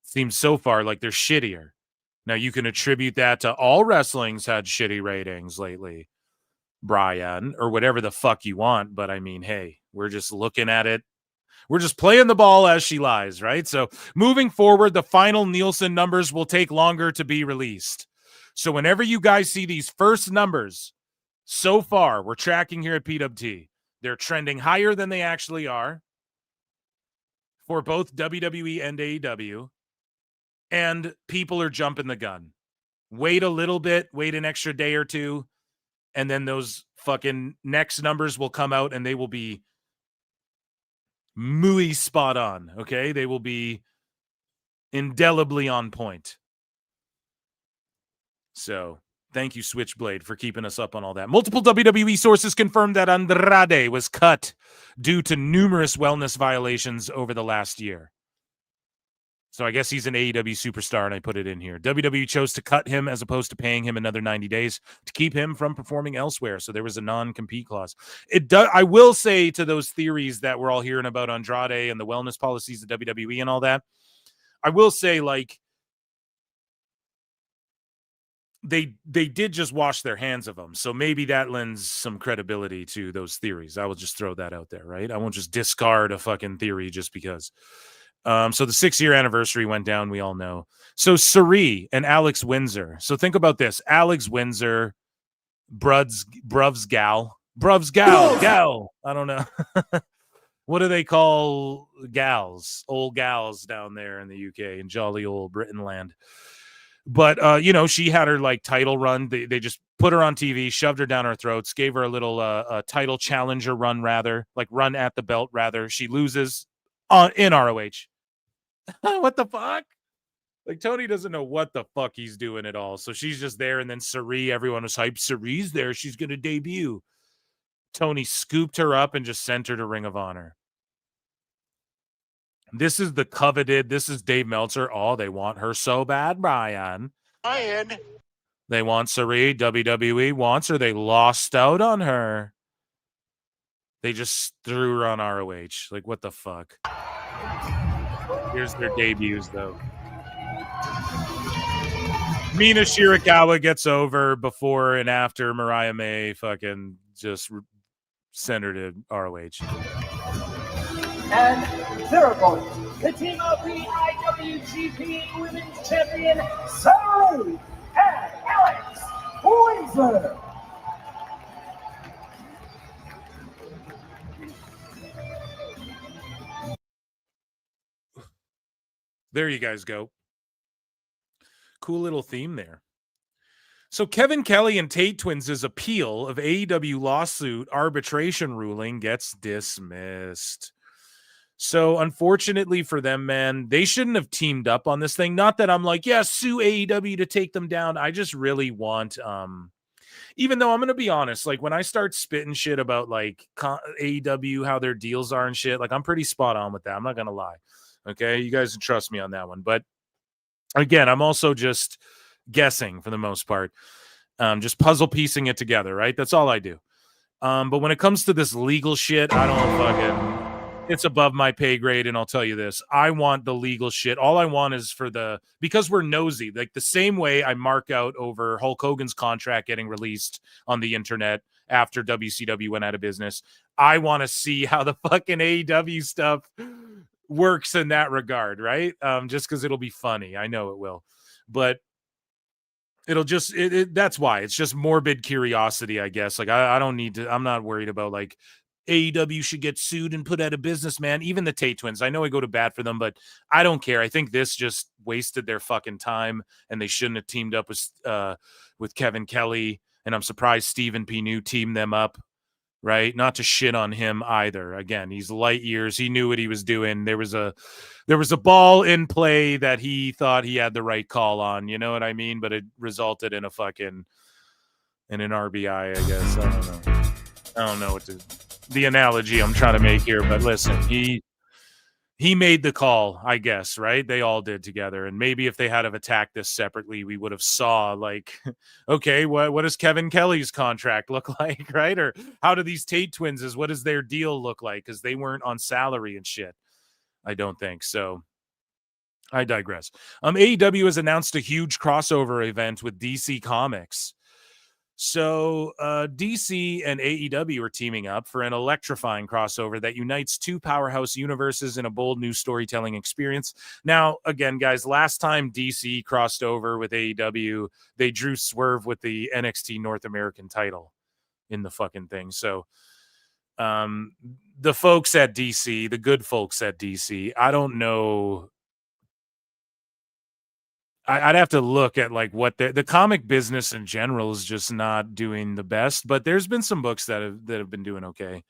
Seems so far like they're shittier. Now, you can attribute that to all wrestling's had shitty ratings lately, Brian, or whatever the fuck you want. But I mean, hey, we're just looking at it. We're just playing the ball as she lies, right? So moving forward, the final Nielsen numbers will take longer to be released. So whenever you guys see these first numbers, so far, we're tracking here at PWT, they're trending higher than they actually are for both WWE and AEW, and people are jumping the gun. Wait a little bit, wait an extra day or two, and then those fucking next numbers will come out and they will be muy spot on, okay? They will be indelibly on point. So, thank you, Switchblade, for keeping us up on all that. Multiple WWE sources confirmed that Andrade was cut due to numerous wellness violations over the last year. So I guess he's an AEW superstar, and I put it in here. WWE chose to cut him as opposed to paying him another 90 days to keep him from performing elsewhere. So there was a non-compete clause. I will say to those theories that we're all hearing about Andrade and the wellness policies of WWE and all that, I will say, like, they did just wash their hands of him. So maybe that lends some credibility to those theories. I will just throw that out there, right? I won't just discard a fucking theory just because. So the 6-year anniversary went down, we all know. So Sari and Alex Windsor. So think about this. Alex Windsor, Bruv's gal. I don't know. What do they call gals? Old gals down there in the UK in jolly old Britain land. But, she had her, like, title run. They just put her on TV, shoved her down our throats, gave her a little title challenger run, rather. Like, run at the belt, rather. She loses in ROH. What the fuck? Like, Tony doesn't know what the fuck he's doing at all. So she's just there, and then Sari, everyone was hyped. Sari's there. She's going to debut. Tony scooped her up and just sent her to Ring of Honor. This is the coveted. This is Dave Meltzer. Oh, they want her so bad, Brian. They want Sari. WWE wants her. They lost out on her. They just threw her on ROH. Like, what the fuck? Here's their debuts, though. Mina Shirakawa gets over before and after Mariah May fucking just sent her to ROH. And 0 points. the team of the IWGP Women's Champion, Sarah Lee and Alex Poison. There you guys go. Cool little theme there. So Kevin Kelly and Tate Twins' appeal of AEW lawsuit arbitration ruling gets dismissed. So unfortunately for them, man, they shouldn't have teamed up on this thing. Not that I'm like, yeah, sue AEW to take them down. I just really want, even though I'm going to be honest, like when I start spitting shit about like AEW, how their deals are and shit, like I'm pretty spot on with that. I'm not going to lie. Okay. You guys can trust me on that one. But again, I'm also just guessing for the most part, just puzzle piecing it together, right? That's all I do. But when it comes to this legal shit, I don't fucking, it's above my pay grade. And I'll tell you this, I want the legal shit. All I want is because we're nosy, like the same way I mark out over Hulk Hogan's contract getting released on the internet after WCW went out of business. I want to see how the fucking AEW stuff works in that regard, right? Just because it'll be funny. I know it will. But it'll just that's why it's just morbid curiosity, I guess. Like I don't need to, I'm not worried about like AEW should get sued and put out of business, man. Even the Tate Twins, I know I go to bat for them, but I don't care. I think this just wasted their fucking time, and they shouldn't have teamed up with Kevin Kelly. And I'm surprised Stephen P. New teamed them up, right? Not to shit on him either. Again, he's light years. He knew what he was doing. There was a ball in play that he thought he had the right call on. You know what I mean? But it resulted in an RBI, I guess. I don't know what the analogy I'm trying to make here, but listen, he made the call, I guess, right? They all did together. And maybe if they had have attacked this separately, we would have saw like, okay, what does Kevin Kelly's contract look like, right? Or how do these Tate Twins, what does their deal look like? Because they weren't on salary and shit. I don't think so. I digress. AEW has announced a huge crossover event with DC Comics. So DC and AEW are teaming up for an electrifying crossover that unites two powerhouse universes in a bold new storytelling experience. Now, again, guys, last time DC crossed over with AEW, they drew Swerve with the NXT North American title in the fucking thing. So the folks at DC, the good folks at DC, I don't know. I'd have to look at like what the comic business in general is just not doing the best, but there's been some books that have been doing okay,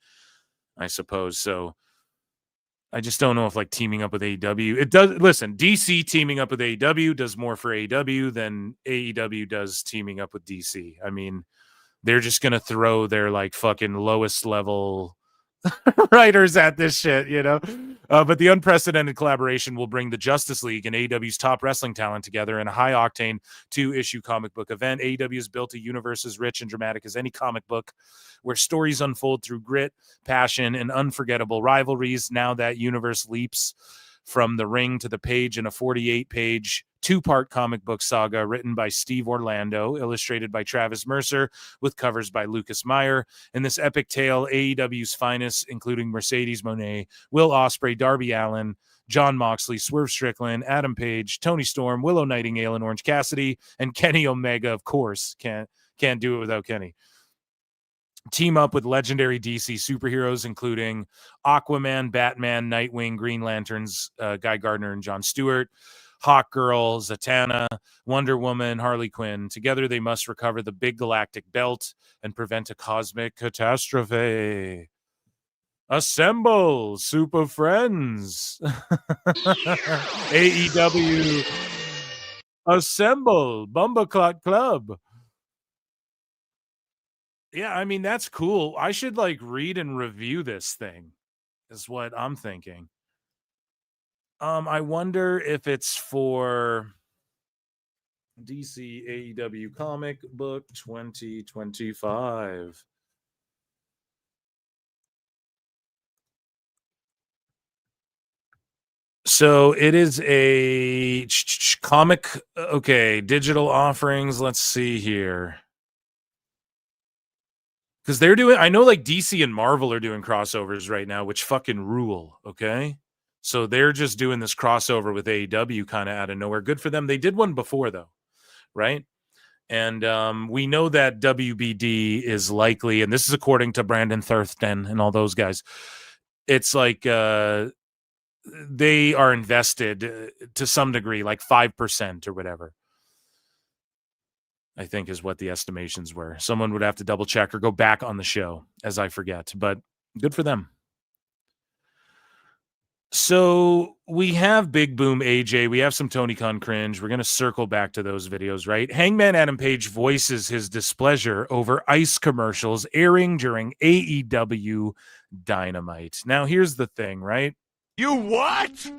I suppose. So I just don't know if like teaming up with AEW, it does. Listen, DC teaming up with AEW does more for AEW than AEW does teaming up with DC. I mean, they're just going to throw their like fucking lowest level writers at this shit, you know? But the unprecedented collaboration will bring the Justice League and AEW's top wrestling talent together in a high-octane 2-issue comic book event. AEW has built a universe as rich and dramatic as any comic book, where stories unfold through grit, passion, and unforgettable rivalries. Now that universe leaps from the ring to the page in a 48-page, 2-part comic book saga written by Steve Orlando, illustrated by Travis Mercer, with covers by Lucas Meyer. In this epic tale, AEW's finest, including Mercedes Moné, Will Ospreay, Darby Allin, John Moxley, Swerve Strickland, Adam Page, Tony Storm, Willow Nightingale, and Orange Cassidy, and Kenny Omega, of course. Can't do it without Kenny. Team up with legendary DC superheroes, including Aquaman, Batman, Nightwing, Green Lanterns, Guy Gardner and Jon Stewart, Hawkgirl, Zatanna, Wonder Woman, Harley Quinn. Together, they must recover the big galactic belt and prevent a cosmic catastrophe. Assemble, Super Friends. AEW. Assemble, Bumbleclot Club. Yeah, I mean, that's cool. I should like read and review this thing, is what I'm thinking. I wonder if it's for DC AEW Comic Book 2025. So it is a comic. Okay, digital offerings. Let's see here. Because they're doing, I know like DC and Marvel are doing crossovers right now, which fucking rule, okay? So they're just doing this crossover with AEW kind of out of nowhere. Good for them. They did one before, though, right? And we know that WBD is likely, and this is according to Brandon Thurston and all those guys, it's like they are invested to some degree, like 5% or whatever, I think is what the estimations were. Someone would have to double check or go back on the show as I forget, but good for them. So we have Big Boom AJ. We have some Tony Khan cringe. We're going to circle back to those videos, right? Hangman Adam Page voices his displeasure over ICE commercials airing during AEW Dynamite. Now, here's the thing, right? You what?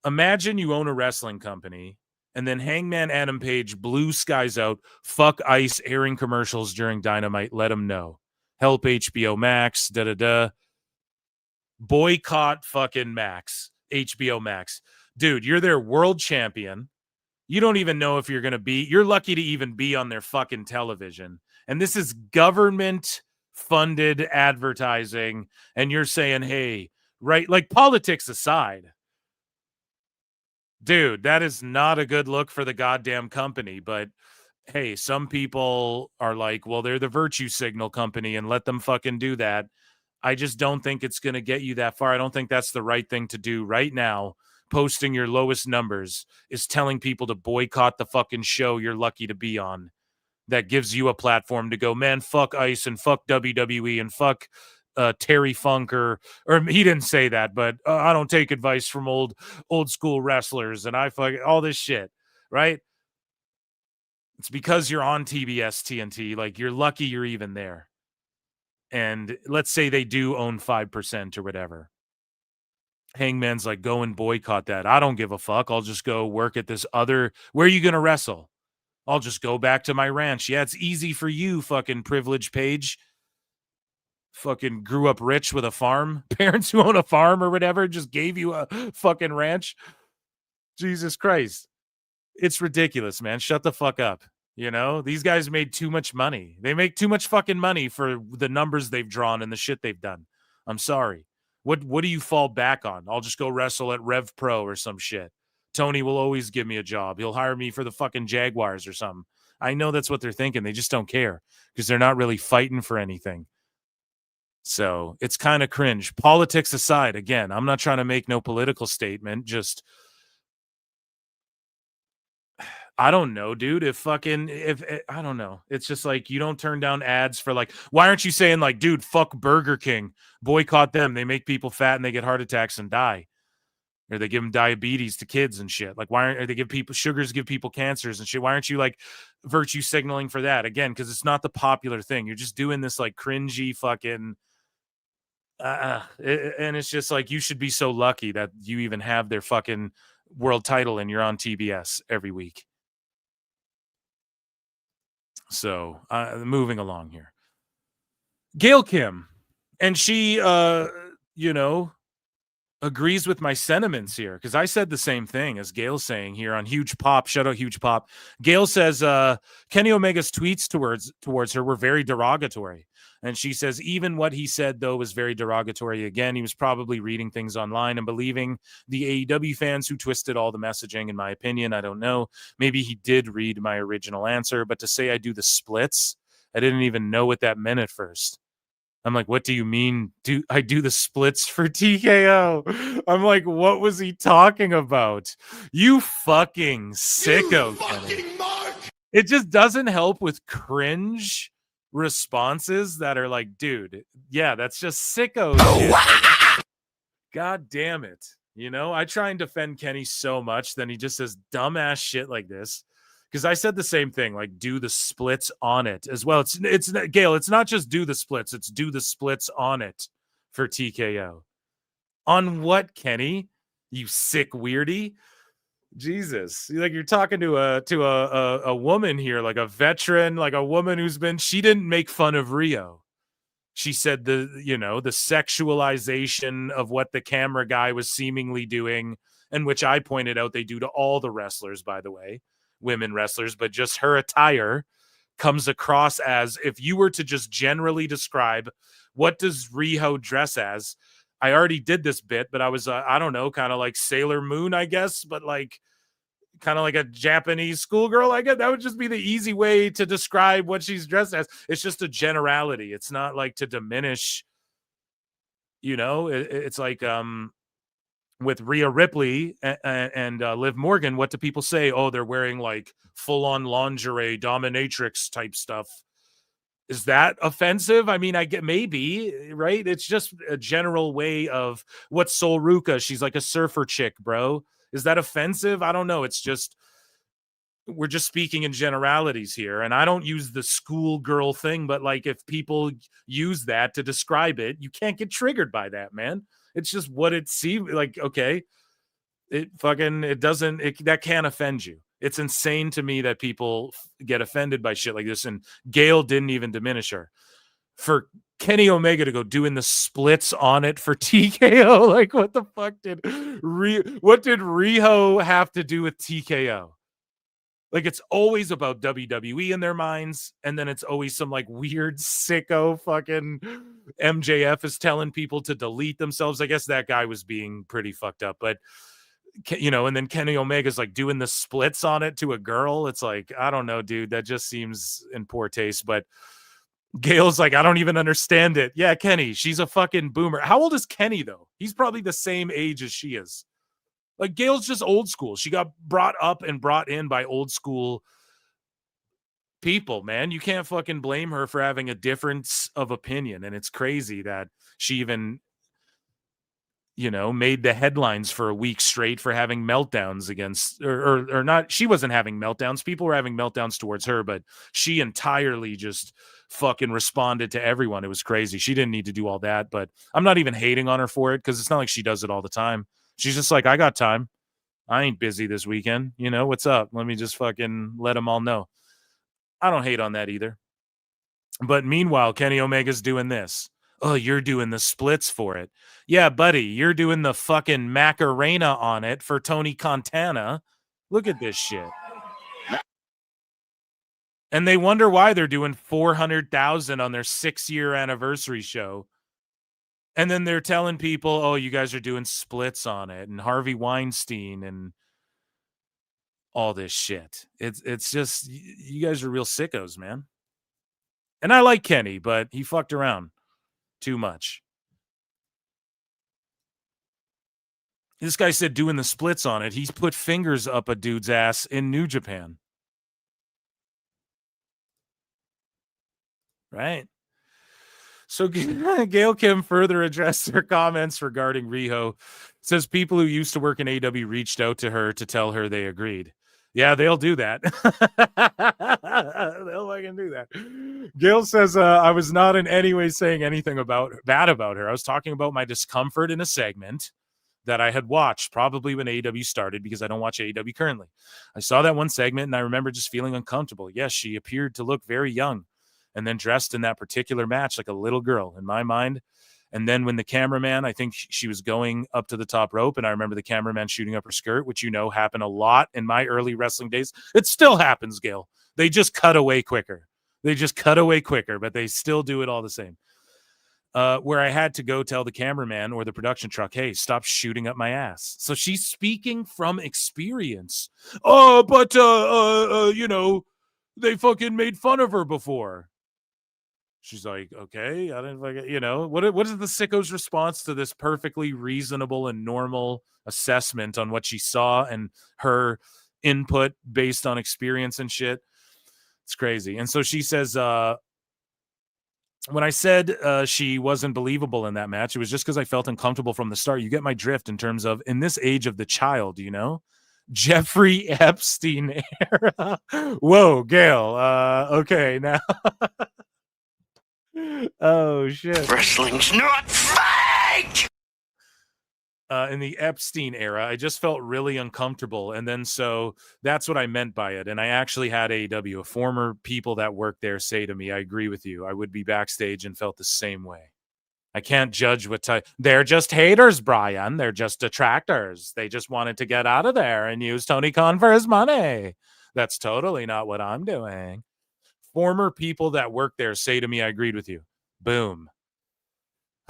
Imagine you own a wrestling company and then Hangman Adam Page blue skies out, fuck ICE airing commercials during Dynamite. Let him know. Help HBO Max, da-da-da. Boycott fucking Max, HBO Max. Dude, you're their world champion. You don't even know if you're going to be, you're lucky to even be on their fucking television. And this is government funded advertising. And you're saying, hey, right, like politics aside, dude, that is not a good look for the goddamn company. But hey, some people are like, well, they're the virtue signal company and let them fucking do that. I just don't think it's going to get you that far. I don't think that's the right thing to do right now. Posting your lowest numbers is telling people to boycott the fucking show you're lucky to be on. That gives you a platform to go, man, fuck ICE and fuck WWE and fuck Terry Funk or he didn't say that, but I don't take advice from old school wrestlers and I fuck all this shit, right? It's because you're on TBS TNT. Like you're lucky you're even there. And let's say they do own 5% or whatever. Hangman's like, go and boycott that. I don't give a fuck. I'll just go work at this other. Where are you going to wrestle? I'll just go back to my ranch. Yeah, it's easy for you, fucking privileged Page. Fucking grew up rich with a farm. Parents who own a farm or whatever just gave you a fucking ranch. Jesus Christ. It's ridiculous, man. Shut the fuck up. You know, these guys made too much money. They make too much fucking money for the numbers they've drawn and the shit they've done. I'm sorry. What do you fall back on? I'll just go wrestle at Rev Pro or some shit. Tony will always give me a job. He'll hire me for the fucking Jaguars or something. I know that's what they're thinking. They just don't care because they're not really fighting for anything. So it's kind of cringe. Politics aside, again, I'm not trying to make no political statement. Just I don't know, dude. If I don't know. It's just like you don't turn down ads for like, why aren't you saying like, dude, fuck Burger King, boycott them. They make people fat and they get heart attacks and die. Or they give them diabetes to kids and shit. Like, why aren't they give people sugars, give people cancers and shit? Why aren't you like virtue signaling for that? Again, because it's not the popular thing. You're just doing this like cringy fucking and it's just like you should be so lucky that you even have their fucking world title and you're on TBS every week. So moving along here, Gail Kim, and she, agrees with my sentiments here because I said the same thing as Gail's saying here on Huge Pop. Shout out Huge Pop. Gail says Kenny Omega's tweets towards her were very derogatory. And she says even what he said, though, was very derogatory. Again, he was probably reading things online and believing the AEW fans who twisted all the messaging, in my opinion. I don't know. Maybe he did read my original answer. But to say I do the splits, I didn't even know what that meant at first. I'm like, what do you mean? I do the splits for TKO? I'm like, what was he talking about? You fucking sicko. It just doesn't help with cringe responses that are like, dude, yeah, that's just sicko shit. God damn it. You know, I try and defend Kenny so much, then he just says dumbass shit like this. Because I said the same thing, like do the splits on it as well. It's Gail, it's not just do the splits, it's do the splits on it for TKO. On what, Kenny? You sick weirdy? Jesus. Like you're talking to a woman here, like a veteran, like a woman she didn't make fun of Rio. She said the sexualization of what the camera guy was seemingly doing, and which I pointed out they do to all the wrestlers, by the way. Women wrestlers, but just her attire comes across as, if you were to just generally describe what does Riho dress as, I already did this bit, but I was, I don't know, kind of like Sailor Moon, I guess, but like kind of like a Japanese schoolgirl, I guess. That would just be the easy way to describe what she's dressed as. It's just a generality. It's not like to diminish, you know, it's like with Rhea Ripley and Liv Morgan, what do people say? Oh, they're wearing like full-on lingerie, dominatrix type stuff. Is that offensive? I mean, I get maybe, right? It's just a general way of what's Sol Ruka? She's like a surfer chick, bro. Is that offensive? I don't know. It's just, we're just speaking in generalities here. And I don't use the schoolgirl thing, but like if people use that to describe it, you can't get triggered by that, man. It's just what it seems like. Okay. That can't offend you. It's insane to me that people get offended by shit like this. And Gail didn't even diminish her. For Kenny Omega to go doing the splits on it for TKO, like what the fuck did Riho have to do with TKO? Like it's always about WWE in their minds, and then it's always some like weird sicko fucking MJF is telling people to delete themselves. I guess that guy was being pretty fucked up, but you know, and then Kenny Omega's like doing the splits on it to a girl. It's like, I don't know, dude, that just seems in poor taste. But Gail's like, I don't even understand it. Yeah, Kenny, she's a fucking boomer. How old is Kenny though? He's probably the same age as she is. Like Gail's just old school. She got brought up and brought in by old school people, man. You can't fucking blame her for having a difference of opinion. And it's crazy that she even, you know, made the headlines for a week straight for having meltdowns against, or not. She wasn't having meltdowns. People were having meltdowns towards her, but she entirely just fucking responded to everyone. It was crazy. She didn't need to do all that, but I'm not even hating on her for it because it's not like she does it all the time. She's just like, I got time. I ain't busy this weekend. You know, what's up? Let me just fucking let them all know. I don't hate on that either. But meanwhile, Kenny Omega's doing this. Oh, you're doing the splits for it. Yeah, buddy, you're doing the fucking Macarena on it for Tony Montana. Look at this shit. And they wonder why they're doing 400,000 on their 6-year anniversary show. And then they're telling people, oh, you guys are doing splits on it, and Harvey Weinstein and all this shit. It's just, you guys are real sickos, man. And I like Kenny, but he fucked around too much. This guy said doing the splits on it. He's put fingers up a dude's ass in New Japan. Right? So Gail Kim further addressed her comments regarding Riho. Says people who used to work in AEW reached out to her to tell her they agreed. Yeah, they'll do that. They'll fucking do that. Gail says, I was not in any way saying anything bad about her. I was talking about my discomfort in a segment that I had watched probably when AEW started, because I don't watch AEW currently. I saw that one segment and I remember just feeling uncomfortable. Yes, she appeared to look very young and then dressed in that particular match like a little girl in my mind. And then when the cameraman, I think she was going up to the top rope, and I remember the cameraman shooting up her skirt, which, you know, happened a lot in my early wrestling days. It still happens, Gail. They just cut away quicker. But they still do it all the same. Where I had to go tell the cameraman or the production truck, hey, stop shooting up my ass. So she's speaking from experience. Oh, but, you know, they fucking made fun of her before. She's like, okay, I didn't like, you know, what is the sicko's response to this perfectly reasonable and normal assessment on what she saw and her input based on experience and shit? It's crazy. And so she says, when I said she wasn't believable in that match, it was just because I felt uncomfortable from the start. You get my drift in terms of in this age of the child, you know? Jeffrey Epstein era. Whoa, Gail. Okay, now. Oh, shit. Wrestling's not fake! In the Epstein era, I just felt really uncomfortable. And then so that's what I meant by it. And I actually had AEW, former people that worked there, say to me, I agree with you. I would be backstage and felt the same way. I can't judge what type. They're just haters, Brian. They're just detractors. They just wanted to get out of there and use Tony Khan for his money. That's totally not what I'm doing. Former people that work there say to me, I agreed with you. Boom.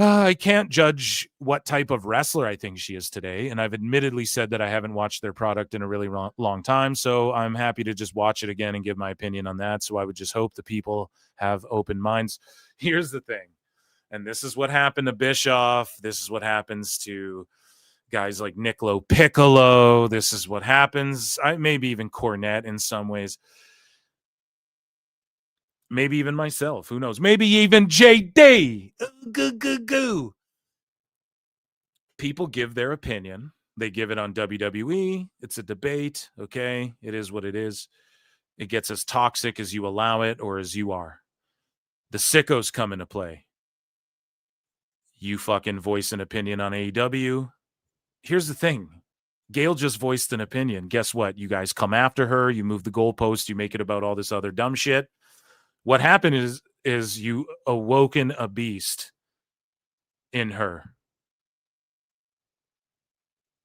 I can't judge what type of wrestler I think she is today. And I've admittedly said that I haven't watched their product in a really long time. So I'm happy to just watch it again and give my opinion on that. So I would just hope the people have open minds. Here's the thing. And this is what happened to Bischoff. This is what happens to guys like Nicolo Piccolo. This is what happens. Maybe even Cornette in some ways. Maybe even myself. Who knows? Maybe even JD. Goo. People give their opinion. They give it on WWE. It's a debate. Okay. It is what it is. It gets as toxic as you allow it or as you are. The sickos come into play. You fucking voice an opinion on AEW. Here's the thing. Gail just voiced an opinion. Guess what? You guys come after her. You move the goalpost. You make it about all this other dumb shit. What happened is you awoken a beast in her.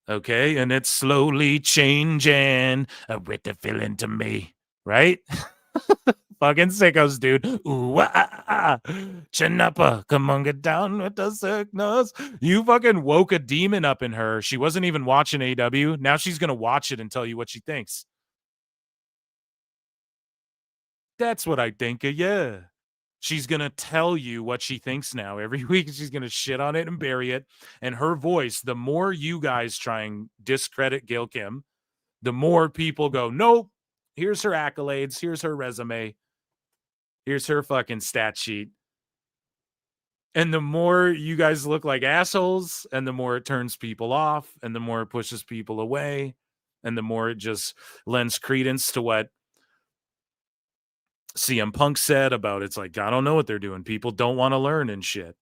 Okay, and it's slowly changing with the feeling to me, right? Fucking sickos, dude. Ooh, Chinappa, come on, get down with the sickness. You fucking woke a demon up in her. She wasn't even watching AEW. Now she's going to watch it and tell you what she thinks. That's what I think of, yeah. She's going to tell you what she thinks now. Every week she's going to shit on it and bury it. And her voice, the more you guys try and discredit Gail Kim, the more people go, nope, here's her accolades, here's her resume, here's her fucking stat sheet. And the more you guys look like assholes, and the more it turns people off, and the more it pushes people away, and the more it just lends credence to what CM Punk said about it's like, I don't know what they're doing. People don't want to learn and shit.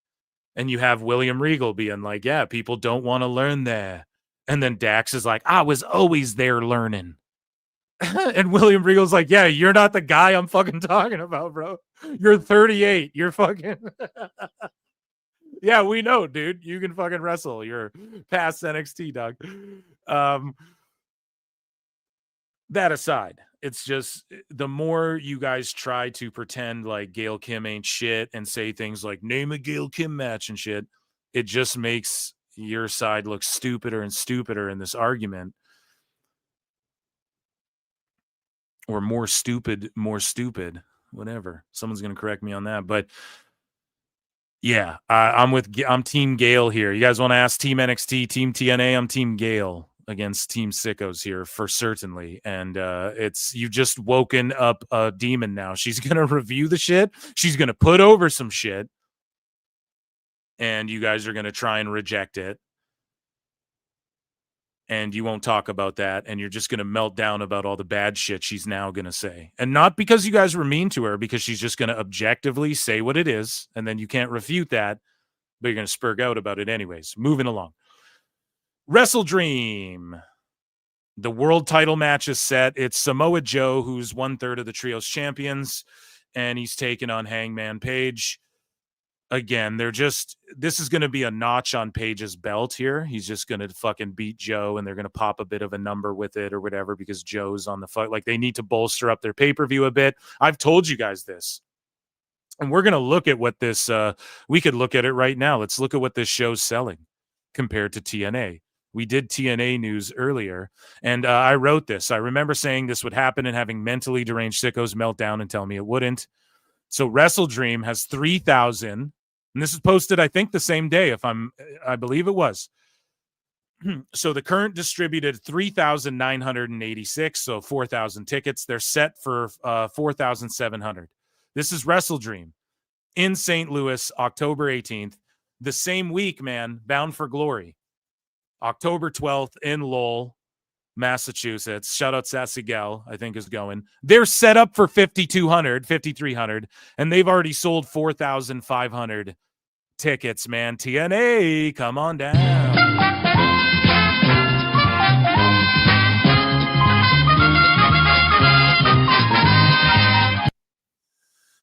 And you have William Regal being like, yeah, people don't want to learn there. And then Dax is like, I was always there learning. And William Regal's like, yeah, you're not the guy I'm fucking talking about, bro. You're 38. You're fucking... Yeah, we know, dude. You can fucking wrestle. You're past NXT, dog. That aside, it's just the more you guys try to pretend like Gail Kim ain't shit and say things like name a Gail Kim match and shit, it just makes your side look stupider and stupider in this argument. Or more stupid, whatever. Someone's going to correct me on that. But yeah, I'm Team Gail here. You guys want to ask Team NXT, Team TNA? I'm Team Gail against Team Sickos here for certainly. And you've just woken up a demon now. She's going to review the shit. She's going to put over some shit. And you guys are going to try and reject it. And you won't talk about that. And you're just going to melt down about all the bad shit she's now going to say. And not because you guys were mean to her, because she's just going to objectively say what it is. And then you can't refute that, but you're going to spurg out about it anyways. Moving along. Wrestle Dream. The world title match is set. It's Samoa Joe, who's 1/3 of the Trios champions, and he's taking on Hangman Page. Again, this is going to be a notch on Page's belt here. He's just going to fucking beat Joe, and they're going to pop a bit of a number with it or whatever because Joe's on the fight. Like, they need to bolster up their pay-per-view a bit. I've told you guys this. And we're going to look at what this, we could look at it right now. Let's look at what this show's selling compared to TNA. We did TNA news earlier, and I wrote this. I remember saying this would happen and having mentally deranged sickos melt down and tell me it wouldn't. So Wrestle Dream has 3,000, and this is posted, I think, the same day, I believe it was. So the current distributed 3,986, so 4,000 tickets. They're set for 4,700. This is Wrestle Dream in St. Louis, October 18th. The same week, man, Bound for Glory. October 12th in Lowell, Massachusetts. Shout out Sassy Gal, I think is going. They're set up for 5,200, 5,300, and they've already sold 4,500 tickets, man. TNA, come on down.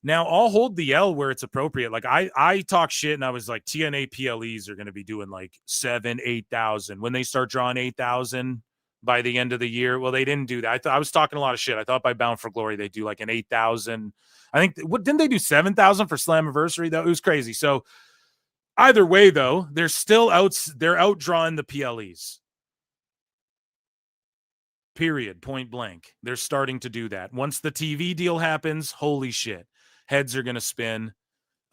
Now, I'll hold the L where it's appropriate. Like, I talk shit, and I was like, TNA PLEs are going to be doing like 7,000, 8,000. When they start drawing 8,000 by the end of the year, well, they didn't do that. I was talking a lot of shit. I thought by Bound for Glory, they'd do like an 8,000. I think, didn't they do 7,000 for Slammiversary, though? It was crazy. So Either way, though, they're still they're outdrawing the PLEs. Period. Point blank. They're starting to do that. Once the TV deal happens, holy shit, heads are going to spin.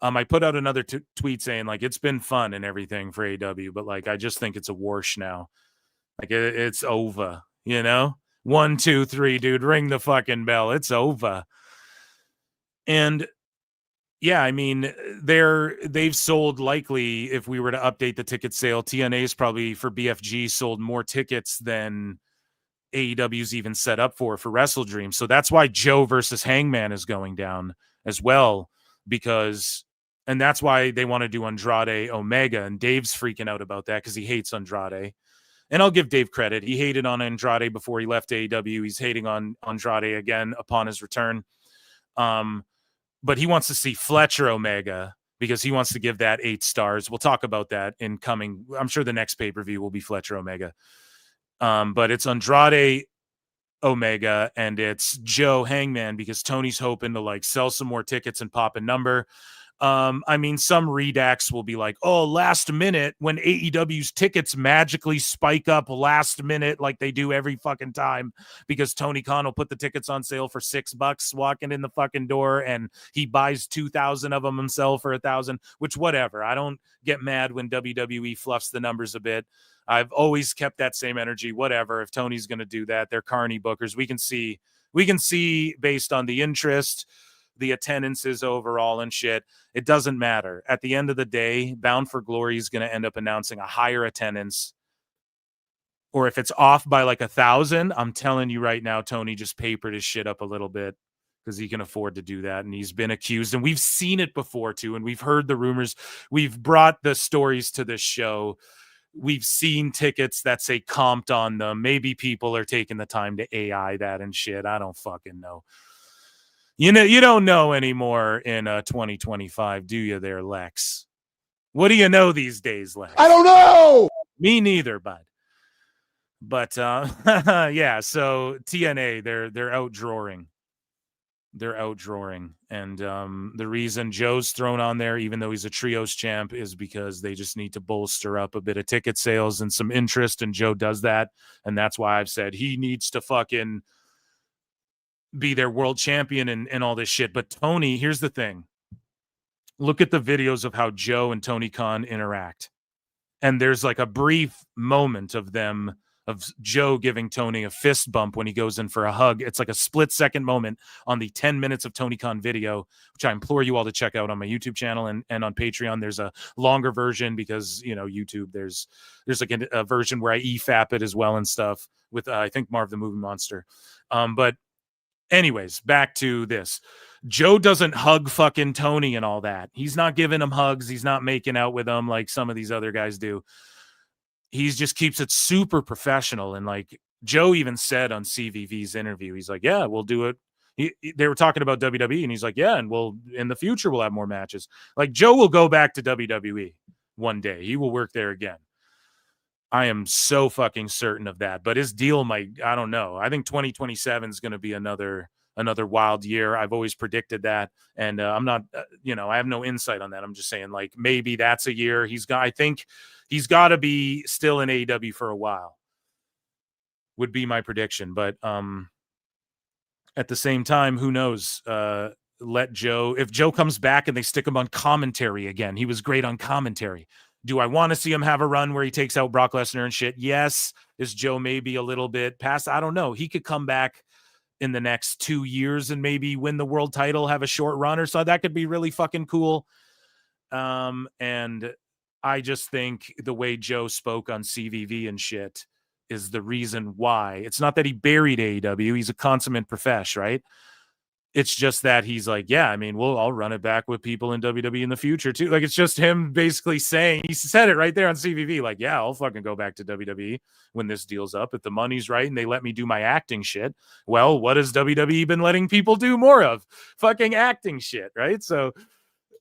I put out another tweet saying, like, it's been fun and everything for AEW, but, like, I just think it's a wash now. Like, it's over, you know? 1, 2, 3, dude, ring the fucking bell. It's over. And yeah, I mean, they've sold, likely, if we were to update the ticket sale, TNA's probably for BFG sold more tickets than AEW's even set up for Wrestle Dream. So that's why Joe versus Hangman is going down as well, and that's why they want to do Andrade Omega, and Dave's freaking out about that because he hates Andrade. And I'll give Dave credit. He hated on Andrade before he left AEW. He's hating on Andrade again upon his return. But he wants to see Fletcher Omega because he wants to give that 8 stars. We'll talk about that in coming. I'm sure the next pay-per-view will be Fletcher Omega. But it's Andrade Omega and it's Joe Hangman because Tony's hoping to, like, sell some more tickets and pop a number. I mean, some redacts will be like, oh, last minute, when AEW's tickets magically spike up last minute like they do every fucking time because Tony Khan will put the tickets on sale for $6 walking in the fucking door and he buys 2,000 of them himself for 1,000, which whatever. I don't get mad when WWE fluffs the numbers a bit. I've always kept that same energy. Whatever. If Tony's going to do that, they're carny bookers. We can see based on the interest, the attendances overall and shit. It doesn't matter. At the end of the day, Bound for Glory is going to end up announcing a higher attendance. Or if it's off by like 1,000, I'm telling you right now, Tony just papered his shit up a little bit because he can afford to do that. And he's been accused. And we've seen it before too. And we've heard the rumors. We've brought the stories to this show. We've seen tickets that say comped on them. Maybe people are taking the time to AI that and shit. I don't fucking know. You know, you don't know anymore in 2025, do you there, Lex? What do you know these days, Lex? I don't know. Me neither, bud. But yeah, so TNA, they're outdrawing. They're outdrawing. And the reason Joe's thrown on there, even though he's a trios champ, is because they just need to bolster up a bit of ticket sales and some interest, and Joe does that. And that's why I've said he needs to fucking be their world champion and all this shit. But Tony, here's the thing. Look at the videos of how Joe and Tony Khan interact. And there's like a brief moment of them, of Joe giving Tony a fist bump when he goes in for a hug. It's like a split-second moment on the 10 minutes of Tony Khan video, which I implore you all to check out on my YouTube channel and on Patreon. There's a longer version because, you know, YouTube, there's like a version where I EFAP it as well and stuff with, I think, Marv the Movie Monster. But anyways, back to this. Joe doesn't hug fucking Tony and all that. He's not giving him hugs. He's not making out with him like some of these other guys do. He just keeps it super professional. And like Joe even said on CVV's interview, he's like, yeah, we'll do it. They were talking about WWE and he's like, yeah, and in the future, we'll have more matches. Like Joe will go back to WWE one day. He will work there again. I am so fucking certain of that. But his deal might, I don't know. I think 2027 is going to be another wild year. I've always predicted that. And I'm not, I have no insight on that. I'm just saying, like, maybe that's a year. I think he's got to be still in AEW for a while, would be my prediction. But at the same time, who knows? Let Joe, if Joe comes back and they stick him on commentary again, he was great on commentary. Do I want to see him have a run where he takes out Brock Lesnar and shit? Yes. Is Joe maybe a little bit past? I don't know. He could come back in the next 2 years and maybe win the world title, have a short run or so. That could be really fucking cool. And I just think the way Joe spoke on CVV and shit is the reason why. It's not that he buried AEW. He's a consummate profesh, right? It's just that he's like, yeah, I mean, I'll run it back with people in WWE in the future too. Like, it's just him basically saying, he said it right there on CVV. Like, yeah, I'll fucking go back to WWE when this deal's up. If the money's right and they let me do my acting shit. Well, what has WWE been letting people do more of? Fucking acting shit, right? So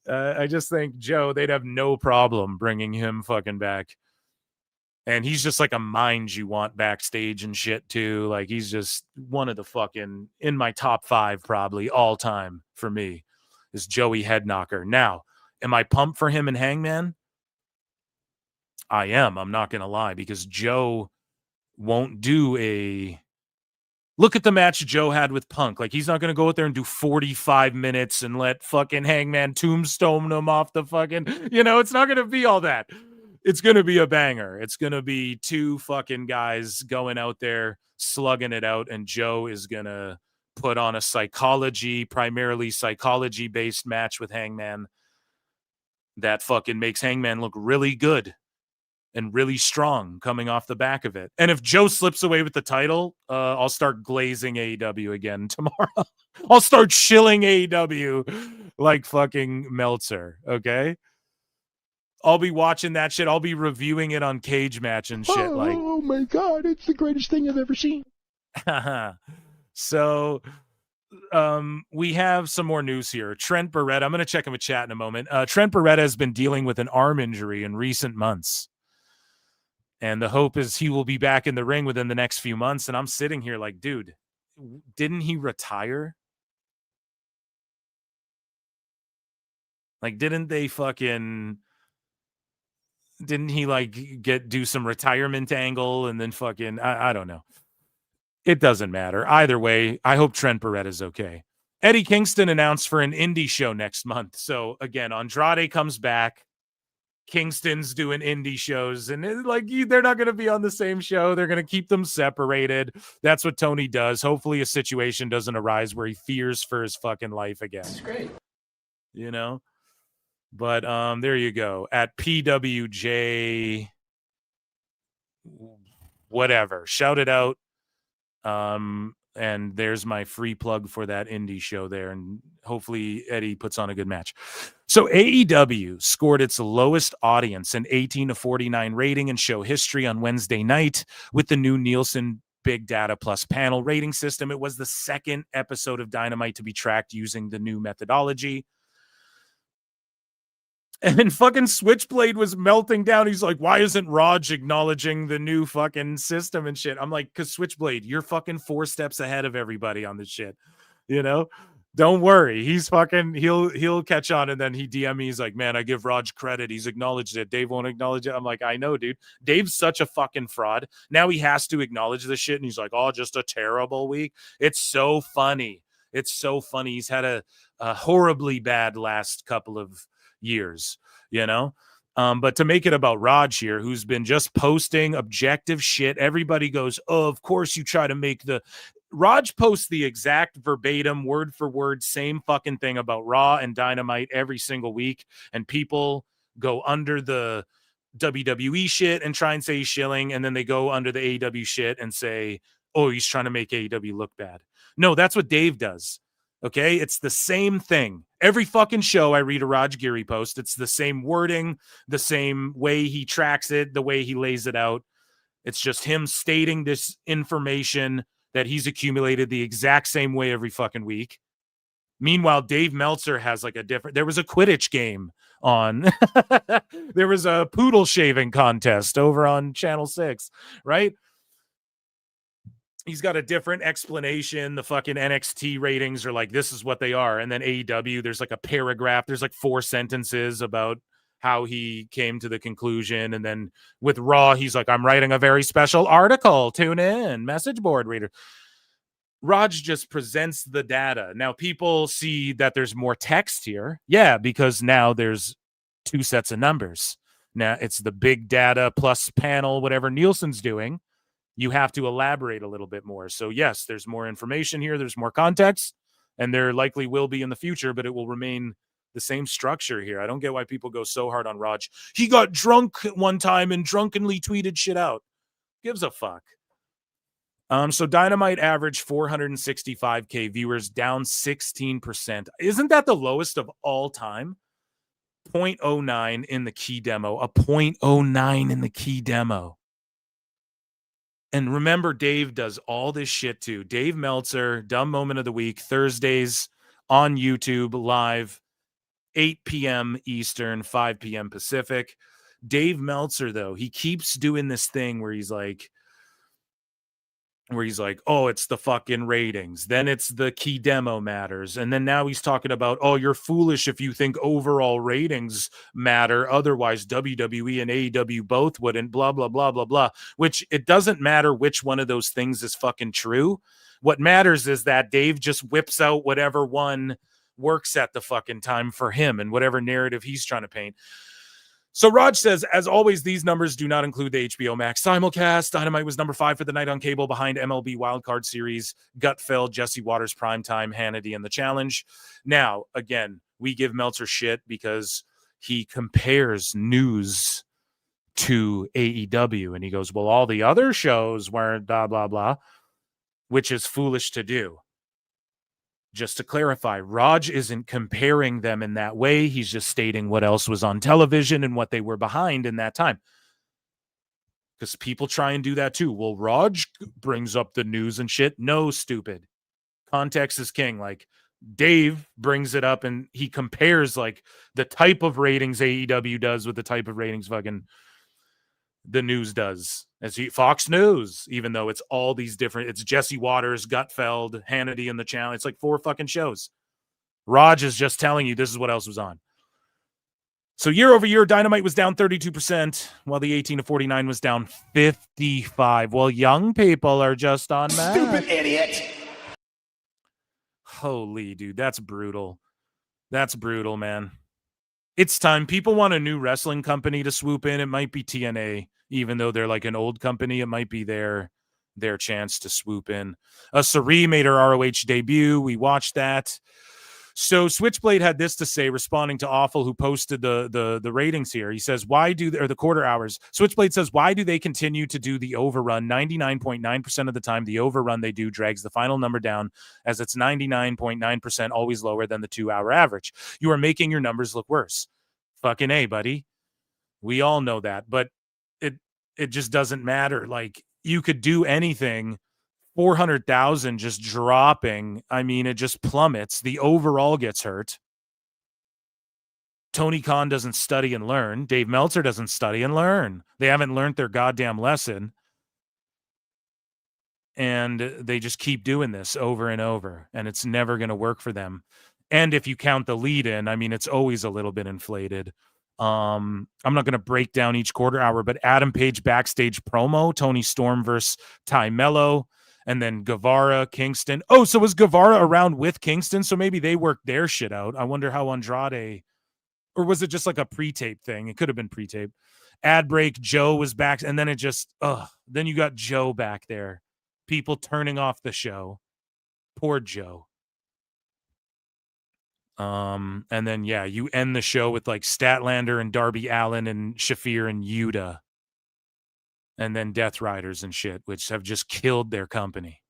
I just think Joe, they'd have no problem bringing him fucking back. And he's just like a mind you want backstage and shit too. Like, he's just one of the fucking, in my top 5 probably all time for me is Joey Headknocker. Now, am I pumped for him and Hangman? I am. I'm not going to lie, because Joe won't do a... Look at the match Joe had with Punk. Like, he's not going to go out there and do 45 minutes and let fucking Hangman tombstone him off the fucking... it's not going to be all that. It's going to be a banger. It's going to be two fucking guys going out there, slugging it out, and Joe is going to put on a primarily psychology-based match with Hangman that fucking makes Hangman look really good and really strong coming off the back of it. And if Joe slips away with the title, I'll start glazing AEW again tomorrow. I'll start shilling AEW like fucking Meltzer, okay? I'll be watching that shit. I'll be reviewing it on Cage Match and shit. Oh my God, it's the greatest thing I've ever seen. So we have some more news here. Trent Beretta, I'm going to check him with chat in a moment. Trent Beretta has been dealing with an arm injury in recent months. And the hope is he will be back in the ring within the next few months. And I'm sitting here like, dude, didn't he retire? Like, didn't he like do some retirement angle and then fucking, I don't know. It doesn't matter. Either way, I hope Trent Beretta is okay. Eddie Kingston announced for an indie show next month. So again, Andrade comes back. Kingston's doing indie shows, and they're not going to be on the same show. They're going to keep them separated. That's what Tony does. Hopefully a situation doesn't arise where he fears for his fucking life again. That's great. But there you go. At PWJ whatever. Shout it out. And there's my free plug for that indie show there. And hopefully Eddie puts on a good match. So AEW scored its lowest audience in 18 to 49 rating in show history on Wednesday night with the new Nielsen Big Data Plus panel rating system. It was the second episode of Dynamite to be tracked using the new methodology. And then fucking Switchblade was melting down. He's like, why isn't Raj acknowledging the new fucking system and shit? I'm like, because Switchblade, you're fucking 4 steps ahead of everybody on this shit. Don't worry. He's fucking, he'll catch on. And then he DM me. He's like, man, I give Raj credit. He's acknowledged it. Dave won't acknowledge it. I'm like, I know, dude. Dave's such a fucking fraud. Now he has to acknowledge this shit. And he's like, oh, just a terrible week. It's so funny. It's so funny. He's had a horribly bad last couple of years, but to make it about Raj here, who's been just posting objective shit. Everybody goes, oh, of course you try to make Raj posts the exact verbatim, word for word, same fucking thing about Raw and Dynamite every single week. And people go under the WWE shit and try and say he's shilling. And then they go under the AEW shit and say, oh, he's trying to make AEW look bad. No, that's what Dave does. Okay, it's the same thing. Every fucking show I read a Raj Giri post, it's the same wording, the same way he tracks it, the way he lays it out. It's just him stating this information that he's accumulated the exact same way every fucking week. Meanwhile, Dave Meltzer has like there was a Quidditch game on. There was a poodle shaving contest over on Channel 6, right? He's got a different explanation. The fucking NXT ratings are like, this is what they are. And then AEW, there's like a paragraph. There's like 4 sentences about how he came to the conclusion. And then with Raw, he's like, I'm writing a very special article. Tune in, message board reader. Raj just presents the data. Now people see that there's more text here. Yeah, because now there's 2 sets of numbers. Now it's the big data plus panel, whatever Nielsen's doing. You have to elaborate a little bit more. So yes, there's more information here. There's more context, and there likely will be in the future, but it will remain the same structure here. I don't get why people go so hard on Raj. He got drunk one time and drunkenly tweeted shit out. Gives a fuck. So Dynamite averaged 465K viewers, down 16%. Isn't that the lowest of all time? 0.09 in the key demo. A 0.09 in the key demo. And remember, Dave does all this shit too. Dave Meltzer, Dumb Moment of the Week, Thursdays on YouTube, live, 8 p.m. Eastern, 5 p.m. Pacific. Dave Meltzer, though, he keeps doing this thing where he's like, where he's like, oh, it's the fucking ratings. Then it's the key demo matters. And then now he's talking about, oh, you're foolish if you think overall ratings matter. Otherwise, WWE and AEW both wouldn't, blah, blah, blah, blah, blah. Which it doesn't matter which one of those things is fucking true. What matters is that Dave just whips out whatever one works at the fucking time for him and whatever narrative he's trying to paint. So Raj says, as always, these numbers do not include the HBO Max simulcast. Dynamite was number 5 for the night on cable behind MLB Wildcard Series, Gutfeld, Jesse Waters, Primetime, Hannity, and The Challenge. Now, again, we give Meltzer shit because he compares news to AEW. And he goes, well, all the other shows weren't blah, blah, blah, which is foolish to do. Just to clarify, Raj isn't comparing them in that way. He's just stating what else was on television and what they were behind in that time. Because people try and do that too. Well, Raj brings up the news and shit. No, stupid. Context is king. Like, Dave brings it up and he compares like the type of ratings AEW does with the type of ratings fucking the news does. Fox News, even though it's all these different, it's Jesse Waters, Gutfeld, Hannity, and The Challenge. It's like 4 fucking shows. Raj is just telling you this is what else was on. So year over year, Dynamite was down 32%, while the 18 to 49 was down 55. Well, young people are just on that. Stupid idiot. Holy dude, that's brutal. That's brutal, man. It's time. People want a new wrestling company to swoop in. It might be TNA, even though they're like an old company. It might be their chance to swoop in. Sari made her ROH debut. We watched that. So Switchblade had this to say, responding to Awful, who posted the ratings here. He says, the quarter hours? Switchblade says, why do they continue to do the overrun? 99.9% of the time, the overrun they do drags the final number down, as it's 99.9% always lower than the 2-hour average. You are making your numbers look worse. Fucking A, buddy. We all know that, but it just doesn't matter. Like, you could do anything. 400,000 just dropping. I mean, it just plummets. The overall gets hurt. Tony Khan doesn't study and learn. Dave Meltzer doesn't study and learn. They haven't learned their goddamn lesson. And they just keep doing this over and over. And it's never going to work for them. And if you count the lead in, I mean, it's always a little bit inflated. I'm not going to break down each quarter hour, but Adam Page backstage promo, Tony Storm versus Ty Mello. And then Guevara, Kingston. Oh, so was Guevara around with Kingston? So maybe they worked their shit out. I wonder how Andrade, or was it just like a pre-tape thing? It could have been pre-tape. Ad break, Joe was back. And then it just, then you got Joe back there. People turning off the show. Poor Joe. And then, yeah, you end the show with like Statlander and Darby Allin and Shafir and Yuta. And then Death Riders and shit, which have just killed their company.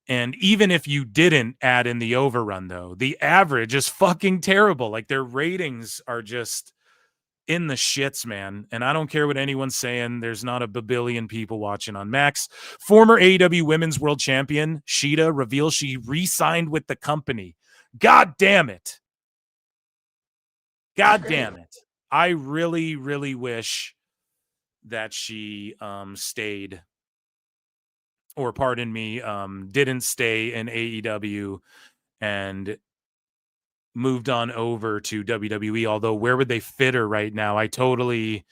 And even if you didn't add in the overrun, though, the average is fucking terrible. Like, their ratings are just in the shits, man. And I don't care what anyone's saying. There's not a babillion people watching on Max. Former AEW Women's World Champion Shida reveals she re-signed with the company. God damn it. God damn it. I really, really wish that she stayed, or pardon me, didn't stay in AEW and moved on over to WWE. Although, where would they fit her right now? I totally,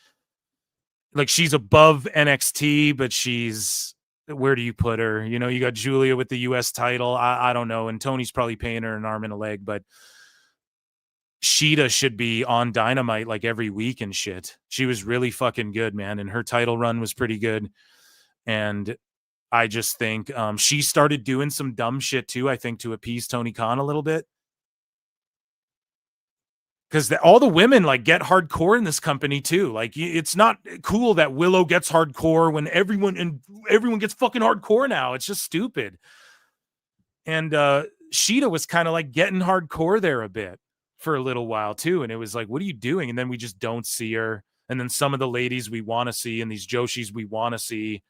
like, she's above NXT, but where do you put her? You know, you got Julia with the US title. I don't know. And Tony's probably paying her an arm and a leg, but Shida should be on Dynamite like every week and shit. She was really fucking good, man. And her title run was pretty good. And I just think she started doing some dumb shit too, I think, to appease Tony Khan a little bit. Because all the women like get hardcore in this company too. Like, it's not cool that Willow gets hardcore when everyone gets fucking hardcore now. It's just stupid. And Shida was kind of like getting hardcore there a bit for a little while too, and it was like, what are you doing? And then we just don't see her. And then some of the ladies we want to see and these Joshis we want to see,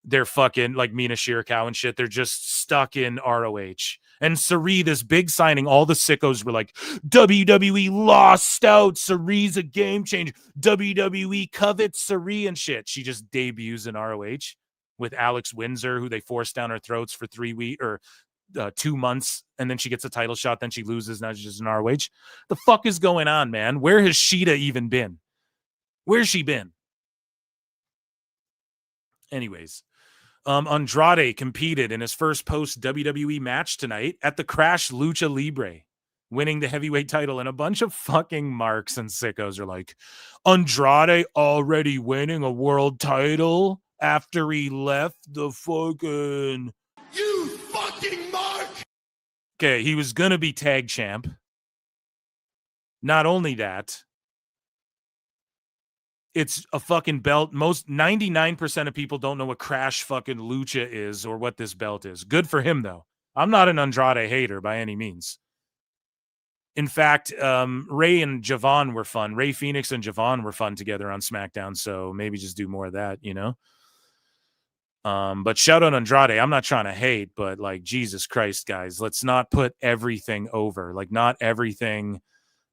they're fucking like Mina Shirakawa and shit. They're just stuck in ROH. And Sari, this big signing, all the sickos were like, WWE lost out. Sari's a game changer. WWE covets Sari and shit. She just debuts in ROH. with Alex Windsor, who they forced down her throats for 3 weeks or 2 months, and then she gets a title shot, then she loses, now she's just an ROH. The fuck is going on, man? Where has Sheeta even been? Where's she been? Anyways, Andrade competed in his first post-WWE match tonight at the Crash Lucha Libre, winning the heavyweight title, and a bunch of fucking marks and sickos are like, Andrade already winning a world title after he left the fucking... You fucking mark! Okay, he was gonna be tag champ. Not only that, it's a fucking belt. 99% of people don't know what Crash fucking Lucha is or what this belt is. Good for him, though. I'm not an Andrade hater by any means. In fact, Ray and Javon were fun. Ray Phoenix and Javon were fun together on SmackDown, so maybe just do more of that, you know? But shout out Andrade. I'm not trying to hate, but like, Jesus Christ, guys, let's not put everything over. Like, not everything.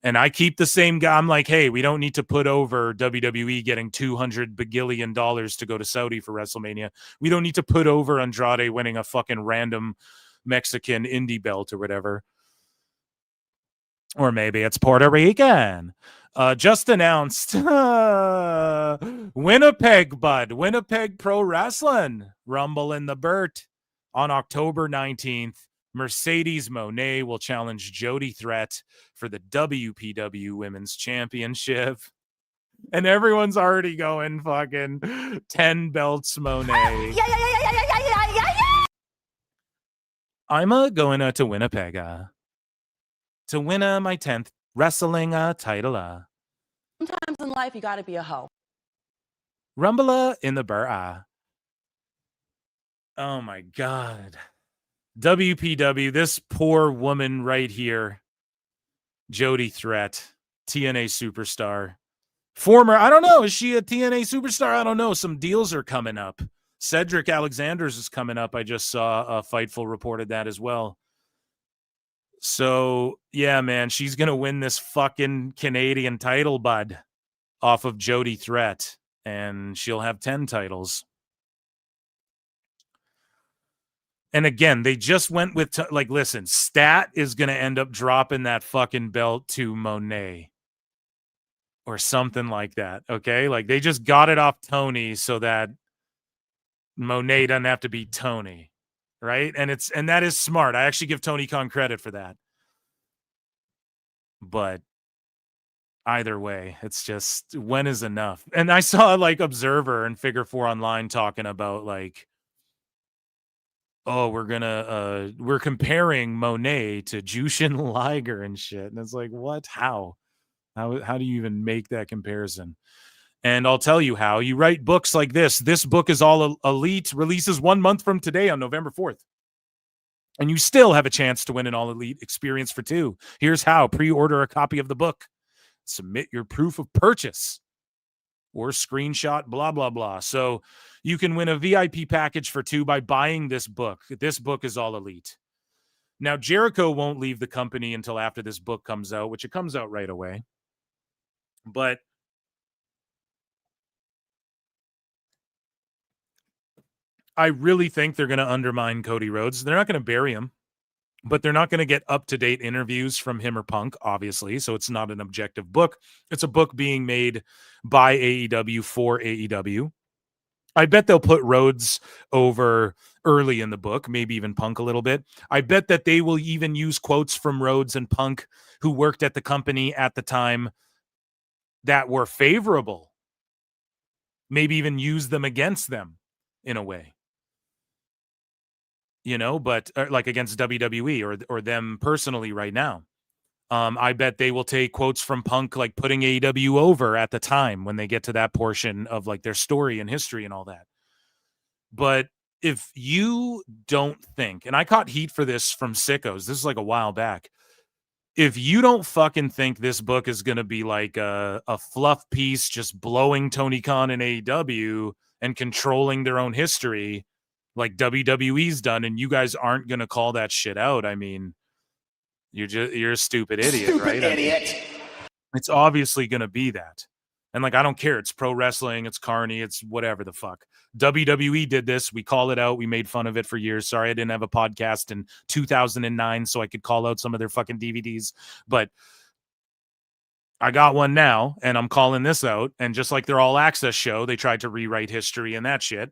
And I keep the same guy. I'm like, hey, we don't need to put over WWE getting $200 bagillion to go to Saudi for WrestleMania. We don't need to put over Andrade winning a fucking random Mexican indie belt or whatever. Or maybe it's Puerto Rican. Just announced Winnipeg, bud. Winnipeg Pro Wrestling. Rumble in the Burt on October 19th. Mercedes Moné will challenge Jody Threat for the WPW Women's Championship. And everyone's already going fucking 10 belts Moné. Yeah. I'm going to Winnipeg to win my 10th wrestling title. Sometimes in life, you got to be a hoe. Rumble in the Burt. Oh, my God. WPW, this poor woman right here, Jody Threat, TNA superstar. Former, I don't know, is she a TNA superstar? I don't know. Some deals are coming up. Cedric Alexander's is coming up. I just saw Fightful reported that as well. So, yeah, man, she's going to win this fucking Canadian title, bud, off of Jody Threat, and she'll have 10 titles. And again, they just went with, like, listen, Stat is going to end up dropping that fucking belt to Moné or something like that, okay? Like, they just got it off Tony so that Moné doesn't have to beat Tony, right? And that is smart. I actually give Tony Khan credit for that. But either way, it's just, when is enough? And I saw, like, Observer and Figure 4 Online talking about, like, oh, we're comparing Moné to Jushin Liger and shit. And it's like, what? How do you even make that comparison? And I'll tell you how. You write books like this. This book is all elite, releases 1 month from today on November 4th. And you still have a chance to win an all elite experience for 2. Here's how. Pre-order a copy of the book. Submit your proof of purchase or screenshot, blah, blah, blah. So you can win a VIP package for 2 by buying this book. This book is all elite. Now, Jericho won't leave the company until after this book comes out, which it comes out right away. But I really think they're going to undermine Cody Rhodes. They're not going to bury him, but they're not going to get up-to-date interviews from him or Punk, obviously. So it's not an objective book. It's a book being made by AEW for AEW. I bet they'll put Rhodes over early in the book, maybe even Punk a little bit. I bet that they will even use quotes from Rhodes and Punk, who worked at the company at the time, that were favorable. Maybe even use them against them in a way. You know, but like against WWE or them personally right now. I bet they will take quotes from Punk, like putting AEW over at the time when they get to that portion of like their story and history and all that. But if you don't think, and I caught heat for this from sickos, this is like a while back. If you don't fucking think this book is going to be like a fluff piece, just blowing Tony Khan and AEW and controlling their own history, like WWE's done, and you guys aren't going to call that shit out, I mean, you're a stupid idiot, right? Idiot. It's obviously going to be that. And like, I don't care. It's pro wrestling. It's carny. It's whatever the fuck. WWE did this. We call it out. We made fun of it for years. Sorry, I didn't have a podcast in 2009 so I could call out some of their fucking DVDs. But I got one now, and I'm calling this out. And just like their All Access show, they tried to rewrite history and that shit.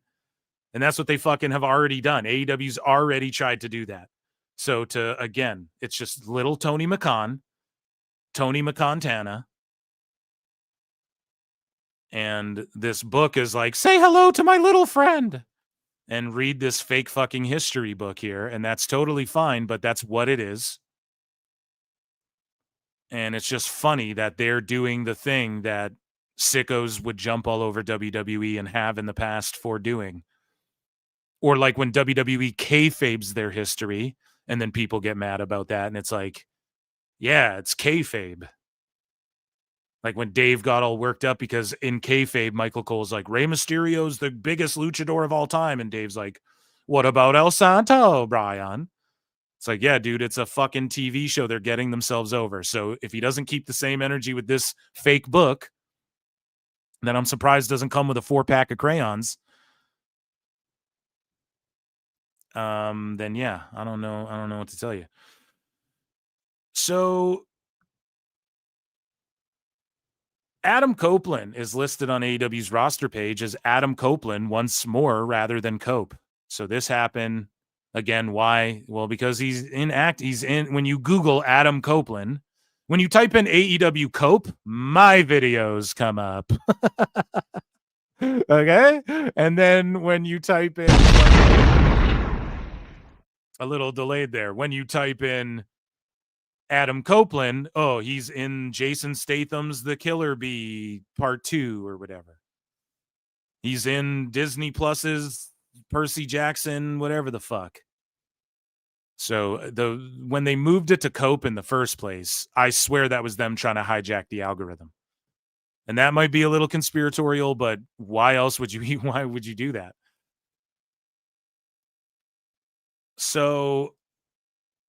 And that's what they fucking have already done. AEW's already tried to do that. So again, it's just little Tony McContana. And this book is like, say hello to my little friend and read this fake fucking history book here. And that's totally fine, but that's what it is. And it's just funny that they're doing the thing that sickos would jump all over WWE and have in the past for doing. Or like when WWE kayfabes their history and then people get mad about that. And it's like, yeah, it's kayfabe. Like when Dave got all worked up because in kayfabe, Michael Cole's like, Rey Mysterio's the biggest luchador of all time. And Dave's like, what about El Santo, Brian? It's like, yeah, dude, it's a fucking TV show. They're getting themselves over. So if he doesn't keep the same energy with this fake book, then I'm surprised it doesn't come with a 4-pack of crayons. Then yeah, I don't know what to tell you. So Adam Copeland is listed on AEW's roster page as Adam Copeland once more rather than Cope. So this happened again. Why? Well, because he's in when you Google Adam Copeland, when you type in AEW Cope, my videos come up. Okay. And then when you type in a little delayed there, when you type in Adam Copeland, oh, he's in Jason Statham's The Killer Bee Part 2 or whatever. He's in Disney Plus's Percy Jackson, whatever the fuck. So when they moved it to Cope in the first place, I swear that was them trying to hijack the algorithm. And that might be a little conspiratorial, but why would you do that? So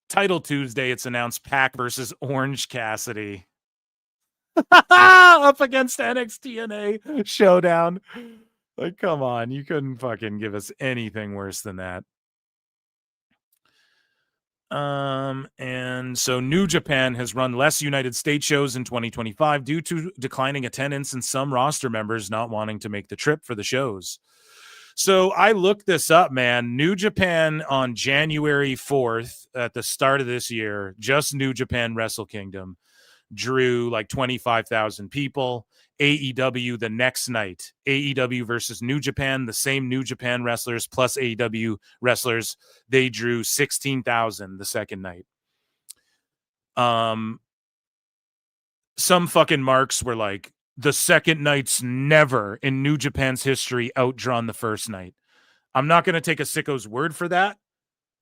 Title Tuesday, it's announced Pac versus Orange Cassidy up against NXT TNA Showdown. Like, come on, you couldn't fucking give us anything worse than that. And so New Japan has run less United States shows in 2025 due to declining attendance and some roster members not wanting to make the trip for the shows. So I looked this up, man. New Japan on January 4th at the start of this year, just New Japan Wrestle Kingdom, drew like 25,000 people. AEW the next night, AEW versus New Japan, the same New Japan wrestlers plus AEW wrestlers, they drew 16,000 the second night. Some fucking marks were like, the second night's never in New Japan's history outdrawn the first night. I'm not going to take a sicko's word for that,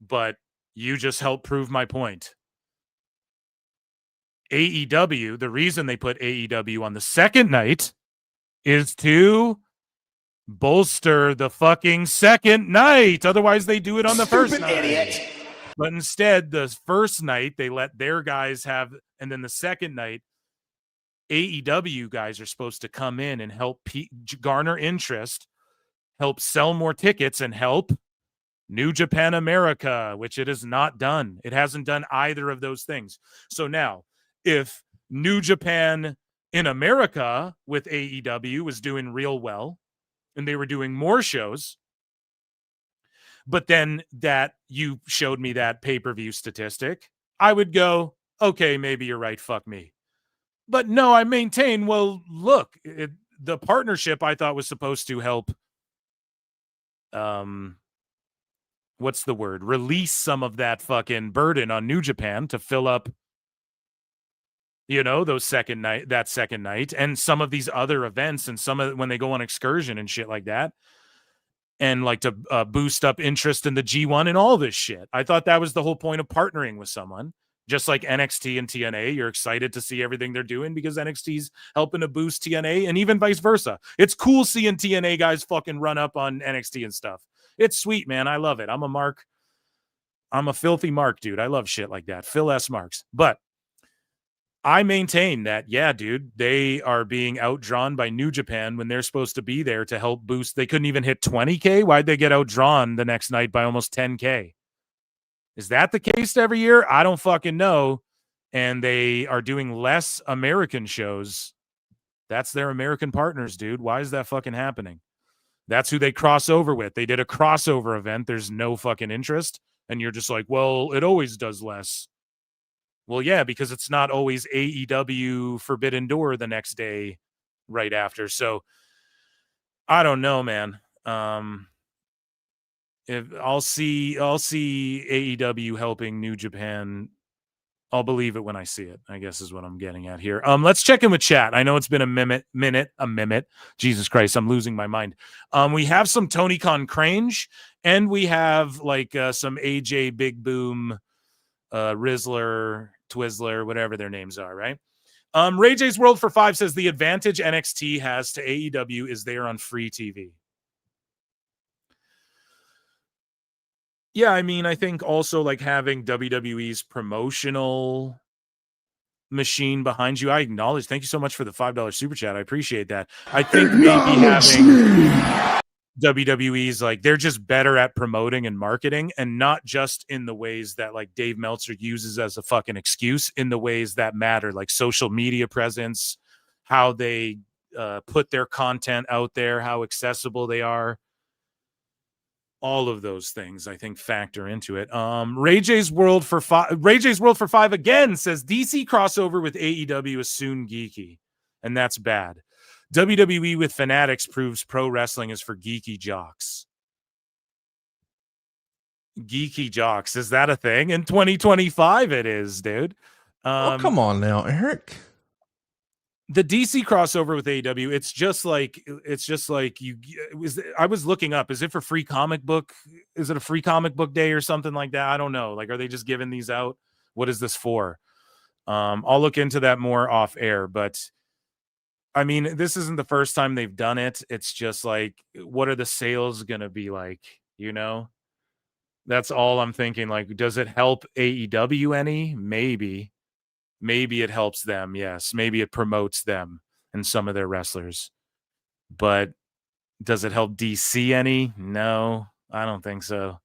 but you just helped prove my point. AEW, the reason they put AEW on the second night is to bolster the fucking second night. Otherwise, they do it on the first night. Idiot. But instead, the first night, they let their guys have, and then the second night, AEW guys are supposed to come in and help garner interest, help sell more tickets, and help New Japan America, which it has not done. It hasn't done either of those things. So now, if New Japan in America with AEW was doing real well, and they were doing more shows, but then that you showed me that pay-per-view statistic, I would go, okay, maybe you're right, fuck me. But no, I maintain, well, look, the partnership I thought was supposed to help, what's the word? Release some of that fucking burden on New Japan to fill up, that second night, and some of these other events, and some of when they go on excursion and shit like that, and like to boost up interest in the G1 and all this shit. I thought that was the whole point of partnering with someone. Just like NXT and TNA, you're excited to see everything they're doing because NXT's helping to boost TNA, and even vice versa. It's cool seeing TNA guys fucking run up on NXT and stuff. It's sweet, man. I love it. I'm a filthy mark, dude. I love shit like that. Phil S. Marks. But I maintain that, yeah, dude, they are being outdrawn by New Japan when they're supposed to be there to help boost. They couldn't even hit 20K. Why'd they get outdrawn the next night by almost 10K? Is that the case every year? I don't fucking know. And they are doing less American shows. That's their American partners, dude. Why is that fucking happening? That's who they cross over with. They did a crossover event. There's no fucking interest. And you're just like, well, it always does less. Well, yeah, because it's not always AEW Forbidden Door the next day right after. So I don't know, man. If I'll see AEW helping New Japan. I'll believe it when I see it, I guess is what I'm getting at here. Let's check in with chat. I know it's been a minute. Jesus Christ, I'm losing my mind. We have some Tony Khan Crange, and we have like some AJ Big Boom, Rizzler, Twizzler, whatever their names are, right? Ray J's World for 5 says the advantage NXT has to AEW is they are on free TV. Yeah, I mean, I think also like having WWE's promotional machine behind you. I acknowledge. Thank you so much for the $5 super chat. I appreciate that. I think maybe having WWE's like they're just better at promoting and marketing, and not just in the ways that like Dave Meltzer uses as a fucking excuse, in the ways that matter, like social media presence, how they put their content out there, how accessible they are. All of those things, I think, factor into it. Ray J's World for 5 again says DC crossover with AEW is soon geeky, and that's bad. WWE with Fanatics proves pro wrestling is for geeky jocks. Geeky jocks, is that a thing? In 2025 it is, dude. Come on now, Eric. The DC crossover with AEW, it's just like I was looking up, is it for free comic book? Is it a free comic book day or something like that? I don't know. Like, are they just giving these out? What is this for? I'll look into that more off air, but I mean, this isn't the first time they've done it. It's just like, what are the sales going to be like? You know, that's all I'm thinking. Like, does it help AEW any? Maybe it helps them. Yes. Maybe it promotes them and some of their wrestlers, but does it help DC any? No, I don't think so.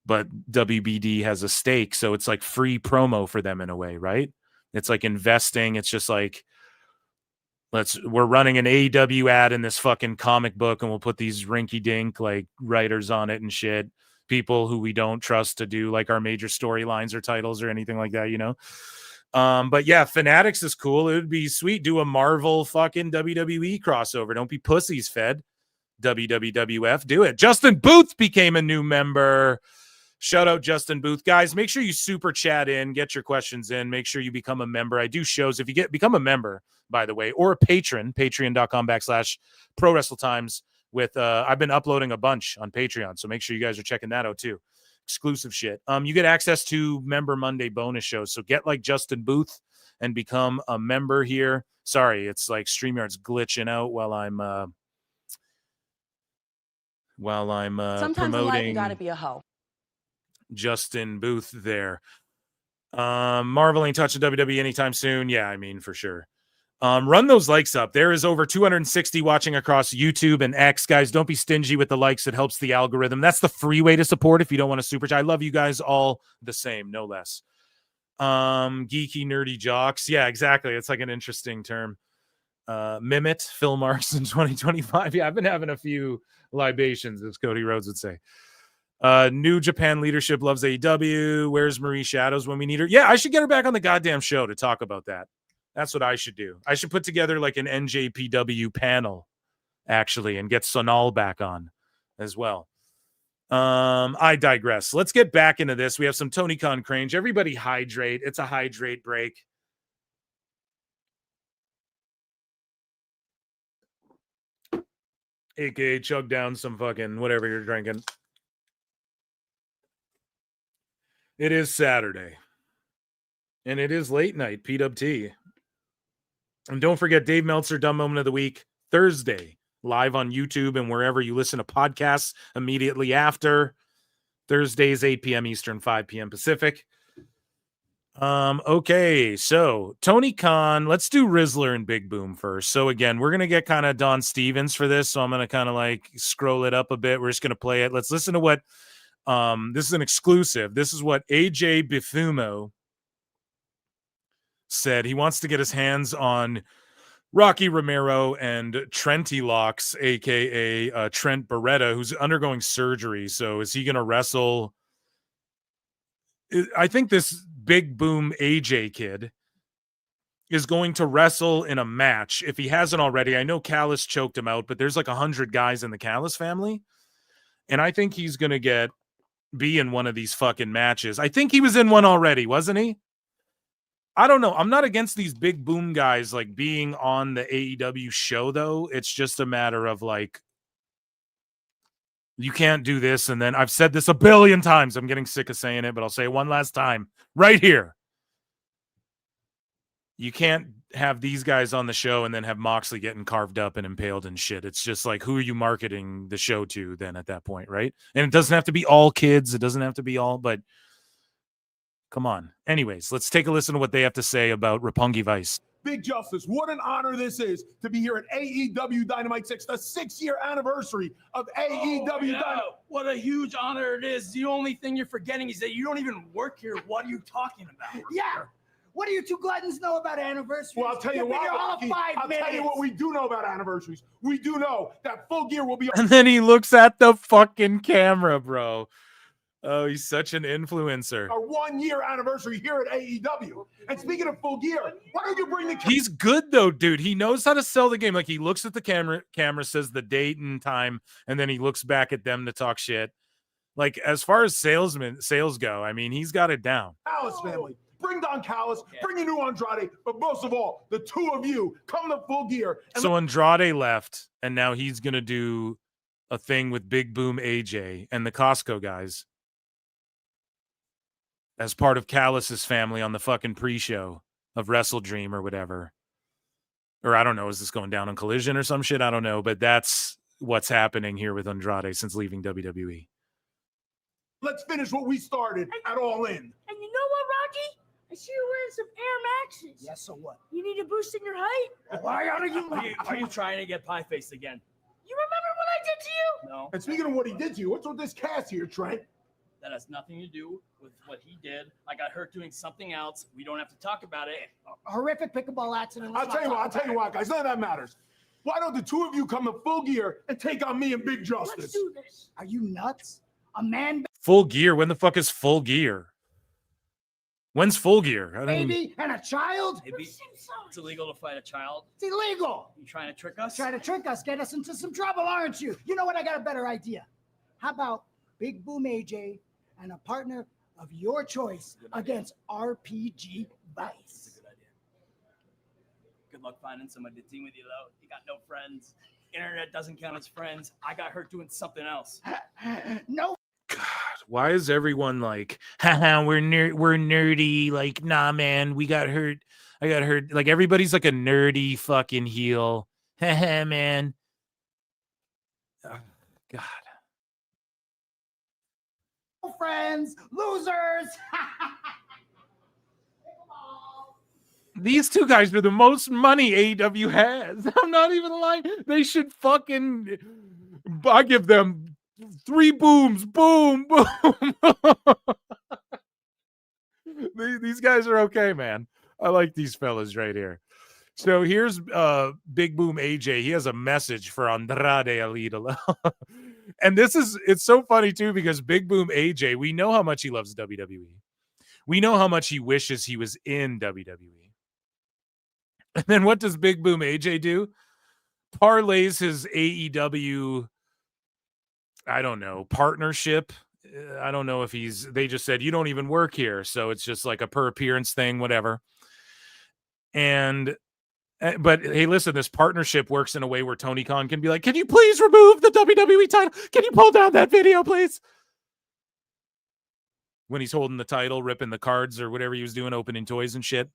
But WBD has a stake. So it's like free promo for them in a way, right? It's like investing. It's just like, we're running an AEW ad in this fucking comic book, and we'll put these rinky dink like writers on it and shit. People who we don't trust to do like our major storylines or titles or anything like that, you know? But yeah, Fanatics is cool. It would be sweet. Do a Marvel fucking WWE crossover. Don't be pussies, Fed. WWF. Do it. Justin Booth became a new member. Shout out Justin Booth. Guys, make sure you super chat in, get your questions in, make sure you become a member. I do shows. If you become a member, by the way, or a patron, patreon.com/ProWrestleTimes with, I've been uploading a bunch on Patreon. So make sure you guys are checking that out too. Exclusive shit. You get access to Member Monday bonus shows. So get like Justin Booth and become a member here. Sorry, it's like StreamYard's glitching out while I'm Sometimes promoting in life you gotta be a hoe. Justin Booth there. Marvel ain't touching WWE anytime soon. Yeah, I mean, for sure. Run those likes up. There is over 260 watching across YouTube and X. Guys, don't be stingy with the likes. It helps the algorithm. That's the free way to support if you don't want to super chat. I love you guys all the same, no less. Geeky, nerdy jocks. Yeah, exactly. It's like an interesting term. Mimit, Phil Marks in 2025. Yeah, I've been having a few libations, as Cody Rhodes would say. New Japan leadership loves AEW. Where's Marie Shadows when we need her? Yeah, I should get her back on the goddamn show to talk about that. That's what I should do. I should put together like an NJPW panel, actually, and get Sonal back on as well. I digress. Let's get back into this. We have some Tony Khan Crange. Everybody hydrate. It's a hydrate break. AKA chug down some fucking whatever you're drinking. It is Saturday. And it is late night, PWT. And don't forget Dave Meltzer, Dumb Moment of the Week, Thursday, live on YouTube and wherever you listen to podcasts immediately after. Thursdays, 8 p.m. Eastern, 5 p.m. Pacific. Okay, so Tony Khan, let's do Rizzler and Big Boom first. So again, we're gonna get kind of Don Stevens for this, so I'm gonna kind of like scroll it up a bit. We're just gonna play it. Let's listen to what this is an exclusive. This is what AJ Bifumo said. He wants to get his hands on Rocky Romero and Trenty Locks, aka Trent Beretta, who's undergoing surgery. So is he gonna wrestle? I think this Big Boom AJ kid is going to wrestle in a match if he hasn't already. I know Callis choked him out, but there's like 100 guys in the Callis family, and I think he's going to be in one of these fucking matches. I think he was in one already, wasn't he? I don't know. I'm not against these Big Boom guys like being on the AEW show, though. It's just a matter of like, you can't do this. And then I've said this a billion times. I'm getting sick of saying it, but I'll say it one last time right here. You can't have these guys on the show and then have Moxley getting carved up and impaled and shit. It's just like, who are you marketing the show to then at that point, right? And it doesn't have to be all kids. It doesn't have to be all, but come on. Anyways, let's take a listen to what they have to say about Roppongi Vice. Big Justice, what an honor this is to be here at AEW Dynamite 6, the 6-year anniversary of AEW Dynamite. What a huge honor it is. The only thing you're forgetting is that you don't even work here. What are you talking about? Yeah. What do you two gluttons know about anniversaries? Well, I'll tell you what, Rocky, I'll tell you what we do know about anniversaries. We do know that Full Gear will be... And then he looks at the fucking camera, bro. Oh, he's such an influencer. Our 1-year anniversary here at AEW. And speaking of Full Gear, why don't you bring the... He's good, though, dude. He knows how to sell the game. Like, he looks at the camera says the date and time, and then he looks back at them to talk shit. Like, as far as sales go, I mean, he's got it down. Callis family. Bring Don Callis, bring a new Andrade, but most of all, the two of you come to Full Gear. So Andrade left, and now he's going to do a thing with Big Boom AJ and the Costco guys as part of Callis's family on the fucking pre-show of Wrestle Dream or whatever. Or I don't know, is this going down on Collision or some shit? I don't know, but that's what's happening here with Andrade since leaving WWE. Let's finish what we started at All In. And you know what, Rocky? I see you wearing some Air Maxes. Yes, so what? You need a boost in your height? Why are you trying to get pie-faced again? You remember what I did to you? No. And speaking of what he did to you, what's with this cast here, Trent? That has nothing to do with what he did. I got hurt doing something else. We don't have to talk about it. A horrific pickleball accident. I'll tell you what, guys. None of that matters. Why don't the two of you come to Full Gear and take on me and Big Justice? Let's do this. Are you nuts? A man... Full Gear? When the fuck is Full Gear? When's Full Gear? Baby and a child? It's illegal to fight a child. It's illegal. You trying to trick us? Trying to trick us, get us into some trouble, aren't you? You know what? I got a better idea. How about Big Boom AJ and a partner of your choice against RPG Vice? Good idea. Good luck finding somebody to team with you, though. You got no friends. Internet doesn't count as friends. I got hurt doing something else. No. God, why is everyone like, haha, we're nerdy? Like, nah, man, we got hurt. I got hurt. Like, everybody's like a nerdy fucking heel. Haha, man. Oh, God. Friends, losers. These two guys are the most money AEW has. I'm not even lying. They should fucking... I give them 3 booms. Boom, boom. These guys are okay, man. I like these fellas right here. So here's Big Boom AJ. He has a message for Andrade Alidala. And it's so funny too, because Big Boom AJ, we know how much he loves WWE. We know how much he wishes he was in WWE. And then what does Big Boom AJ do? Parlays his AEW, I don't know, partnership. I don't know if they just said, you don't even work here. So it's just like a per appearance thing, whatever. But hey, listen, this partnership works in a way where Tony Khan can be like, can you please remove the WWE title? Can you pull down that video, please? When he's holding the title, ripping the cards or whatever he was doing, opening toys and shit.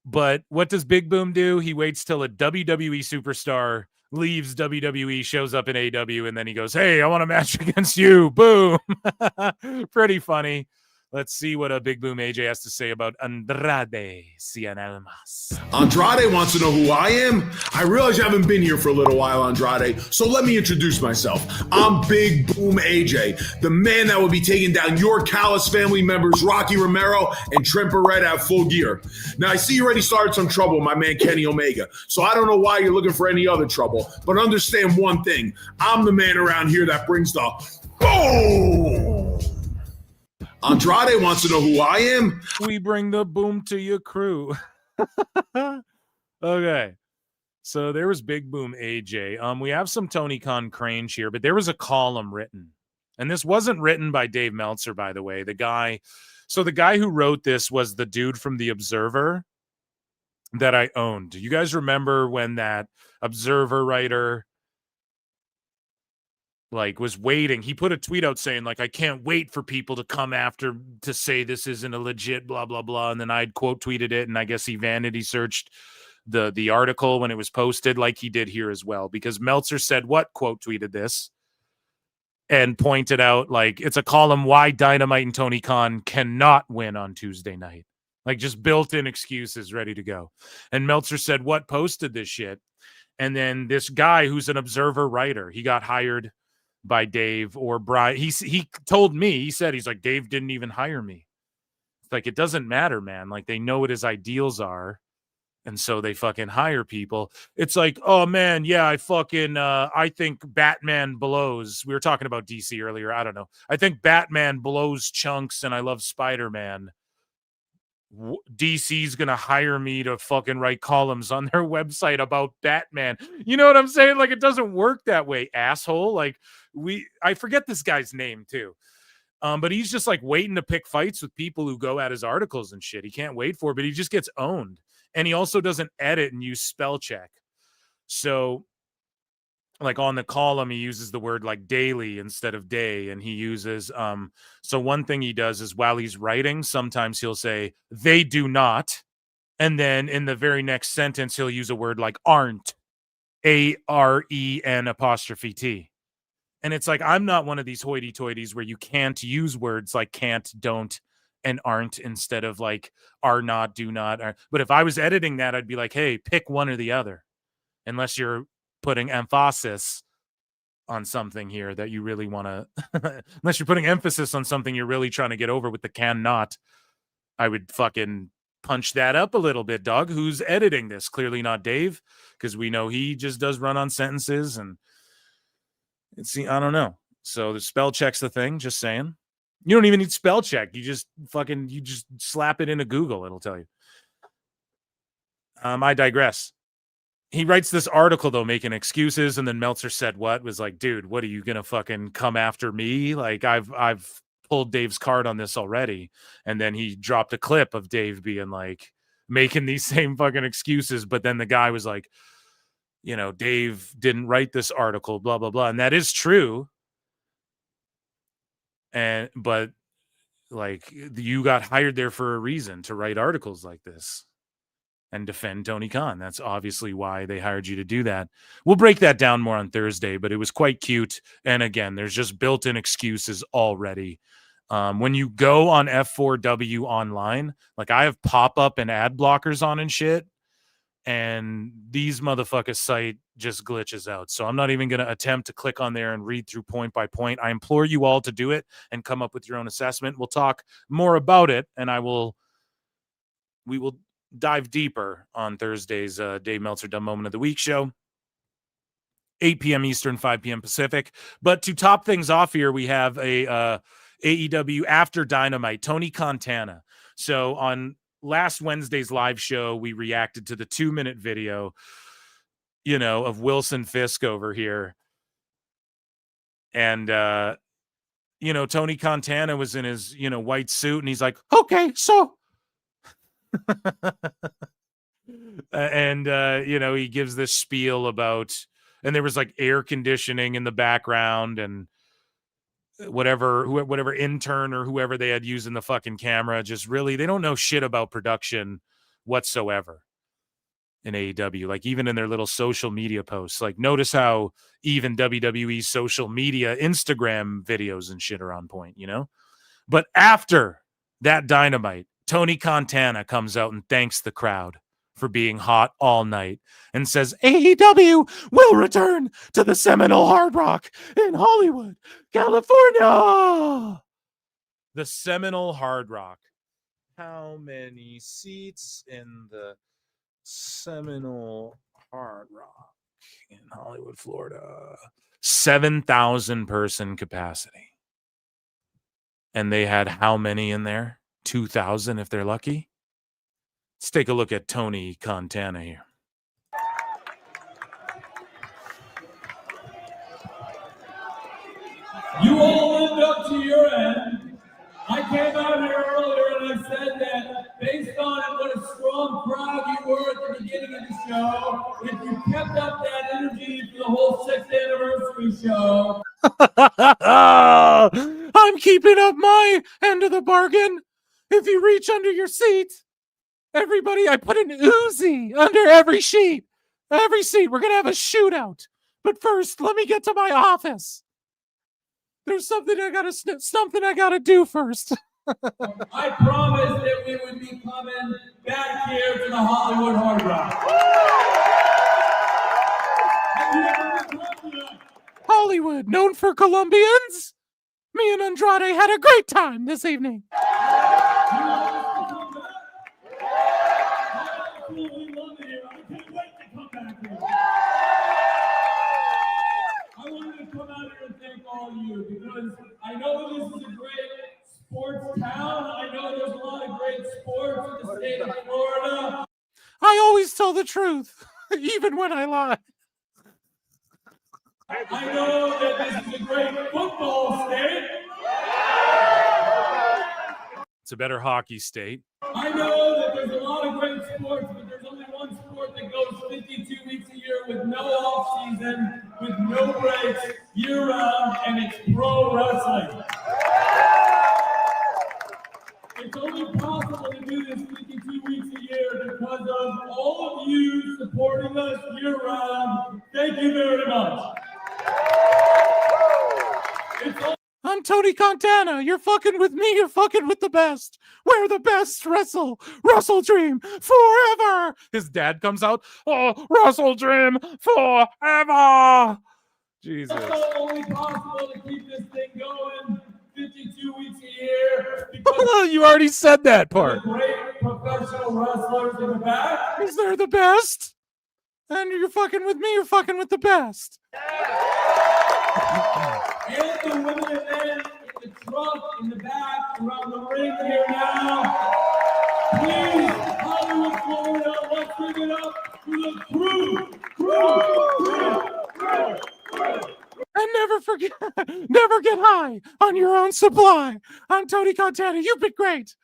But what does Big Boom do? He waits till a WWE superstar leaves WWE, shows up in AEW, and then he goes, hey, I want a match against you. Boom. Pretty funny. Let's see what a Big Boom AJ has to say about Andrade Cien Almas. Andrade wants to know who I am. I realize you haven't been here for a little while, Andrade, so let me introduce myself. I'm Big Boom AJ, the man that will be taking down your Callis family members, Rocky Romero and Trent Barretta at Full Gear. Now, I see you already started some trouble with my man Kenny Omega, so I don't know why you're looking for any other trouble, but understand one thing. I'm the man around here that brings the boom! Andrade wants to know who I am. We bring the boom to your crew. Okay. So there was Big Boom AJ. We have some Tony Khan cringe here, but there was a column written. And this wasn't written by Dave Meltzer, by the way. The guy who wrote this was the dude from The Observer that I owned. You guys remember when that Observer writer was waiting? He put a tweet out saying, I can't wait for people to come after to say this isn't a legit blah, blah, blah. And then I'd quote tweeted it. And I guess he vanity searched the article when it was posted, like he did here as well, because Meltzer said what quote tweeted this and pointed out it's a column why Dynamite and Tony Khan cannot win on Tuesday night. Just built-in excuses ready to go. And Meltzer said what posted this shit. And then this guy who's an Observer writer, he got hired by Dave or Brian. He told me, he said, he's like, Dave didn't even hire me. It's it doesn't matter, man. They know what his ideals are. And so they fucking hire people. It's oh man, yeah, I think Batman blows. We were talking about DC earlier. I don't know. I think Batman blows chunks and I love Spider-Man. DC's gonna hire me to fucking write columns on their website about Batman. You know what I'm saying? It doesn't work that way, asshole. I forget this guy's name too. But he's just waiting to pick fights with people who go at his articles and shit. He can't wait for it, but he just gets owned. And he also doesn't edit and use spell check. So on the column, he uses the word daily instead of day. And he uses, so one thing he does is while he's writing, sometimes he'll say, they do not. And then in the very next sentence, he'll use a word like aren't, AREN''T. And it's I'm not one of these hoity-toities where you can't use words like can't, don't, and aren't instead of are not, do not. But if I was editing that, I'd be hey, pick one or the other. Unless you're putting emphasis on something here that you really want to, unless you're putting emphasis on something you're really trying to get over with the cannot, I would fucking punch that up a little bit, dog. Who's editing this? Clearly not Dave, because we know he just does run on sentences and I don't know. So the spell check's the thing, just saying. You don't even need spell check. You just slap it into Google. It'll tell you. I digress. He writes this article, though, making excuses. And then Meltzer said what? Was dude, what are you going to fucking come after me? I've pulled Dave's card on this already. And then he dropped a clip of Dave being making these same fucking excuses. But then the guy was Dave didn't write this article, blah, blah, blah. And that is true. But you got hired there for a reason to write articles like this and defend Tony Khan. That's obviously why they hired you to do that. We'll break that down more on Thursday, but it was quite cute. And again, there's just built-in excuses already. When you go on F4W online, I have pop-up and ad blockers on and shit, and these motherfuckers site just glitches out. So I'm not even going to attempt to click on there and read through point by point. I implore you all to do it and come up with your own assessment. We'll talk more about it, and we will dive deeper on Thursday's Dave Meltzer Dumb Moment of the Week show. 8 p.m. Eastern, 5 p.m. Pacific. But to top things off here, we have a AEW After Dynamite, Tony Montana. So on last Wednesday's live show, we reacted to the 2-minute video, of Wilson Fisk over here. And, Tony Montana was in his, white suit, and he's okay, so. And, he gives this spiel about, and there was air conditioning in the background and whatever intern or whoever they had using the fucking camera, just really, they don't know shit about production whatsoever in AEW. Even in their little social media posts, notice how even WWE's social media Instagram videos and shit are on point, But after That Dynamite, Tony Montana comes out and thanks the crowd for being hot all night and says AEW will return to the Seminole Hard Rock in Hollywood, California. The Seminole Hard Rock. How many seats in the Seminole Hard Rock in Hollywood, Florida? 7,000 person capacity. And they had how many in there? 2,000 if they're lucky. Let's take a look at Tony Montana here. You all lived up to your end. I came out here earlier and I said that based on what a strong crowd you were at the beginning of the show, if you kept up that energy for the whole 6th anniversary show. I'm keeping up my end of the bargain. If you reach under your seat, everybody, I put an Uzi under every sheet. Every seat. We're going to have a shootout. But first, let me get to my office. There's something I gotta do first. I promised that we would be coming back here to the Hollywood Hard Rock. Hollywood, known for Colombians. Me and Andrade had a great time this evening. All you because I know this is a great sports town. I know there's a lot of great sports in the state of Florida. I always tell the truth, even when I lie. I know that this is a great football state. It's a better hockey state. I know that there's a lot of great sports, but there's only one sport that goes 52 weeks a year with no off season, with no breaks, year round, and it's pro wrestling. It's only possible to do this 52 weeks a year because of all of you supporting us year round. Thank you very much. I'm Tony Montana. You're fucking with me. You're fucking with the best. We're the best. Wrestle Dream forever. His dad comes out. Oh, Wrestle Dream forever. Jesus. It's not only possible to keep this thing going 52 weeks a year. Because you already said that part. Great professional wrestlers in the back. Is there the best? And you're fucking with me. You're fucking with the best. And the women and men in the truck, in the back, around the ring here now. Please, Hollywood, Florida, let's give it up for the crew. And never get high on your own supply. I'm Tony Montana. You've been great.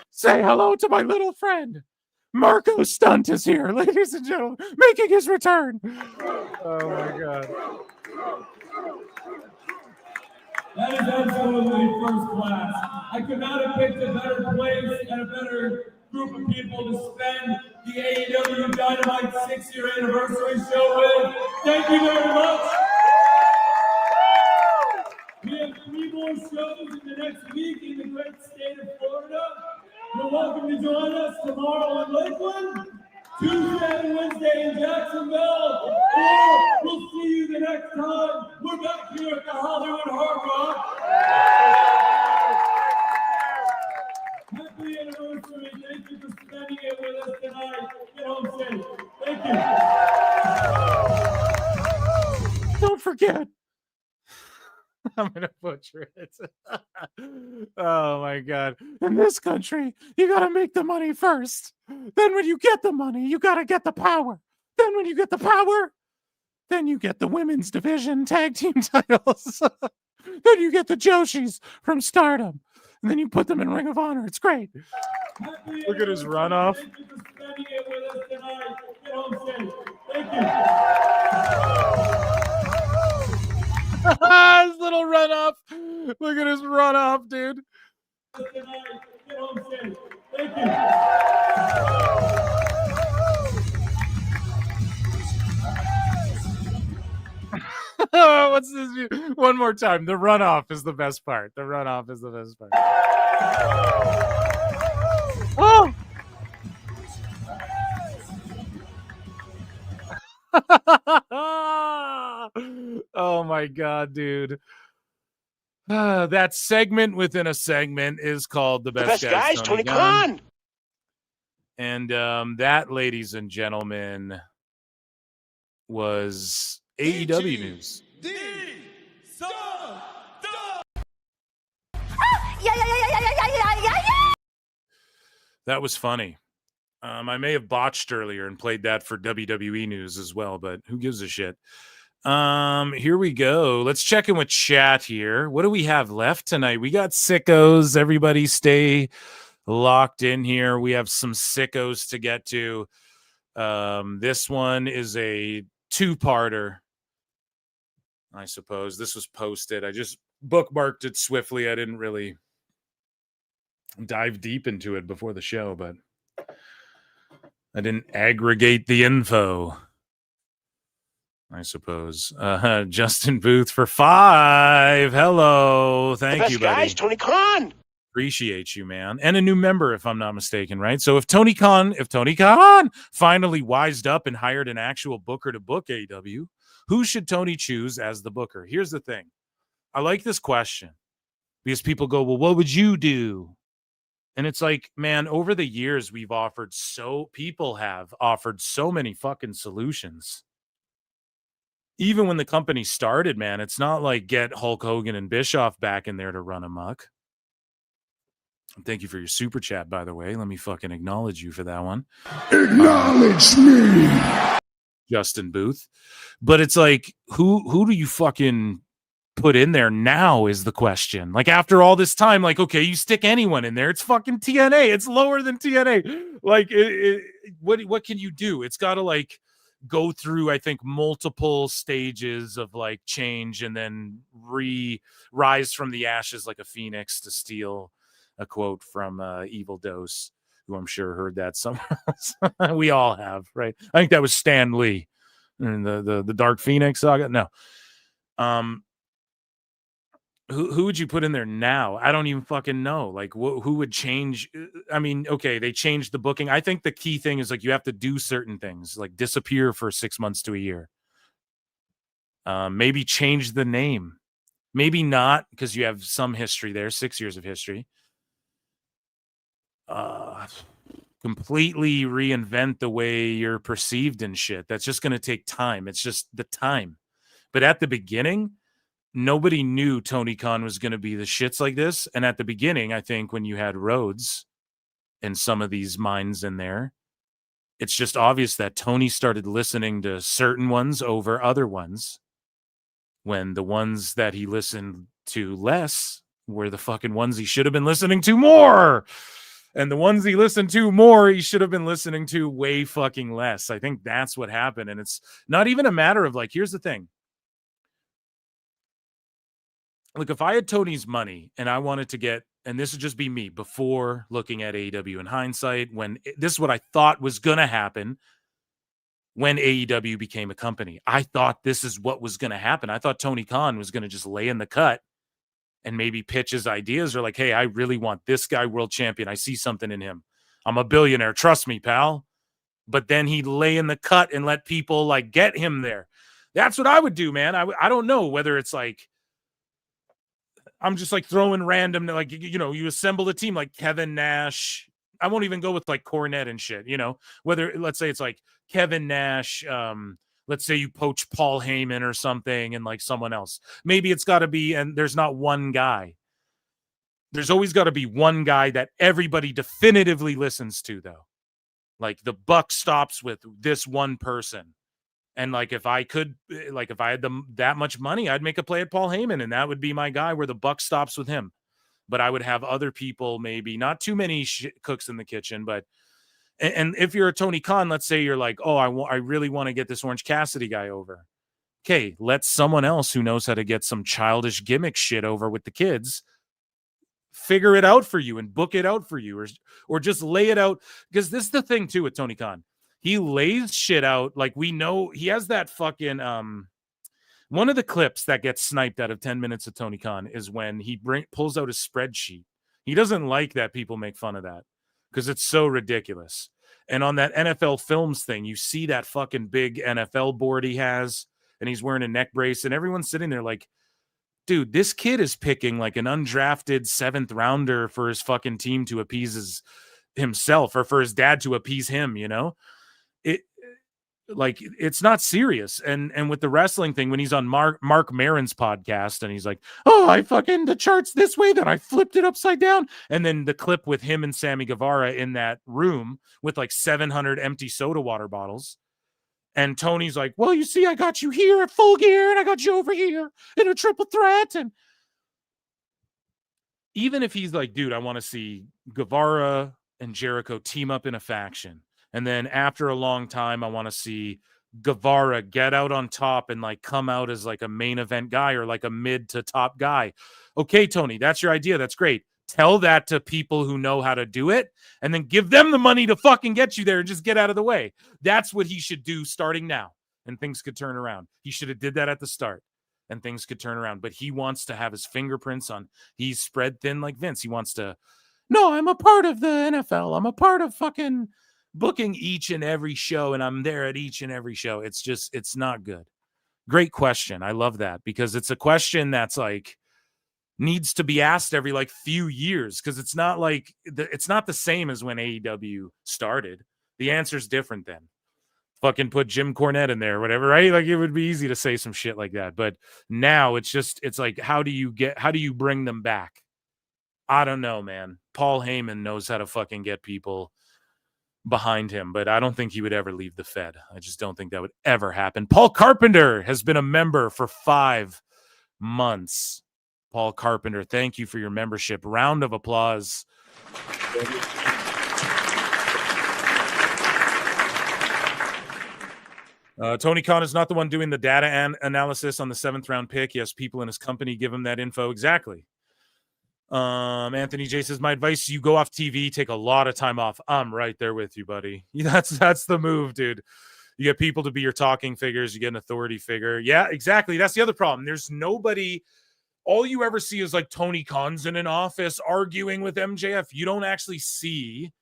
Say hello to my little friend. Marco Stunt is here, ladies and gentlemen, making his return. Oh my God. That is absolutely first class. I could not have picked a better place and a better group of people to spend the AEW Dynamite 6-year anniversary show with. Thank you very much. We have 3 more shows in the next week in the great state of Florida. You're welcome to join us tomorrow in Lakeland, Tuesday and Wednesday in Jacksonville, or we'll see you the next time we're back here at the Hollywood Hard Rock. Happy anniversary. Thank you for spending it with us tonight. Get home safe. Thank you. Don't forget. I'm going to butcher it. Oh, my God. In this country, you got to make the money first. Then when you get the money, you got to get the power. Then when you get the power, then you get the women's division tag team titles. Then you get the Joshis from Stardom. And then you put them in Ring of Honor. It's great. Look at his runoff. Thank you for spending it with us tonight. Get home safe. Thank you. His little runoff. Look at his runoff, dude. Thank you. What's this? One more time. The runoff is the best part. The runoff is the best part. Oh. Oh my God, dude. That segment within a segment is called The Best Guys, Tony Khan. And that, ladies and gentlemen, was AEW news. That was funny. I may have botched earlier and played that for WWE news as well, but who gives a shit? Here we go. Let's check in with chat here. What do we have left tonight? We got sickos. Everybody stay locked in here. We have some sickos to get to. This one is a two-parter, I suppose. This was posted. I just bookmarked it swiftly. I didn't really dive deep into it before the show, but I didn't aggregate the info, I suppose. Justin Booth for 5. Hello. Thank you, buddy. Guys, Tony Khan. Appreciate you, man. And a new member, if I'm not mistaken, right? So if Tony Khan finally wised up and hired an actual booker to book AEW, who should Tony choose as the booker? Here's the thing. I like this question because people go, well, what would you do? And it's like, man, over the years, people have offered so many fucking solutions. Even when the company started, man, it's not like get Hulk Hogan and Bischoff back in there to run amok. Thank you for your super chat, by the way. Let me fucking acknowledge you for that one. Acknowledge me. Justin Booth. But it's like, who do you fucking put in there now is the question. Like, after all this time, like, okay, you stick anyone in there. It's fucking TNA. It's lower than TNA. Like, what can you do? It's got to, like, go through, I think, multiple stages of, like, change and then rise from the ashes like a phoenix, to steal a quote from Evil Dose, who I'm sure heard that somewhere else. We all have, right? I think that was Stan Lee in the Dark Phoenix saga. No. Who would you put in there now? I don't even fucking know. Like, who would change? I mean, okay, they changed the booking. I think the key thing is, like, you have to do certain things, like disappear for 6 months to a year. Maybe change the name. Maybe not, because you have some history there, 6 years of history. Completely reinvent the way you're perceived and shit. That's just going to take time. It's just the time. But at the beginning, nobody knew Tony Khan was going to be the shits like this. And at the beginning, I think when you had Rhodes and some of these minds in there, it's just obvious that Tony started listening to certain ones over other ones, when the ones that he listened to less were the fucking ones he should have been listening to more. And the ones he listened to more, he should have been listening to way fucking less. I think that's what happened. And it's not even a matter of, like, here's the thing. Look, if I had Tony's money and I wanted to get, and this would just be me before looking at AEW in hindsight, this is what I thought was going to happen when AEW became a company. I thought this is what was going to happen. I thought Tony Khan was going to just lay in the cut and maybe pitch his ideas, or like, hey, I really want this guy world champion. I see something in him. I'm a billionaire. Trust me, pal. But then he'd lay in the cut and let people, like, get him there. That's what I would do, man. I don't know whether it's like, I'm just like throwing random, like, you know, you assemble a team like Kevin Nash. I won't even go with like Cornette and shit, you know, whether, let's say it's like Kevin Nash. Let's say you poach Paul Heyman or something and like someone else. Maybe it's got to be, and there's not one guy. There's always got to be one guy that everybody definitively listens to, though. Like, the buck stops with this one person. And like, if I could, like, if I had that much money, I'd make a play at Paul Heyman, and that would be my guy where the buck stops with him. But I would have other people, maybe not too many cooks in the kitchen, but, and if you're a Tony Khan, let's say you're like, oh, I really want to get this Orange Cassidy guy over. Okay, let someone else who knows how to get some childish gimmick shit over with the kids figure it out for you and book it out for you, or just lay it out. Because this is the thing too with Tony Khan. He lays shit out. Like, we know he has that fucking, one of the clips that gets sniped out of 10 minutes of Tony Khan is when he pulls out his spreadsheet He doesn't like that people make fun of that because it's so ridiculous. And on that NFL Films thing, you see that fucking big NFL board he has, and he's wearing a neck brace, and everyone's sitting there like, dude, this kid is picking like an undrafted 7th rounder for his fucking team to appease himself, or for his dad to appease him, you know? It's not serious. And with the wrestling thing, when he's on Mark Maron's podcast and he's like, oh, I fucking the chart's this way, then I flipped it upside down. And then the clip with him and Sammy Guevara in that room with like 700 empty soda water bottles. And Tony's like, well, you see, I got you here at Full Gear and I got you over here in a triple threat. And even if he's like, dude, I want to see Guevara and Jericho team up in a faction. And then after a long time, I want to see Guevara get out on top and like come out as like a main event guy or like a mid to top guy. Okay, Tony, that's your idea. That's great. Tell that to people who know how to do it and then give them the money to fucking get you there and just get out of the way. That's what he should do starting now. And things could turn around. He should have did that at the start and things could turn around. But he wants to have his fingerprints on. He's spread thin like Vince. He wants to, no, I'm a part of the NFL. I'm a part of fucking booking each and every show, and I'm there at each and every show. It's not good. Great question. I love that because it's a question that's like needs to be asked every like few years because it's not like it's not the same as when AEW started. The answer's different then. Fucking put Jim Cornette in there or whatever, right? Like it would be easy to say some shit like that. But now it's like, how do you bring them back? I don't know, man. Paul Heyman knows how to fucking get people behind him, but I don't think he would ever leave the Fed. I just don't think that would ever happen. Paul Carpenter has been a member for 5 months. Paul Carpenter, thank you for your membership. Round of applause. Tony Khan is not the one doing the data analysis on the 7th round pick. Yes, people in his company give him that info. Exactly. Anthony J says, my advice, you go off TV, take a lot of time off. I'm right there with you, buddy. That's the move, dude. You get people to be your talking figures. You get an authority figure. Yeah, exactly. That's the other problem. There's nobody. All you ever see is like Tony Khan's in an office arguing with MJF. You don't actually see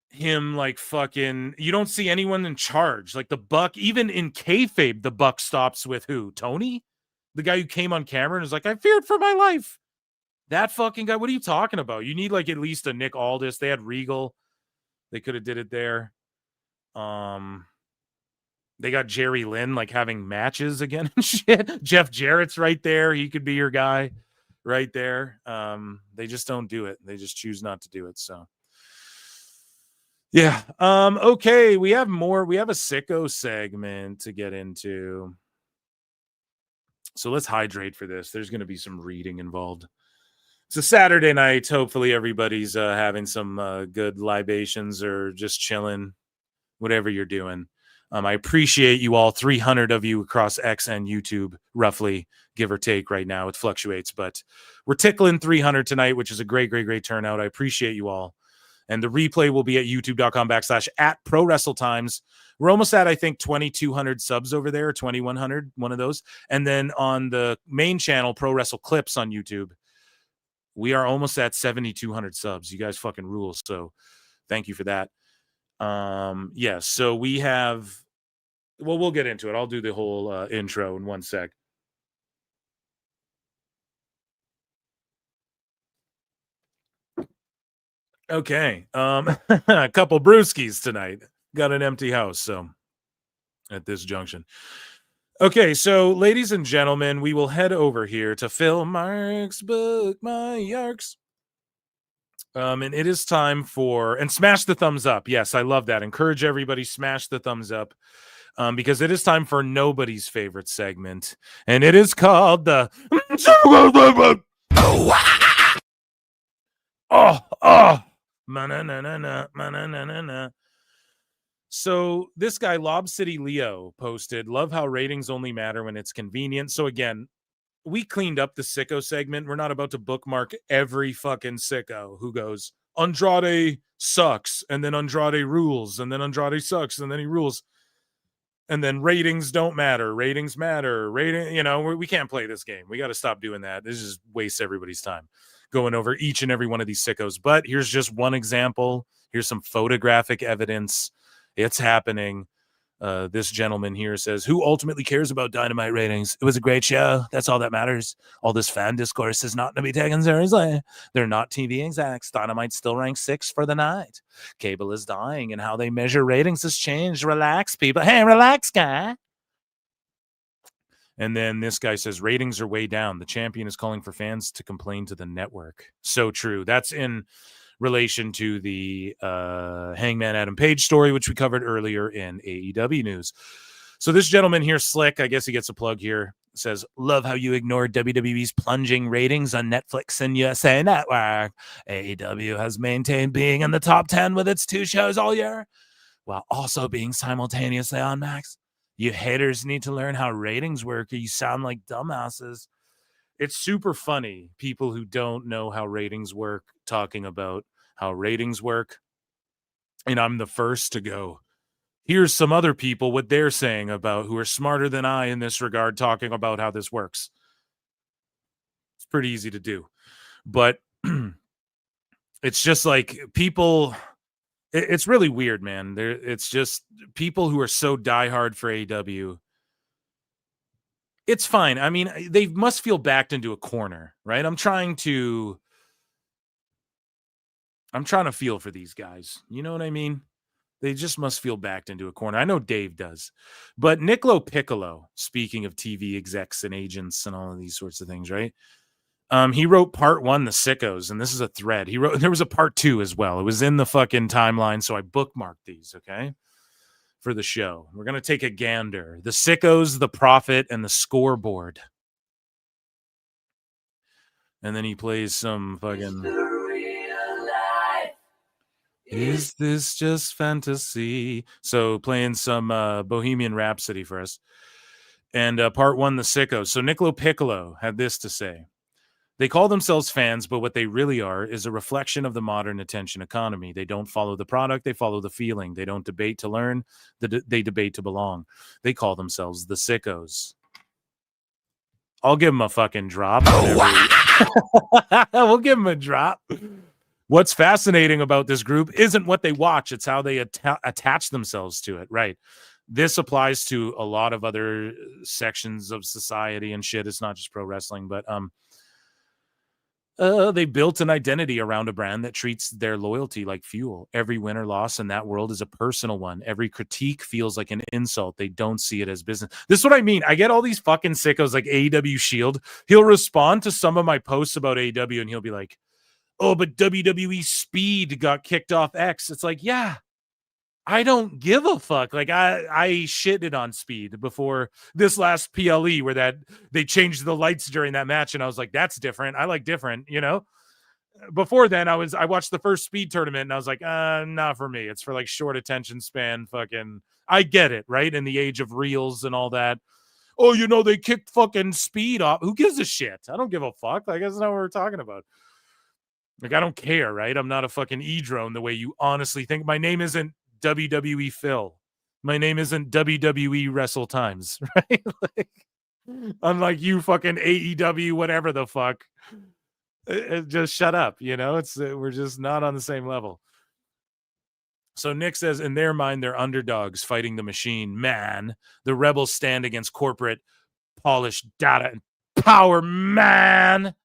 him like fucking, you don't see anyone in charge. Like the Buck, even in kayfabe, the Buck stops with who? Tony? The guy who came on camera and was like, I feared for my life. That fucking guy. What are you talking about? You need like at least a Nick Aldis. They had Regal. They could have did it there. They got Jerry Lynn like having matches again and shit. Jeff Jarrett's right there. He could be your guy right there. They just don't do it. They just choose not to do it. So yeah. Okay. We have more. We have a sicko segment to get into. So let's hydrate for this. There's going to be some reading involved. It's a Saturday night. Hopefully everybody's having some good libations or just chilling, whatever you're doing. I appreciate you all, 300 of you across X and YouTube, roughly, give or take right now. It fluctuates, but we're tickling 300 tonight, which is a great, great, great turnout. I appreciate you all. And the replay will be at youtube.com/@prowrestletimes. We're almost at, I think, 2,200 subs over there, or 2,100, one of those. And then on the main channel, Pro Wrestle Clips on YouTube, we are almost at 7,200 subs. You guys fucking rule. So thank you for that. Yeah, so we have, well, we'll get into it. I'll do the whole intro in one sec. Okay. A couple brewskis tonight. Got an empty house, so at this junction. Okay, so ladies and gentlemen, we will head over here to Phil Marks' book, My Yarks. And it is time for, and smash the thumbs up. Yes, I love that. Encourage everybody, smash the thumbs up, because it is time for nobody's favorite segment, and it is called the So this guy, Lob City Leo, posted, love how ratings only matter when it's convenient. So again, we cleaned up the sicko segment. We're not about to bookmark every fucking sicko who goes, Andrade sucks, and then Andrade rules, and then Andrade sucks, and then he rules. And then ratings don't matter. Ratings matter. We can't play this game. We got to stop doing that. This just wastes everybody's time. going over each and every one of these sickos. But here's just one example. Here's some photographic evidence. It's happening. This gentleman here says, who ultimately cares about Dynamite ratings? It was a great show. That's all that matters. All this fan discourse is not to be taken seriously. They're not TV execs. Dynamite still ranks 6 for the night. Cable is dying, and how they measure ratings has changed. Relax, people. Hey, relax, guy. And then this guy says, ratings are way down. The champion is calling for fans to complain to the network. So true. That's in relation to the Hangman Adam Page story, which we covered earlier in AEW news. So this gentleman here, Slick, I guess he gets a plug here, says, love how you ignored WWE's plunging ratings on Netflix and USA Network. AEW has maintained being in the top 10 with its 2 shows all year, while also being simultaneously on Max. You haters need to learn how ratings work, or you sound like dumbasses. It's super funny, people who don't know how ratings work talking about how ratings work. And I'm the first to go, here's some other people, what they're saying about, who are smarter than I in this regard, talking about how this works. It's pretty easy to do. But it's just like people, it's really weird, man. It's just people who are so diehard for AEW. It's fine. I mean, they must feel backed into a corner, right? I'm trying to feel for these guys. You know what I mean? They just must feel backed into a corner. I know Dave does. But Niccolo Piccolo, speaking of TV execs and agents and all of these sorts of things, right? He wrote part 1, The Sickos, and this is a thread. There was a part 2 as well. It was in the fucking timeline, so I bookmarked these, okay? For the show. We're going to take a gander. The Sickos, the Prophet, and the Scoreboard. And then he plays some fucking... Is this just fantasy? So playing some Bohemian Rhapsody for us. And part 1, The Sickos. So Niccolo Piccolo had this to say. They call themselves fans, but what they really are is a reflection of the modern attention economy. They don't follow the product, they follow the feeling. They don't debate to learn, they debate to belong. They call themselves the Sickos. I'll give them a fucking drop. We'll give them a drop. What's fascinating about this group isn't what they watch, it's how they attach themselves to it, right? This applies to a lot of other sections of society and shit. It's not just pro wrestling, but they built an identity around a brand that treats their loyalty like fuel. Every win or loss in that world is a personal one. Every critique feels like an insult. They don't see it as business. This is what I mean. I get all these fucking sickos like AEW Shield. He'll respond to some of my posts about AEW and he'll be like, oh, but WWE Speed got kicked off X. It's like, yeah, I don't give a fuck. Like I shitted on Speed before this last PLE where they changed the lights during that match. And I was like, that's different. I like different, you know? Before then I watched the first Speed tournament and I was like, not for me. It's for like short attention span. Fucking, I get it. Right. In the age of reels and all that. Oh, you know, they kicked fucking Speed off. Who gives a shit? I don't give a fuck. Like, that's not what we're talking about. Like, I don't care. Right. I'm not a fucking E-drone the way you honestly think. My name isn't WWE Phil. My name isn't WWE Wrestle Times, right? Like, unlike you fucking AEW, whatever the fuck. Just shut up, you know? We're just not on the same level. So Nick says, in their mind, they're underdogs fighting the machine. Man, the rebels stand against corporate polished data and power, man.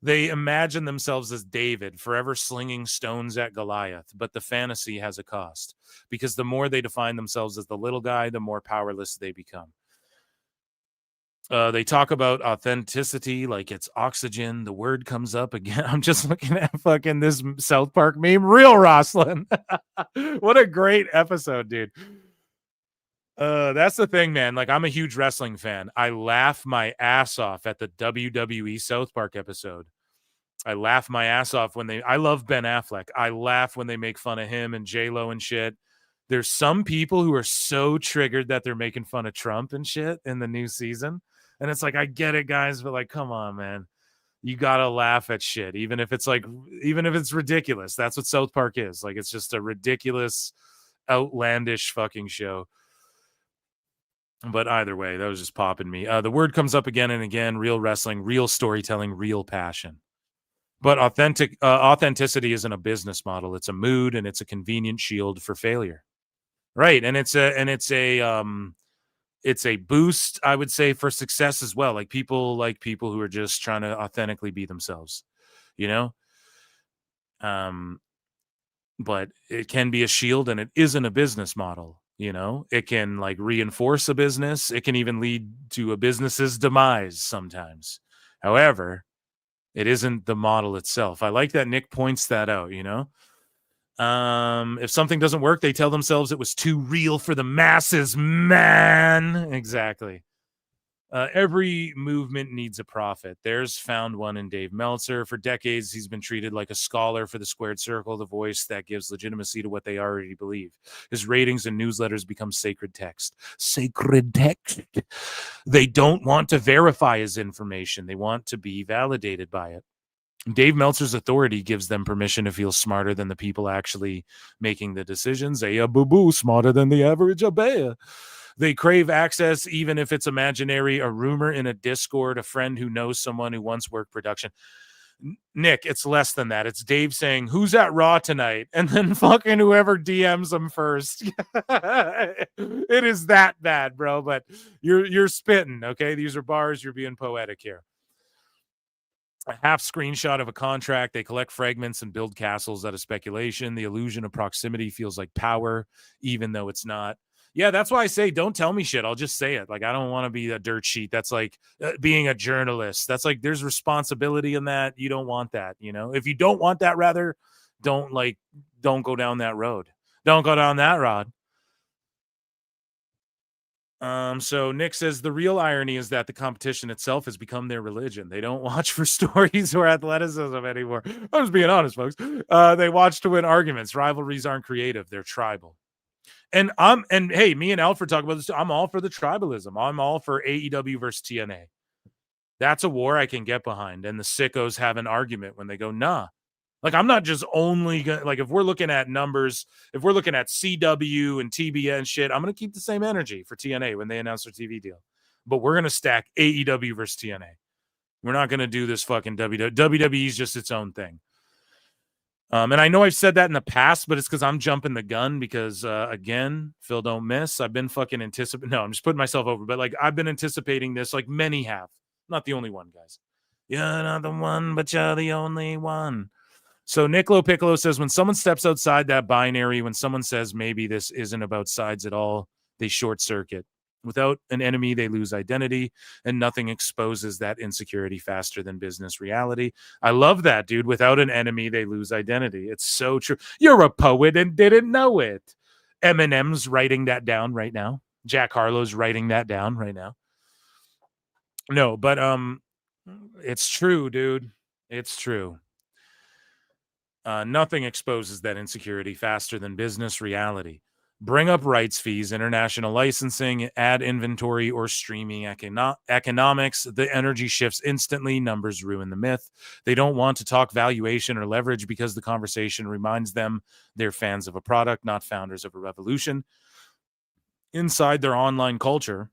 They imagine themselves as David, forever slinging stones at Goliath, but the fantasy has a cost, because the more they define themselves as the little guy, the more powerless they become. They talk about authenticity like it's oxygen. The word comes up again. I'm just looking at fucking this South Park meme. Real wrestling. What a great episode, dude. That's the thing, man. Like, I'm a huge wrestling fan. I laugh my ass off at the WWE South Park episode. I laugh my ass off when I love Ben Affleck. I laugh when they make fun of him and J-Lo and shit. There's some people who are so triggered that they're making fun of Trump and shit in the new season. And it's like, I get it, guys, but like, come on, man. You gotta laugh at shit, even if it's ridiculous. That's what South Park is. Like, it's just a ridiculous, outlandish fucking show. But either way, that was just popping me. The word comes up again and again. Real wrestling, real storytelling, real passion. But authenticity isn't a business model. It's a mood, and it's a convenient shield for failure. Right. And it's a boost, I would say, for success as well. Like people who are just trying to authentically be themselves, you know? But it can be a shield, and it isn't a business model. You know, it can like reinforce a business. It can even lead to a business's demise sometimes. However, it isn't the model itself. I like that Nick points that out, you know? If something doesn't work, they tell themselves it was too real for the masses, man. Exactly. Every movement needs a prophet. There's found one in Dave Meltzer. For decades, he's been treated like a scholar for the squared circle, the voice that gives legitimacy to what they already believe. His ratings and newsletters become sacred text. Sacred text. They don't want to verify his information. They want to be validated by it. Dave Meltzer's authority gives them permission to feel smarter than the people actually making the decisions. Boo-boo, smarter than the average abaya. They crave access, even if it's imaginary, a rumor in a Discord, a friend who knows someone who once worked production. Nick, it's less than that. It's Dave saying, "Who's at Raw tonight?" And then fucking whoever DMs them first. It is that bad, bro. But you're spitting, okay? These are bars. You're being poetic here. A half screenshot of a contract. They collect fragments and build castles out of speculation. The illusion of proximity feels like power, even though it's not. Yeah, that's why I say don't tell me shit. I'll just say it. Like, I don't want to be a dirt sheet. That's like being a journalist. That's like there's responsibility in that. You don't want that, you know? If you don't want that, rather, don't go down that road. Don't go down that road. So Nick says the real irony is that the competition itself has become their religion. They don't watch for stories or athleticism anymore. I'm just being honest, folks. They watch to win arguments. Rivalries aren't creative. They're tribal. And hey, me and Alfred talk about this. I'm all for the tribalism. I'm all for AEW versus TNA. That's a war I can get behind. And the sickos have an argument when they go, nah. Like, I'm not just only gonna, like, if we're looking at numbers, if we're looking at CW and TBN and shit, I'm going to keep the same energy for TNA when they announce their TV deal. But we're going to stack AEW versus TNA. We're not going to do this fucking WWE. WWE is just its own thing. And I know I've said that in the past, but it's because I'm jumping the gun because, again, Phil don't miss. I've been fucking anticipating. No, I'm just putting myself over. But, like, I've been anticipating this like many have. Not the only one, guys. You're not the one, but you're the only one. So Nicolo Piccolo says when someone steps outside that binary, when someone says maybe this isn't about sides at all, they short circuit. Without an enemy, they lose identity, and nothing exposes that insecurity faster than business reality. I love that, dude. Without an enemy, they lose identity. It's so true. You're a poet and didn't know it. Eminem's writing that down right now. Jack Harlow's writing that down right now. No, but it's true, dude. It's true. Nothing exposes that insecurity faster than business reality. Bring up rights fees, international licensing, ad inventory, or streaming economics. The energy shifts instantly. Numbers ruin the myth. They don't want to talk valuation or leverage because the conversation reminds them they're fans of a product, not founders of a revolution. Inside their online culture,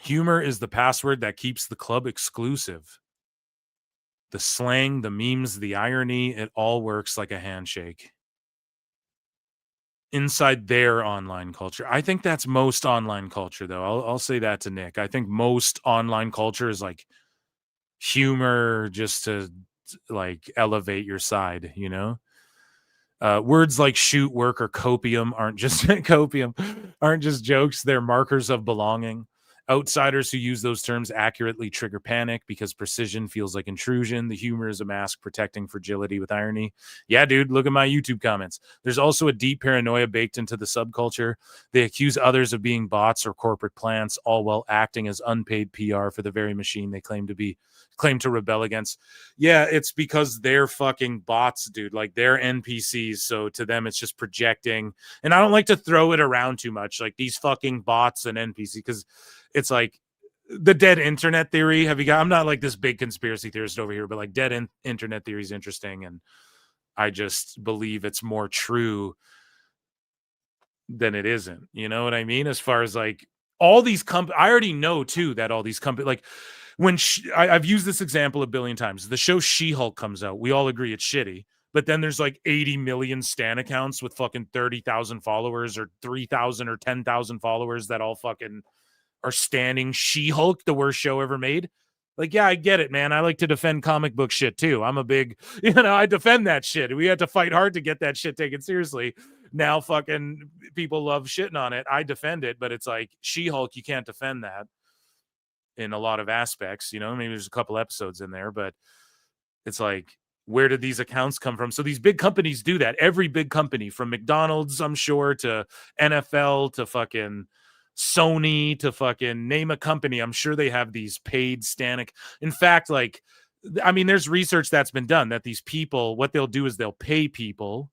humor is the password that keeps the club exclusive. The slang, the memes, the irony, it all works like a handshake. Inside their online culture. I think that's most online culture, though. I'll say that to Nick. I think most online culture is like humor just to like elevate your side, you know? Words like shoot, work, or copium aren't just jokes. They're markers of belonging. Outsiders who use those terms accurately trigger panic because precision feels like intrusion. The humor is a mask protecting fragility with irony. Yeah, dude, look at my YouTube comments. There's also a deep paranoia baked into the subculture. They accuse others of being bots or corporate plants, all while acting as unpaid PR for the very machine they claim to rebel against. Yeah, it's because they're fucking bots, dude. Like, they're NPCs, so to them it's just projecting. And I don't like to throw it around too much, like these fucking bots and NPCs, because it's like the dead internet theory. I'm not like this big conspiracy theorist over here, but like dead internet theory is interesting, and I just believe it's more true than it isn't. You know what I mean? As far as like all these I already know too that all these companies, like when I've used this example a billion times. The show She-Hulk comes out. We all agree it's shitty. But then there's like 80 million Stan accounts with fucking 30,000 followers or 3,000 or 10,000 followers that all fucking are standing She-Hulk, the worst show ever made. Like, yeah, I get it, man. I like to defend comic book shit too. I'm a big, I defend that shit. We had to fight hard to get that shit taken seriously. Now fucking people love shitting on it. I defend it, but it's like She-Hulk, you can't defend that in a lot of aspects. Maybe there's a couple episodes in there, but it's like, where did these accounts come from? So these big companies do that. Every big company, from McDonald's, I'm sure, to NFL, to fucking Sony, to fucking name a company, I'm sure they have these paid Stanek. In fact, like, I mean, there's research that's been done that these people, what they'll do is they'll pay people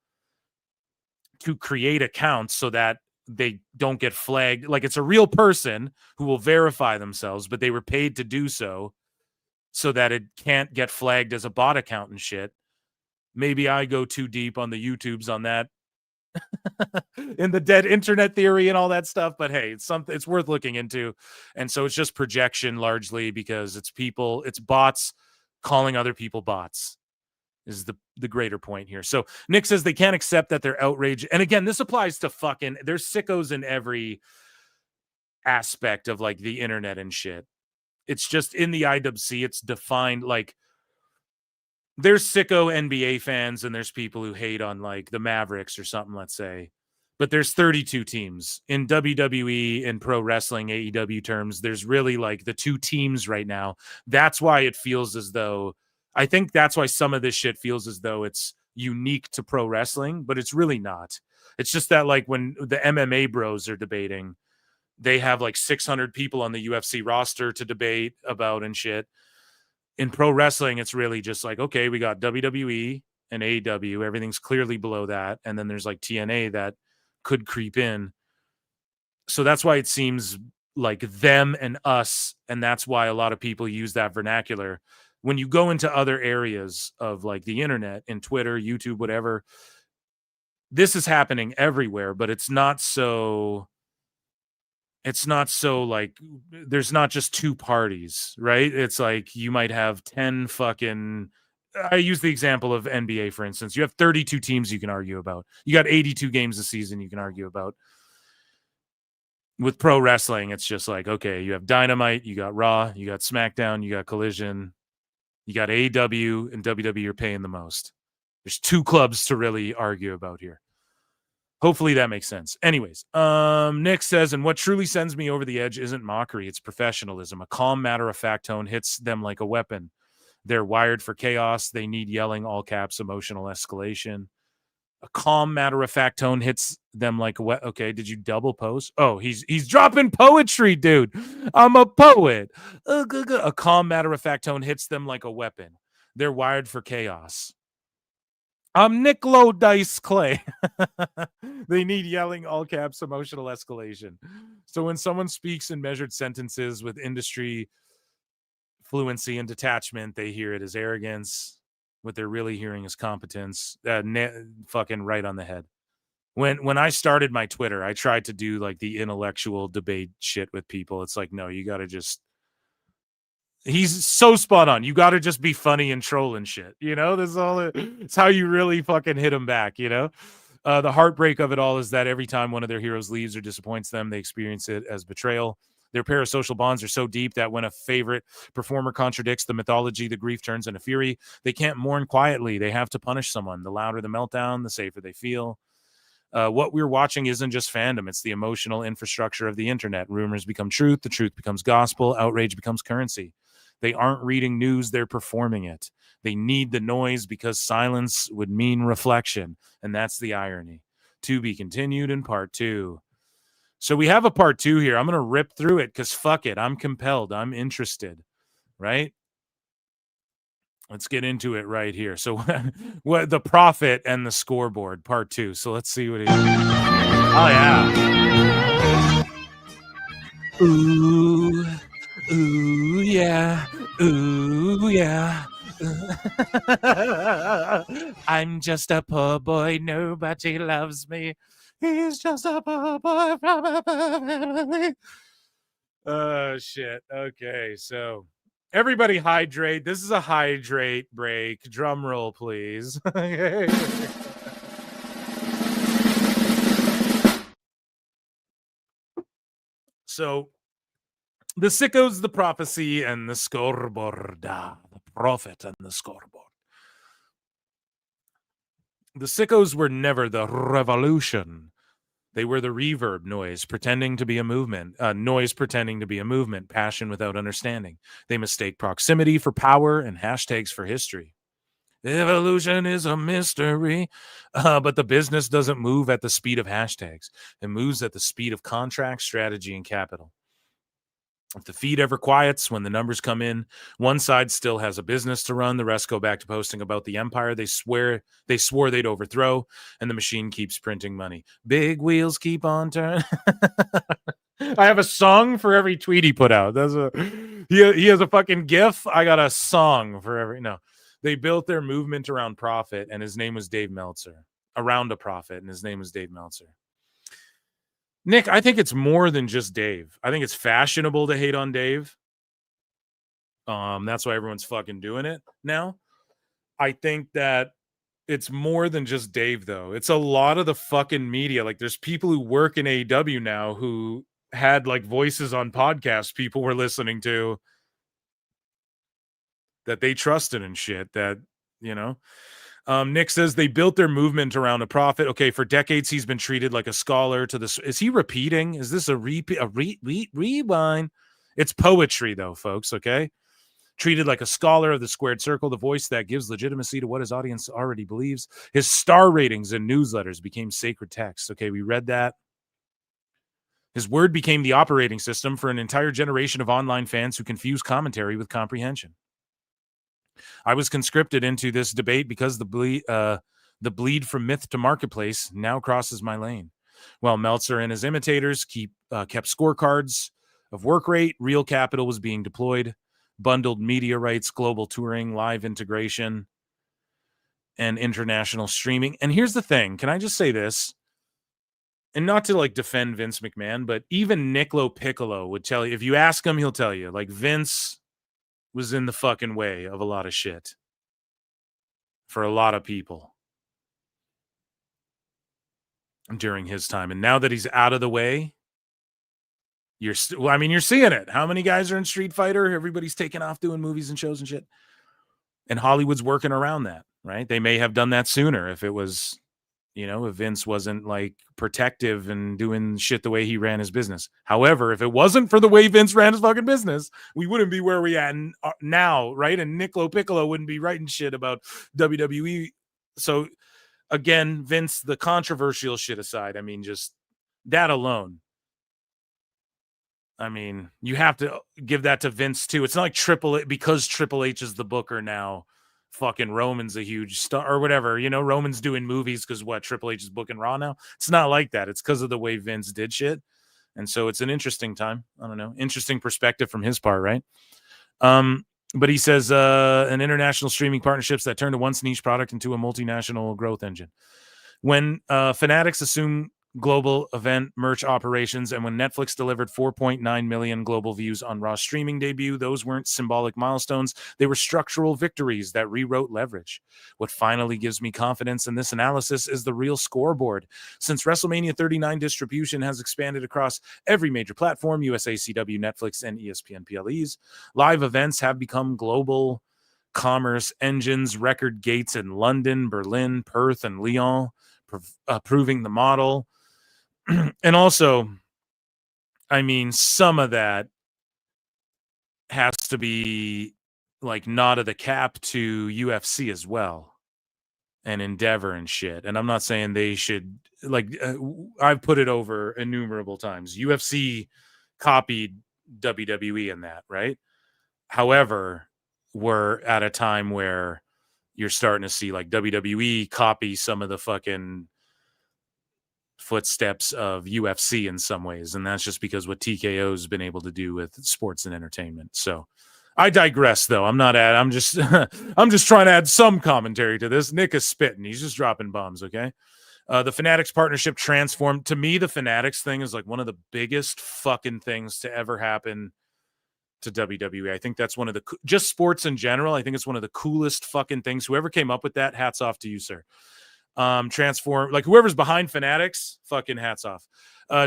to create accounts so that they don't get flagged. Like, it's a real person who will verify themselves, but they were paid to do so that it can't get flagged as a bot account and shit. Maybe I go too deep on the YouTubes on that in the dead internet theory and all that stuff, but hey, it's worth looking into. And so it's just projection largely, because it's bots calling other people bots is the greater point here. So Nick says they can't accept that they're outraged. And again, this applies to there's sickos in every aspect of like the internet and shit. It's just in the IWC, it's defined like there's sicko NBA fans and there's people who hate on like the Mavericks or something, let's say. But there's 32 teams. In WWE and pro wrestling AEW terms, there's really like the two teams right now. That's why it feels as though, I think that's why some of this shit feels as though it's unique to pro wrestling, but it's really not. It's just that like when the MMA bros are debating, they have like 600 people on the UFC roster to debate about and shit. In pro wrestling, it's really just like, okay, we got WWE and AEW. Everything's clearly below that. And then there's like TNA that could creep in. So that's why it seems like them and us. And that's why a lot of people use that vernacular. When you go into other areas of like the internet and Twitter, YouTube, whatever, this is happening everywhere, but it's not so like there's not just two parties, right? It's like you might have 10 fucking, I use the example of NBA, for instance. You have 32 teams you can argue about. You got 82 games a season you can argue about. With pro wrestling, it's just like, okay, you have Dynamite, you got Raw, you got SmackDown, you got Collision, you got AEW, and WWE are paying the most. There's two clubs to really argue about here. Hopefully that makes sense. Anyways, Nick says, and what truly sends me over the edge isn't mockery, it's professionalism. A calm, matter-of-fact tone hits them like a weapon. They're wired for chaos. They need yelling, all caps, emotional escalation. A calm, matter-of-fact tone hits them like a okay, did you double post? Oh, he's dropping poetry, dude. I'm a poet. A calm, matter-of-fact tone hits them like a weapon. They're wired for chaos. I'm Niccolo Dice Clay. They need yelling, all caps, emotional escalation. So when someone speaks in measured sentences with industry fluency and detachment, they hear it as arrogance. What they're really hearing is competence. Fucking right on the head. When I started my Twitter, I tried to do like the intellectual debate shit with people. It's like, no, you got to just, he's so spot on. You got to just be funny and troll and shit. This is all. It's how you really fucking hit them back. The heartbreak of it all is that every time one of their heroes leaves or disappoints them, they experience it as betrayal. Their parasocial bonds are so deep that when a favorite performer contradicts the mythology, the grief turns into fury. They can't mourn quietly. They have to punish someone. The louder the meltdown, the safer they feel. What we're watching isn't just fandom. It's the emotional infrastructure of the internet. Rumors become truth. The truth becomes gospel. Outrage becomes currency. They aren't reading news. They're performing it. They need the noise because silence would mean reflection. And that's the irony. To be continued in part 2. So we have a part 2 here. I'm going to rip through it because fuck it. I'm compelled. I'm interested. Right? Let's get into it right here. So what the prophet and the scoreboard, part 2. So let's see what it is. Oh, yeah. Ooh. Ooh, yeah. Ooh, yeah. I'm just a poor boy. Nobody loves me. He's just a poor boy from a family. Oh, shit. Okay, so everybody hydrate. This is a hydrate break. Drum roll, please. Okay. So, the sickos, the prophecy, and the scoreboard. The prophet and the scoreboard. The sickos were never the revolution. They were the reverb noise pretending to be a movement, noise pretending to be a movement, passion without understanding. They mistake proximity for power and hashtags for history. Evolution is a mystery, but the business doesn't move at the speed of hashtags. It moves at the speed of contract, strategy, and capital. If the feed ever quiets when the numbers come in, one side still has a business to run. The rest go back to posting about the empire they swore they'd overthrow, and the machine keeps printing money. Big wheels keep on turning. I have a song for every tweet he put out. He has a fucking GIF. I got a song for every. No, they built their movement around profit, and his name was Dave Meltzer. Around a profit, and his name was Dave Meltzer. Nick, I think it's more than just Dave. I think it's fashionable to hate on Dave. That's why everyone's fucking doing it now. I think that it's more than just Dave, though. It's a lot of the fucking media. Like, there's people who work in AEW now who had, like, voices on podcasts people were listening to that they trusted and shit that, you know. Nick says they built their movement around a prophet. Okay, for decades he's been treated like a scholar to this. Is he repeating? Is this a rewind? It's poetry, though, folks. Okay, treated like a scholar of the squared circle, the voice that gives legitimacy to what his audience already believes. His star ratings and newsletters became sacred text. Okay, we read that. His word became the operating system for an entire generation of online fans who confuse commentary with comprehension. I was conscripted into this debate because the bleed from myth to marketplace now crosses my lane. While Meltzer and his imitators kept scorecards of work rate, real capital was being deployed, bundled media rights, global touring, live integration, and international streaming. And here's the thing. Can I just say this? And not to like defend Vince McMahon, but even Niccolo Piccolo would tell you, if you ask him, he'll tell you, like, Vince was in the fucking way of a lot of shit for a lot of people during his time. And now that he's out of the way, you're seeing it. How many guys are in Street Fighter? Everybody's taking off doing movies and shows and shit. And Hollywood's working around that, right? They may have done that sooner if it was, you know, if Vince wasn't like protective and doing shit the way he ran his business. However, if it wasn't for the way Vince ran his fucking business, we wouldn't be where we at now, right? And Niccolo Piccolo wouldn't be writing shit about WWE. So again, Vince, the controversial shit aside, I mean, just that alone. I mean, you have to give that to Vince too. It's not like because Triple H is the booker now. Fucking Roman's a huge star or whatever, you know, Roman's doing movies because what, Triple H is booking Raw now? It's not like that. It's because of the way Vince did shit. And so it's an interesting time. I don't know. Interesting perspective from his part, right? But he says an international streaming partnerships that turned a once niche product into a multinational growth engine. When Fanatics assume global event merch operations, and when Netflix delivered 4.9 million global views on Raw's streaming debut, those weren't symbolic milestones. They were structural victories that rewrote leverage. What finally gives me confidence in this analysis is the real scoreboard. Since WrestleMania 39 distribution has expanded across every major platform, USA, CW, Netflix, and ESPN PLEs, live events have become global commerce engines, record gates in London, Berlin, Perth, and Lyon, proving the model. And also, I mean, some of that has to be like nod of the cap to UFC as well and Endeavor and shit. And I'm not saying they should, like, I've put it over innumerable times. UFC copied WWE in that, right? However, we're at a time where you're starting to see like WWE copy some of the fucking footsteps of UFC in some ways, and that's just because what TKO has been able to do with sports and entertainment. So I digress, though. I'm just I'm just trying to add some commentary to this. Nick is spitting. He's just dropping bombs, okay? The Fanatics partnership transformed. To me, the Fanatics thing is like one of the biggest fucking things to ever happen to WWE. I think that's one of the, just sports in general, I think it's one of the coolest fucking things. Whoever came up with that, hats off to you, sir. Transform, like whoever's behind Fanatics, fucking hats off.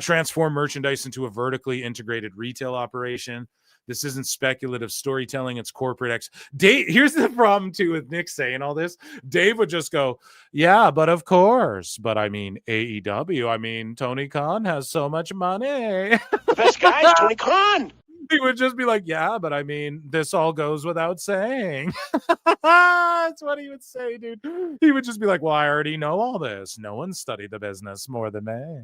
Transform merchandise into a vertically integrated retail operation. This isn't speculative storytelling, it's corporate Dave, here's the problem too with Nick saying all this. Dave would just go, yeah, but of course. But I mean, AEW, I mean, Tony Khan has so much money. The best guy is Tony Khan. He would just be like, yeah, but I mean, this all goes without saying. That's what he would say, dude. He would just be like, well, I already know all this. No one studied the business more than me.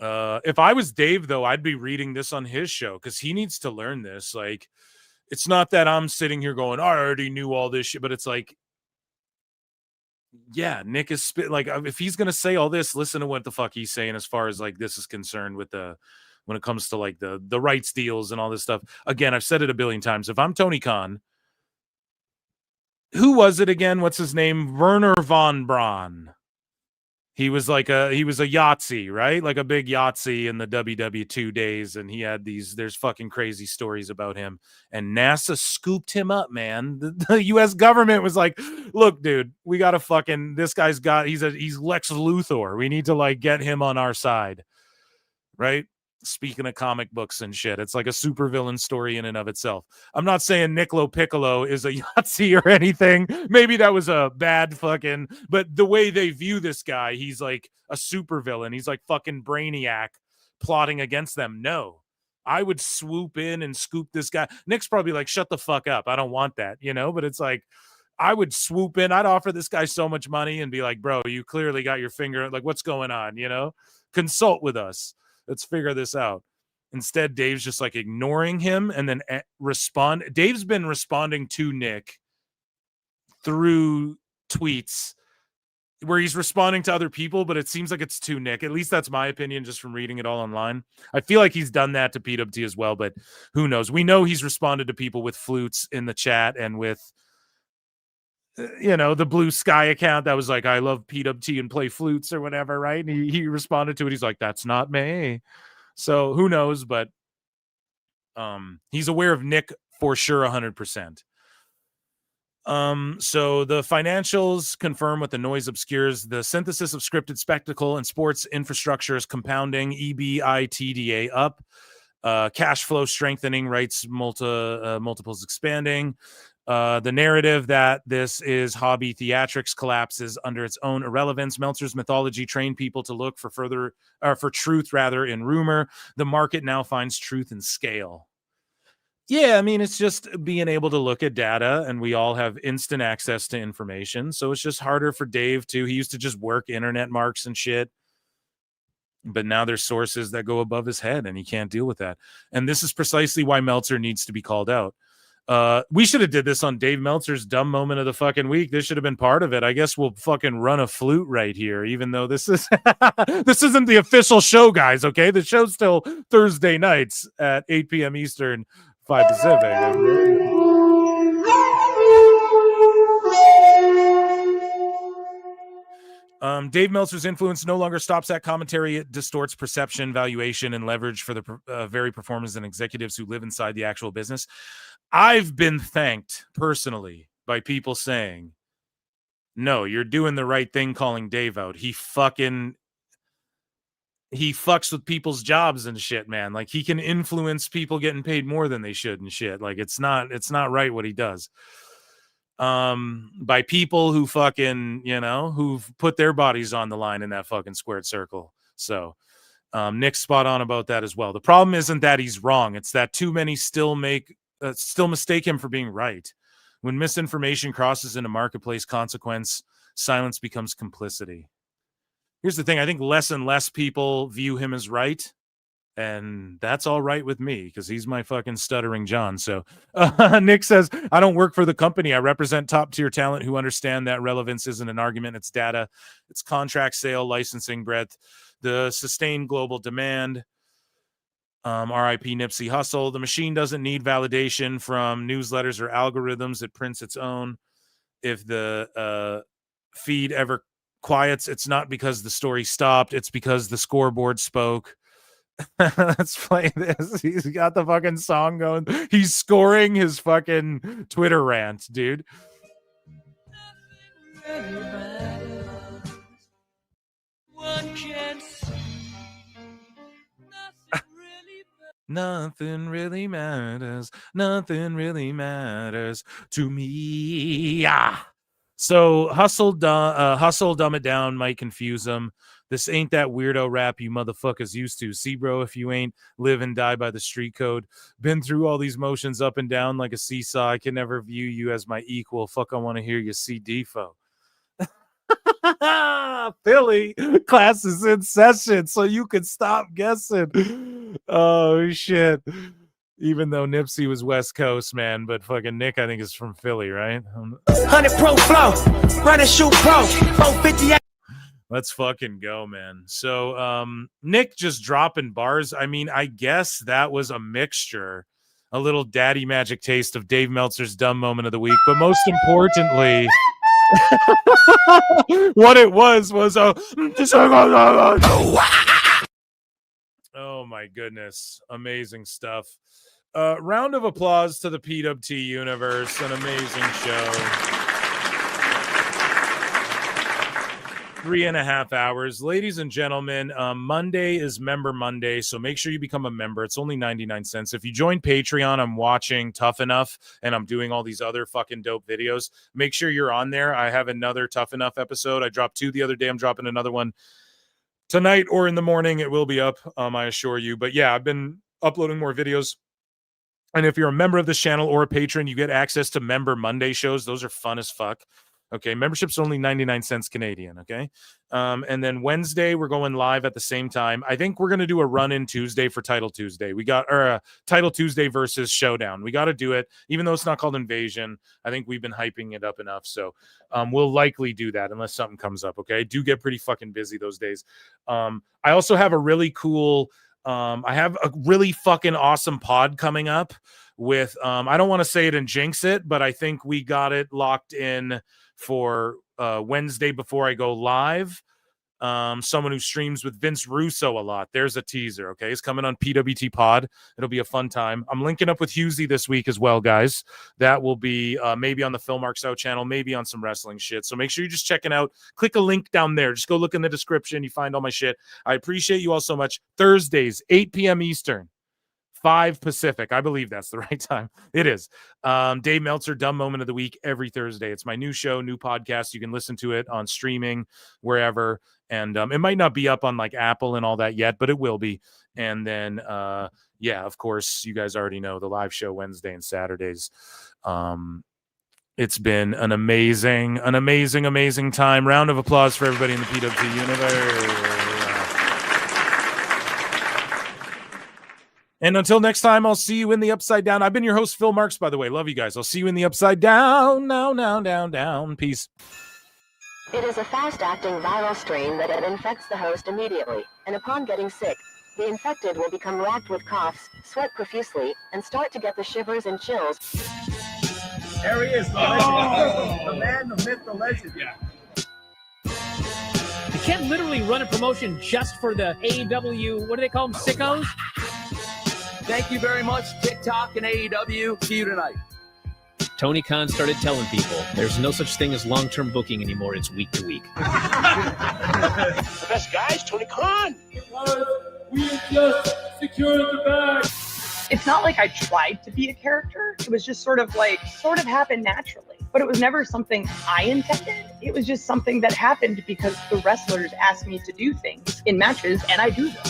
If I was Dave, though, I'd be reading this on his show because he needs to learn this. Like, it's not that I'm sitting here going, I already knew all this shit, but it's like, yeah, Nick is like, if he's gonna say all this, listen to what the fuck he's saying as far as like this is concerned with when it comes to like the rights deals and all this stuff. Again, I've said it a billion times. If I'm Tony Khan, who was it again? What's his name? Werner von Braun. He was a Yahtzee, right? Like a big Yahtzee in the WW2 days. And he had there's fucking crazy stories about him. And NASA scooped him up, man. The US government was like, look, dude, we got to fucking, this guy's got, he's Lex Luthor. We need to like get him on our side. Right? Speaking of comic books and shit, it's like a supervillain story in and of itself. I'm not saying Niccolo Piccolo is a Yahtzee or anything. Maybe that was a bad fucking, but the way they view this guy, he's like a supervillain. He's like fucking Brainiac plotting against them. No, I would swoop in and scoop this guy. Nick's probably like, shut the fuck up. I don't want that, but it's like, I would swoop in. I'd offer this guy so much money and be like, bro, you clearly got your finger, like what's going on, consult with us. Let's figure this out. Instead, Dave's just like ignoring him and then respond. Dave's been responding to Nick through tweets where he's responding to other people, but it seems like it's to Nick. At least that's my opinion just from reading it all online. I feel like he's done that to PWT as well, but who knows? We know he's responded to people with flutes in the chat and with the Blue Sky account that was like, I love PWT and play flutes or whatever, right? And he responded to it. He's like, that's not me. So who knows? But he's aware of Nick for sure, 100%. So the financials confirm what the noise obscures. The synthesis of scripted spectacle and sports infrastructure is compounding. EBITDA up. Cash flow strengthening, rights multiples expanding. The narrative that this is hobby theatrics collapses under its own irrelevance. Meltzer's mythology trained people to look for truth in rumor. The market now finds truth in scale. Yeah, I mean, it's just being able to look at data, and we all have instant access to information. So it's just harder for Dave too. He used to just work internet marks and shit. But now there's sources that go above his head, and he can't deal with that. And this is precisely why Meltzer needs to be called out. We should have did this on Dave Meltzer's dumb moment of the fucking week. This should have been part of it. I guess we'll fucking run a flute right here, even though this is this isn't the official show, guys. Okay, the show's still Thursday nights at 8 p.m. Eastern, 5 Pacific. Dave Meltzer's influence no longer stops at commentary. It distorts perception, valuation, and leverage for the very performers and executives who live inside the actual business. I've been thanked personally by people saying, no, you're doing the right thing calling Dave out. He fucks with people's jobs and shit, man. Like, he can influence people getting paid more than they should and shit. Like, it's not right what he does. By people who fucking, who've put their bodies on the line in that fucking squared circle. So Nick's spot on about that as well. The problem isn't that he's wrong. It's that too many still mistake him for being right. When misinformation crosses into marketplace consequence, silence becomes complicity. Here's the thing. I think less and less people view him as right. And that's all right with me because he's my fucking stuttering John. So Nick says, I don't work for the company. I represent top tier talent who understand that relevance isn't an argument. It's data. It's contract sale, licensing breadth, the sustained global demand. RIP Nipsey Hussle. The machine doesn't need validation from newsletters or algorithms. It prints its own. If the feed ever quiets. It's not because the story stopped. It's because the scoreboard spoke. Let's play this. He's got the fucking song going. He's scoring his fucking Twitter rant, dude. Nothing really matters. Nothing really matters to me. So hustle, dumb it down might confuse them. This ain't that weirdo rap you motherfuckers used to. See, bro, if you ain't live and die by the street code, been through all these motions up and down like a seesaw, I can never view you as my equal. Fuck, I want to hear you see defo. Philly, class is in session, so you can stop guessing. Oh, shit. Even though Nipsey was West Coast, man, but fucking Nick, I think, is from Philly, right? 100 pro flow, run and shoot pro, 458. Let's fucking go, man. So Nick just dropping bars. I mean, I guess that was a mixture, a little daddy magic taste of Dave Meltzer's dumb moment of the week. But most importantly, what it was a oh my goodness, amazing stuff. Round of applause to the PWT universe. An amazing show. 3.5 hours. Ladies and gentlemen, Monday is Member Monday, so make sure you become a member. It's only 99 cents. If you join Patreon, I'm watching Tough Enough, and I'm doing all these other fucking dope videos. Make sure you're on there. I have another Tough Enough episode. I dropped 2 the other day. I'm dropping another one tonight or in the morning. It will be up, I assure you. But yeah, I've been uploading more videos. And if you're a member of this channel or a patron, you get access to Member Monday shows. Those are fun as fuck. Okay, membership's only 99 cents Canadian, okay? And then Wednesday, we're going live at the same time. I think we're going to do a run-in Tuesday for Title Tuesday. Title Tuesday versus Showdown. We got to do it, even though it's not called Invasion. I think we've been hyping it up enough, so we'll likely do that unless something comes up, okay? I do get pretty fucking busy those days. I also have a really cool... I have a really fucking awesome pod coming up with... I don't want to say it and jinx it, but I think we got it locked in for Wednesday before I go live. Someone who streams with Vince Russo a lot. There's a teaser, okay? It's coming on PWT Pod. It'll be a fun time. I'm linking up with Husey this week as well, guys. That will be maybe on the Phil Marks Out channel, maybe on some wrestling shit. So make sure you're just checking out. Click a link down there. Just go look in the description. You find all my shit. I appreciate you all so much. Thursdays, 8 p.m. Eastern. 5 Pacific. I believe that's the right time. It is. Dave Meltzer, Dumb Moment of the Week, every Thursday. It's my new show, new podcast. You can listen to it on streaming, wherever. And it might not be up on like Apple and all that yet, but it will be. And then, yeah, of course, you guys already know the live show Wednesday and Saturdays. It's been an amazing time. Round of applause for everybody in the PWT universe. And until next time, I'll see you in the Upside Down. I've been your host, Phil Marks, by the way. Love you guys. I'll see you in the Upside Down. Down. Peace. It is a fast-acting viral strain that infects the host immediately, and upon getting sick, the infected will become racked with coughs, sweat profusely, and start to get the shivers and chills. There he is, the legend. The man, the myth, the legend. Yeah. You can't literally run a promotion just for the AEW, what do they call them, sickos? Thank you very much, TikTok and AEW. See you tonight. Tony Khan started telling people there's no such thing as long-term booking anymore. It's week to week. The best guys, Tony Khan. We just secured the bag. It's not like I tried to be a character. It was just sort of happened naturally. But it was never something I intended. It was just something that happened because the wrestlers asked me to do things in matches, and I do them.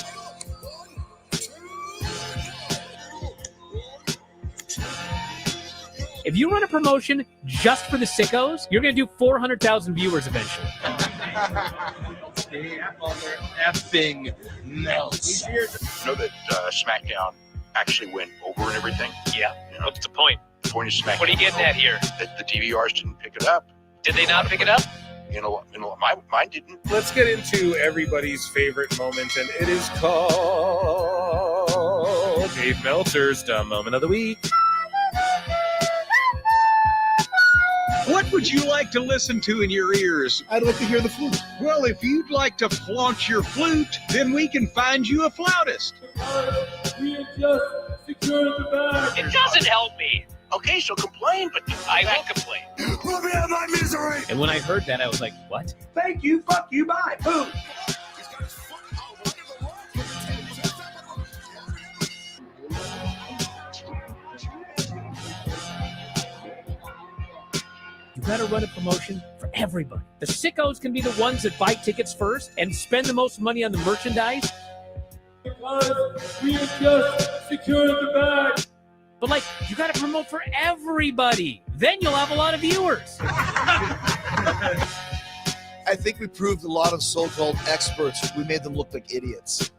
If you run a promotion just for the sickos, you're going to do 400,000 viewers eventually. Effing melts. You know that SmackDown actually went over and everything? Yeah. You know, What's the point? the point of SmackDown. What are you getting at here? That the DVRs didn't pick it up. Did they not pick it up? Mine didn't. Let's get into everybody's favorite moment, and it is called Dave Meltzer's Dumb Moment of the Week. What What would you like to listen to in your ears? I'd like to hear the flute. Well, if you'd like to flaunt your flute, then we can find you a flautist. We have just secured the bag. It doesn't help me. Okay, so complain, but I will complain. let me have my misery. And when I heard that, I was like, what? Thank you, fuck you, bye. Boom. You gotta run a promotion for everybody. The sickos can be the ones that buy tickets first and spend the most money on the merchandise. Because we have just secured the bag. But like, you gotta promote for everybody. Then you'll have a lot of viewers. I think we proved a lot of so-called experts. We made them look like idiots.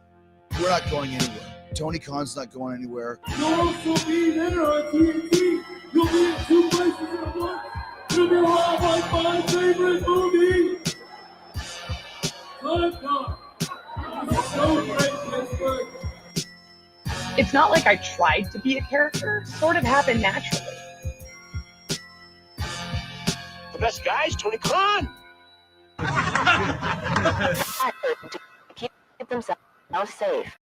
We're not going anywhere. Tony Khan's not going anywhere. You'll also be there on TNT. You'll be in 2 places at once. It'll be a lot like my favorite movie. Time. It's so great, Pittsburgh. It's not like I tried to be a character. Sort of happened naturally. The best guy's Tony Khan. Keep themselves safe.